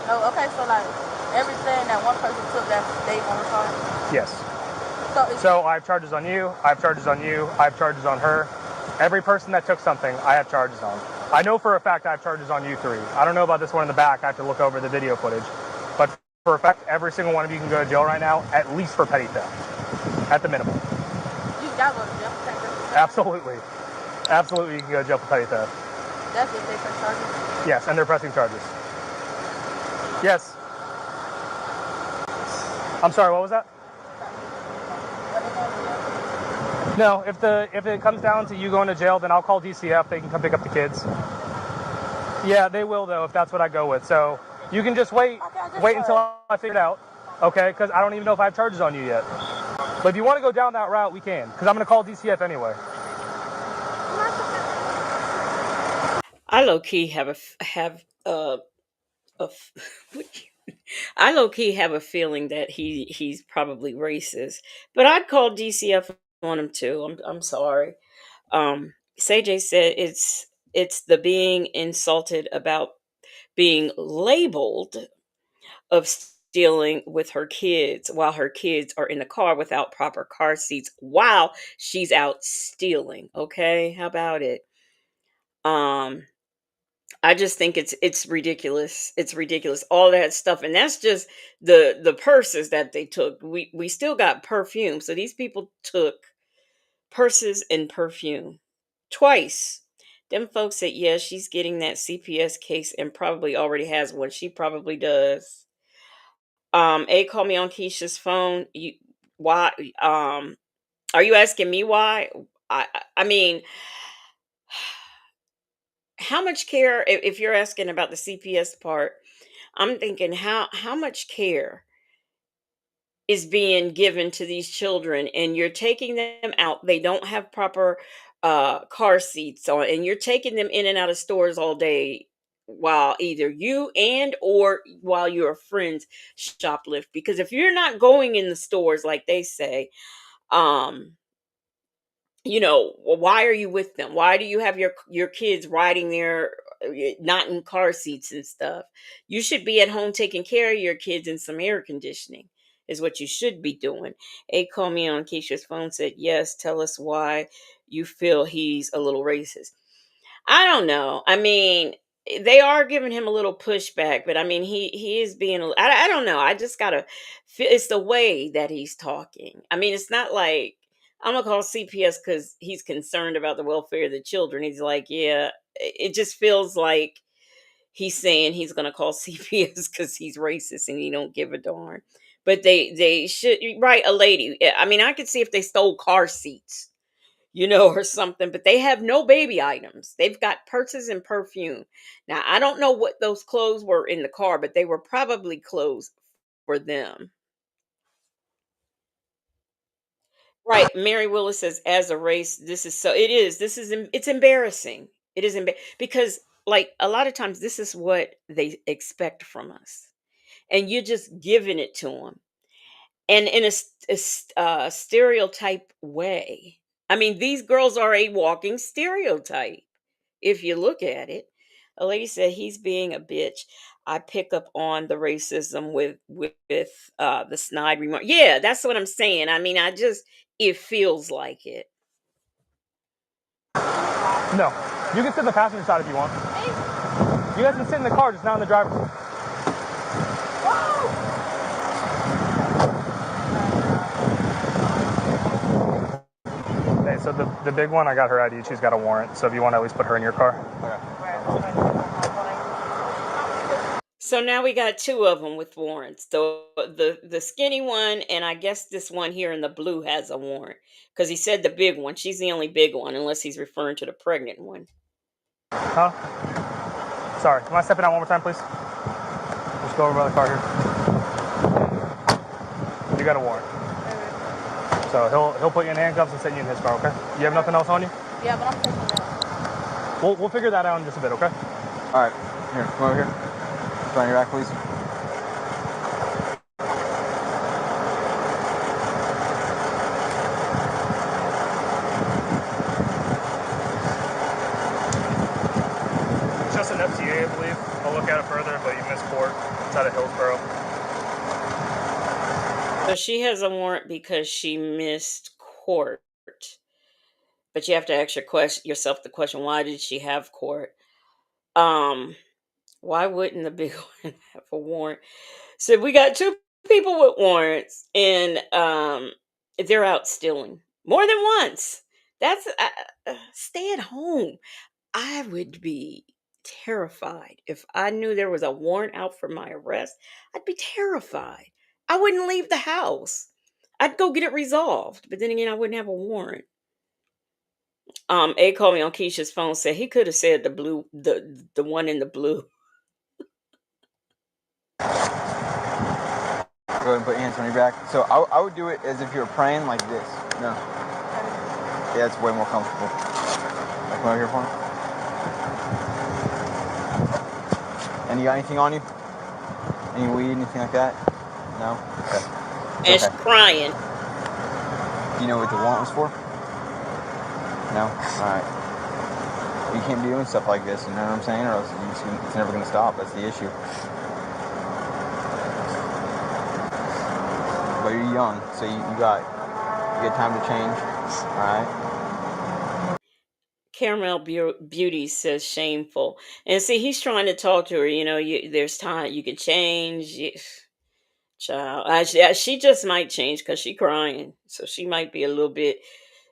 Oh, okay. So like everything that one person took, that's they on the card. Yes. So I have charges on you, I have charges on you, I have charges on her. Every person that took something, I have charges on. I know for a fact I have charges on you 3. I don't know about this one in the back. I have to look over the video footage. But for a fact, every single one of you can go to jail right now, at least for petty theft, at the minimum. You gotta go to jail for petty theft. Absolutely. Absolutely, you can go to jail for petty theft. That's if they press charges. Yes, and they're pressing charges. Yes. I'm sorry, what was that? No, if it comes down to you going to jail, then I'll call DCF. They can come pick up the kids. Yeah, they will though, if that's what I go with. So you can just wait until I figure it out, okay? Because I don't even know if I have charges on you yet. But if you want to go down that route, we can. Because I'm going to call DCF anyway. I low key I low key have a feeling that he's probably racist, but I'd call DCF on him too. I'm sorry. CJ said it's the being insulted about being labeled of stealing with her kids while her kids are in the car without proper car seats while she's out stealing. Okay, how about it? I just think it's ridiculous. It's ridiculous. All that stuff, and that's just the purses that they took. We still got perfume. So these people took purses and perfume twice. Them folks said, yeah, she's getting that CPS case and probably already has one. She probably does. A called me on Keisha's phone. Why? Are you asking me why? I mean, how much care? If you're asking about the CPS part, I'm thinking how much care is being given to these children, and you're taking them out. They don't have proper car seats on, and you're taking them in and out of stores all day while either you and or while your friends shoplift. Because if you're not going in the stores like they say, why are you with them? Why do you have your kids riding there, not in car seats and stuff? You should be at home taking care of your kids in some air conditioning is what you should be doing. A called me on Keisha's phone, said, yes, tell us why you feel he's a little racist. I don't know. I mean, they are giving him a little pushback, but I mean, he is being, I don't know. I just gotta feel it's the way that he's talking. I mean, it's not like I'm gonna call CPS because he's concerned about the welfare of the children. He's like, yeah, it just feels like he's saying he's going to call CPS because he's racist and he don't give a darn. But they should write a lady. I mean, I could see if they stole car seats, or something, but they have no baby items. They've got purses and perfume. Now, I don't know what those clothes were in the car, but they were probably clothes for them. Right. Mary Willis says, as a race, it's embarrassing. It is because, like, a lot of times this is what they expect from us. And you're just giving it to them. And in a stereotype way. I mean, these girls are a walking stereotype if you look at it. A lady said he's being a bitch. I pick up on the racism with the snide remark. Yeah, that's what I'm saying. I mean, it feels like it. No. You can sit in the passenger side if you want. You guys can sit in the car, just not in the driver's seat. Hey, so the big one, I got her ID. She's got a warrant. So if you want to at least put her in your car. So now we got two of them with warrants. The skinny one, and I guess this one here in the blue has a warrant. Because he said the big one. She's the only big one, unless he's referring to the pregnant one. Huh? Sorry. Can I step it out one more time, please? Just go over by the car here. You got a warrant. So he'll put you in handcuffs and set you in his car, okay? You have nothing else on you? Yeah, but I'm taking that. We'll figure that out in just a bit, okay? All right. Here, come over here. Put on your back, please. It's just an FTA, I believe. I'll look at it further, but you missed court. It's out of Hillsborough. So she has a warrant because she missed court. But you have to ask yourself the question, why did she have court? Why wouldn't the big one have a warrant? So we got two people with warrants, and they're out stealing more than once. That's stay at home. I would be terrified if I knew there was a warrant out for my arrest. I'd be terrified. I wouldn't leave the house. I'd go get it resolved, but then again, I wouldn't have a warrant. A called me on Keisha's phone, said he could have said the one in the blue. Go ahead and put your hands on your back. So I would do it as if you were praying like this. No. Yeah, it's way more comfortable. Come over here for me. And you got anything on you? Any weed, anything like that? No? Okay. And she's crying. Do you know what the warrant was for? No? Alright. You can't be doing stuff like this, you know what I'm saying? Or else it's never going to stop. That's the issue. But you're young, so you got time to change. Alright? Caramel Beauty says shameful. And see, he's trying to talk to her. There's time. You can change. Child. She just might change because she's crying. So she might be a little bit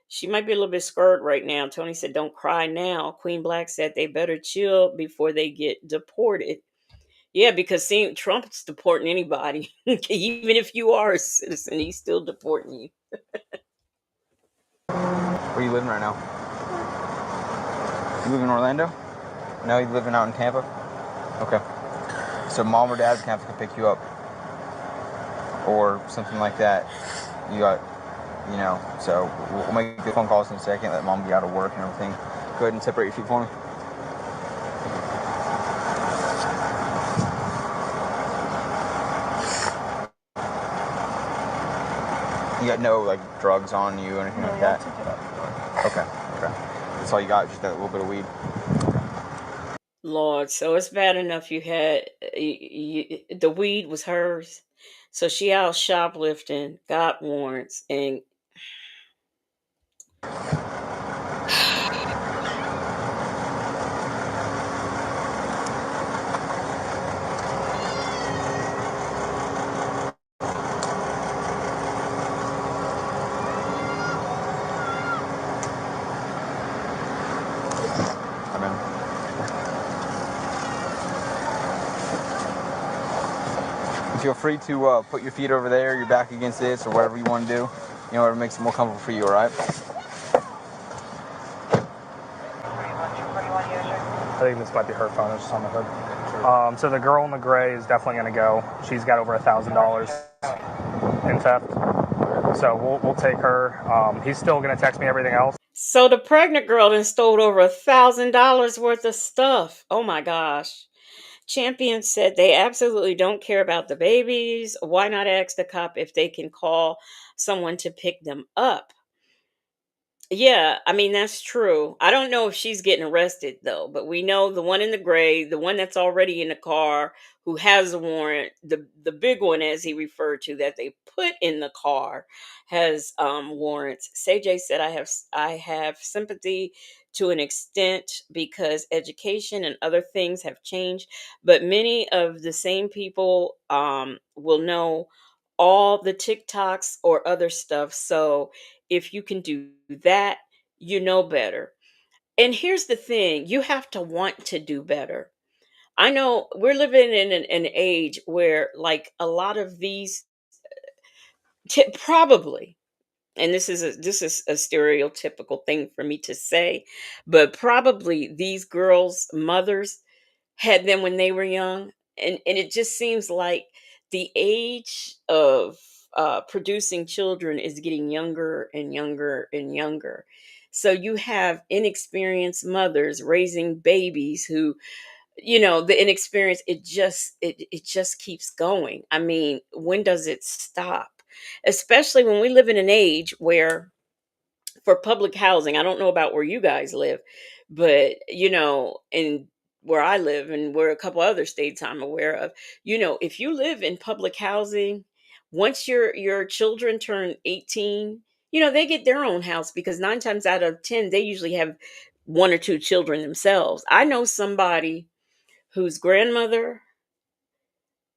scared right now. Tony said, don't cry now. Queen Black said they better chill before they get deported. Yeah, because Trump's deporting anybody. Even if you are a citizen, he's still deporting you. Where are you living right now? You live in Orlando? No, you living out in Tampa? Okay. So mom or dad can have to pick you up. Or something like that. You got, so we'll make the phone calls in a second, let mom be out of work and everything. Go ahead and separate your feet for me. You got no, drugs on you or anything like that? Okay. That's all you got, just a little bit of weed? Lord, so it's bad enough you had, the weed was hers. So she out shoplifting, got warrants, and feel free to put your feet over there, your back against this, or whatever you want to do. You know, whatever makes it more comfortable for you, all right? I think this might be her phone. It's just on the hood. So the girl in the gray is definitely going to go. She's got over $1,000 in theft. So we'll take her. He's still going to text me everything else. So the pregnant girl then stole over $1,000 worth of stuff. Oh my gosh. Champion said they absolutely don't care about the babies. Why not ask the cop if they can call someone to pick them up? Yeah, I mean, that's true. I don't know if she's getting arrested though, but we know the one in the gray, the one that's already in the car who has a warrant, the big one as he referred to that they put in the car has warrants. CJ said I have sympathy to an extent because education and other things have changed, but many of the same people will know all the TikToks or other stuff. So if you can do that, you know better. And here's the thing, you have to want to do better. I know we're living in an age where, like, a lot of these probably, and this is a stereotypical thing for me to say, but probably these girls' mothers had them when they were young, and it just seems like the age of producing children is getting younger and younger and younger. So you have inexperienced mothers raising babies who, the inexperience, it just keeps going. I mean, when does it stop? Especially when we live in an age where, for public housing, I don't know about where you guys live, but in where I live and where a couple other states I'm aware of, if you live in public housing, once your children turn 18, they get their own house, because 9 times out of 10 they usually have one or two children themselves. I know somebody whose grandmother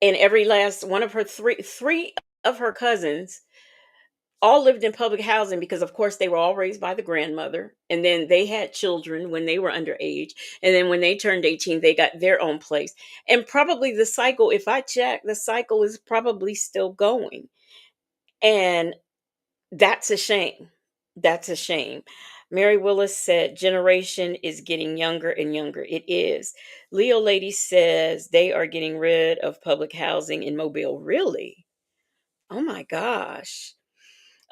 and every last one of her three of her cousins all lived in public housing, because of course they were all raised by the grandmother, and then they had children when they were underage, and then when they turned 18 they got their own place. And probably the cycle, if I check, the cycle is probably still going. And that's a shame. That's a shame. Mary Willis said generation is getting younger and younger. It is. Leo Lady says they are getting rid of public housing in Mobile. Really? Oh my gosh.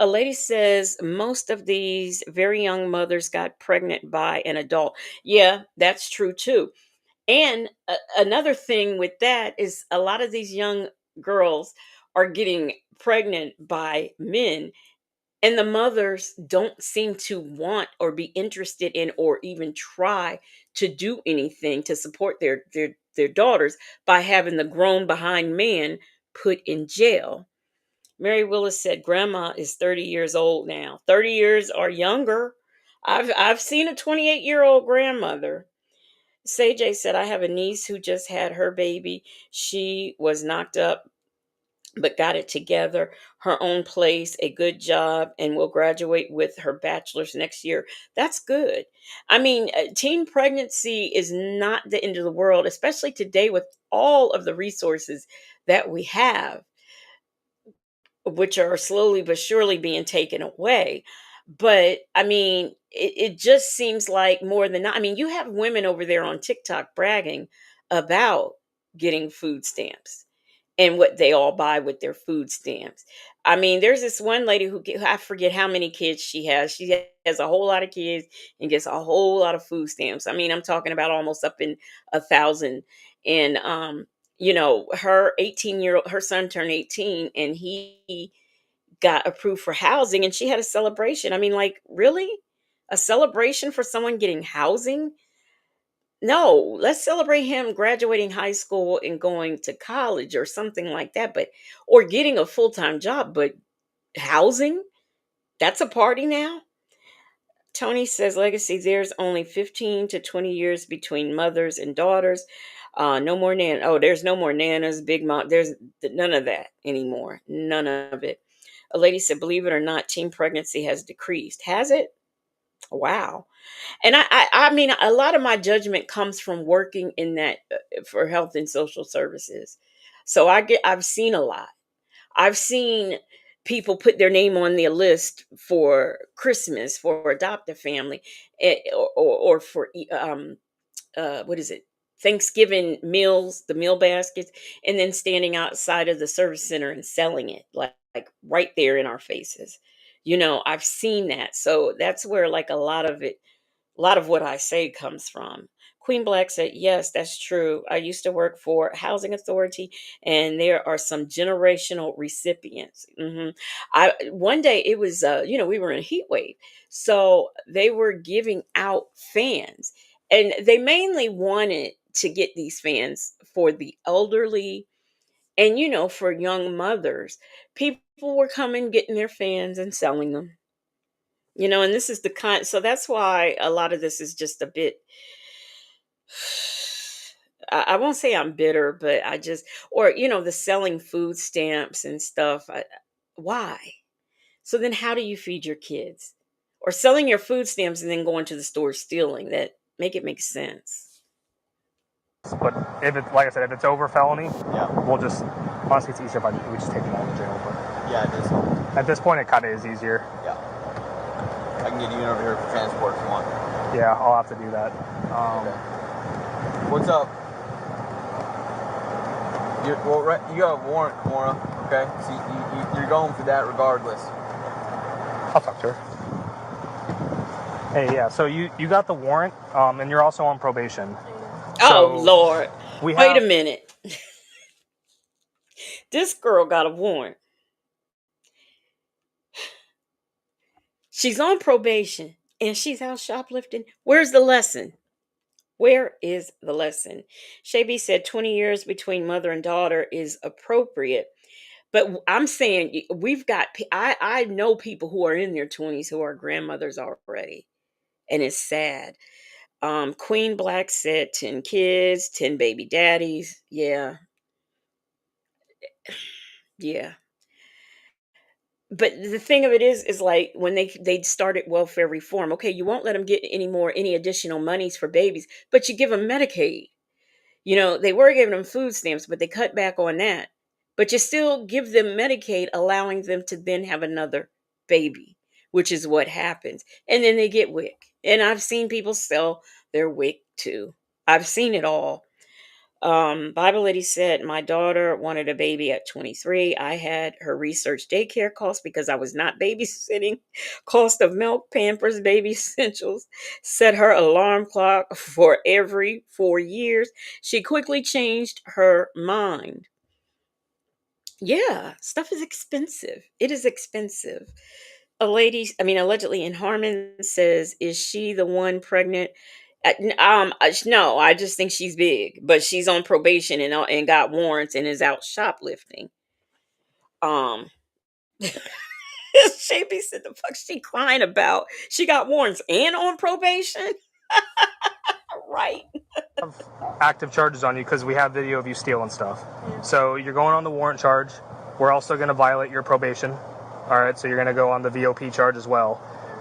A lady says most of these very young mothers got pregnant by an adult. Yeah, that's true too. And another thing with that is a lot of these young girls are getting pregnant by men, and the mothers don't seem to want or be interested in or even try to do anything to support their daughters by having the grown behind man put in jail. Mary Willis said grandma is 30 years old now. 30 years or younger. I've seen a 28-year-old grandmother. CJ said I have a niece who just had her baby. She was knocked up but got it together, her own place, a good job, and will graduate with her bachelor's next year. That's good. I mean, teen pregnancy is not the end of the world, especially today with all of the resources that we have, which are slowly but surely being taken away. But I mean, it just seems like more than not. I mean, you have women over there on TikTok bragging about getting food stamps and what they all buy with their food stamps. I mean, there's this one lady I forget how many kids she has. She has a whole lot of kids and gets a whole lot of food stamps. I mean, I'm talking about almost up in 1,000. And her 18-year-old, her son turned 18 and he got approved for housing, and she had a celebration. I mean, like, really? A celebration for someone getting housing? No, let's celebrate him graduating high school and going to college or something like that, but or getting a full-time job, but housing? That's a party now? Tony says legacy, there's only 15 to 20 years between mothers and daughters. No more there's no more nanas, big mom. There's none of that anymore. None of it. A lady said, believe it or not, teen pregnancy has decreased. Has it? Wow. And I mean, a lot of my judgment comes from working in that for health and social services. So I've seen a lot. I've seen people put their name on their list for Christmas for adoptive family, or for what is it? Thanksgiving meals, the meal baskets, and then standing outside of the service center and selling it like right there in our faces. I've seen that. So that's where like a lot of what I say comes from. Queen Black said, yes, that's true. I used to work for Housing Authority, and there are some generational recipients. I One day it was, we were in a heat wave, so they were giving out fans, and they mainly wanted to get these fans for the elderly and for young mothers. People were coming, getting their fans, and selling them. And this is the kind, so that's why a lot of this is just a bit, I won't say I'm bitter, but I just, or, the selling food stamps and stuff. Why? So then how do you feed your kids? Or selling your food stamps and then going to the store stealing? Make it make sense. But if it's, like I said, if it's over felony, we'll just, honestly, it's easier if we just take them all to jail. But Yeah, it is. at this point, it kind of is easier. Yeah. I can get you over here for transport if you want. Yeah, I'll have to do that. What's up? You got a warrant, Mora. Okay, so you're going for that regardless. I'll talk to her. Hey, yeah. So you got the warrant, and you're also on probation. Oh Lord! Wait a minute. This girl got a warrant. She's on probation and she's out shoplifting. Where's the lesson? Where is the lesson? Shaby said 20 years between mother and daughter is appropriate. But I'm saying I know people who are in their 20s who are grandmothers already. And it's sad. Queen Black said 10 kids, 10 baby daddies. Yeah. Yeah. But the thing of it is like when they started welfare reform, okay, you won't let them get any additional monies for babies, but you give them Medicaid. They were giving them food stamps, but they cut back on that. But you still give them Medicaid, allowing them to then have another baby, which is what happens. And then they get WIC. And I've seen people sell their WIC too. I've seen it all. Bible Lady said, my daughter wanted a baby at 23. I had her research daycare costs because I was not babysitting. Cost of milk, Pampers, baby essentials. Set her alarm clock for every 4 years. She quickly changed her mind. Yeah, stuff is expensive. It is expensive. Allegedly in Harmon says, is she the one pregnant? No, I just think she's big, but she's on probation and got warrants and is out shoplifting. Shapey said, the fuck she crying about? She got warrants and on probation? Right. Active charges on you because we have video of you stealing stuff. So you're going on the warrant charge. We're also going to violate your probation. All right, so you're going to go on the VOP charge as well.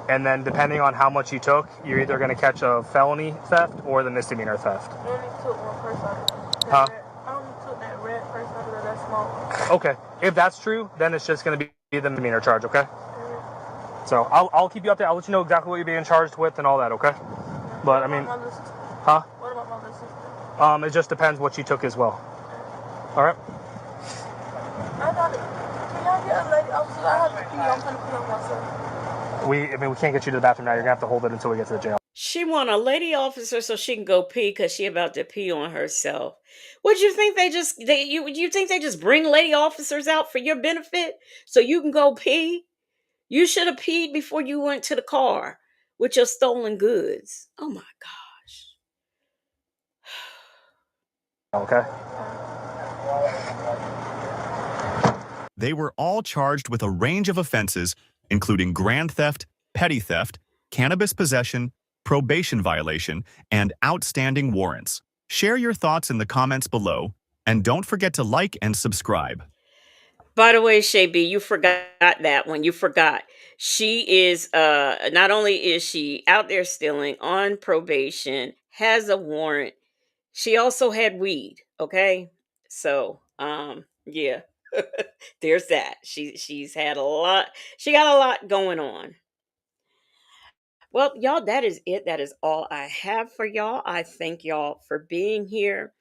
And then depending on how much you took, you're either going to catch a felony theft or the misdemeanor theft. I only took one person out of Huh? I only took that red person out of that smoke. Okay. If that's true, then it's just going to be the misdemeanor charge, okay? So I'll keep you up there. I'll let you know exactly what you're being charged with and all that, okay? But I mean, huh? What about my little sister? It just depends what you took as well. All right. Can y'all get a lady officer? I have to pee. I'm gonna pee on myself. We can't get you to the bathroom now. You're gonna have to hold it until we get to the jail. She want a lady officer so she can go pee because she about to pee on herself. Would you think you think they just bring lady officers out for your benefit so you can go pee? You should have peed before you went to the car with your stolen goods. Oh my God. Okay. They were all charged with a range of offenses, including grand theft, petty theft, cannabis possession, probation violation, and outstanding warrants. Share your thoughts in the comments below, and don't forget to like and subscribe. By the way, Shay B, you forgot that one. You forgot. She is, not only is she out there stealing, on probation, has a warrant, she also had weed, okay? So Yeah. There's that. She's had a lot. She got a lot going on. Well, y'all, that is it. That is all I have for y'all. I thank y'all for being here.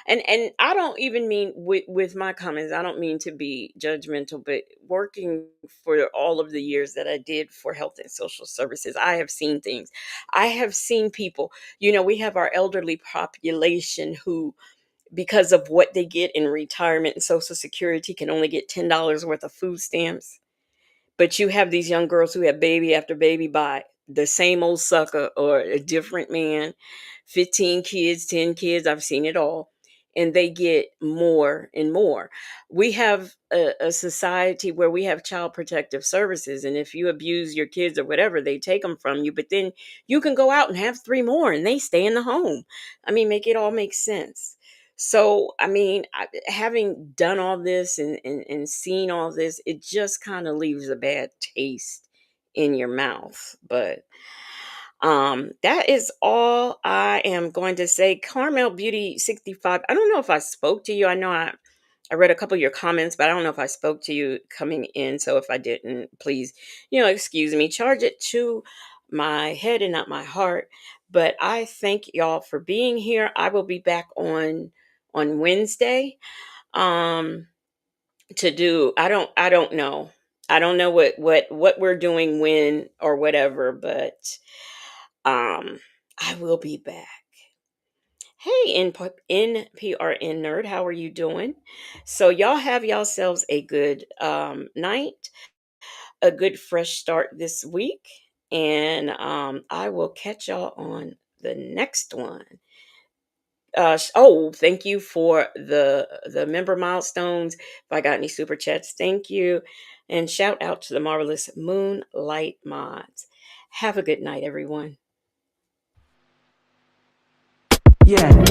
And I don't even mean with my comments, I don't mean to be judgmental, but working for all of the years that I did for health and social services, I have seen things. I have seen people, we have our elderly population who, because of what they get in retirement and social security, can only get $10 worth of food stamps. But you have these young girls who have baby after baby by the same old sucker or a different man, 15 kids, 10 kids, I've seen it all. And they get more and more. We have a society where we have child protective services. And if you abuse your kids or whatever, they take them from you. But then you can go out and have three more and they stay in the home. I mean, make it all make sense. So, I mean, having done all this and seen all this, it just kind of leaves a bad taste in your mouth. But that is all I am going to say. Carmel Beauty 65. I don't know if I spoke to you. I know I read a couple of your comments, but I don't know if I spoke to you coming in. So if I didn't, please, excuse me. Charge it to my head and not my heart. But I thank y'all for being here. I will be back on Wednesday to do I don't know. I don't know what we're doing when or whatever, but I will be back. Hey, NPRN nerd, how are you doing? So y'all have yourselves a good night, a good fresh start this week, and I will catch y'all on the next one. Thank you for the member milestones. If I got any super chats, thank you. And shout out to the marvelous Moonlight Mods. Have a good night, everyone. Yeah.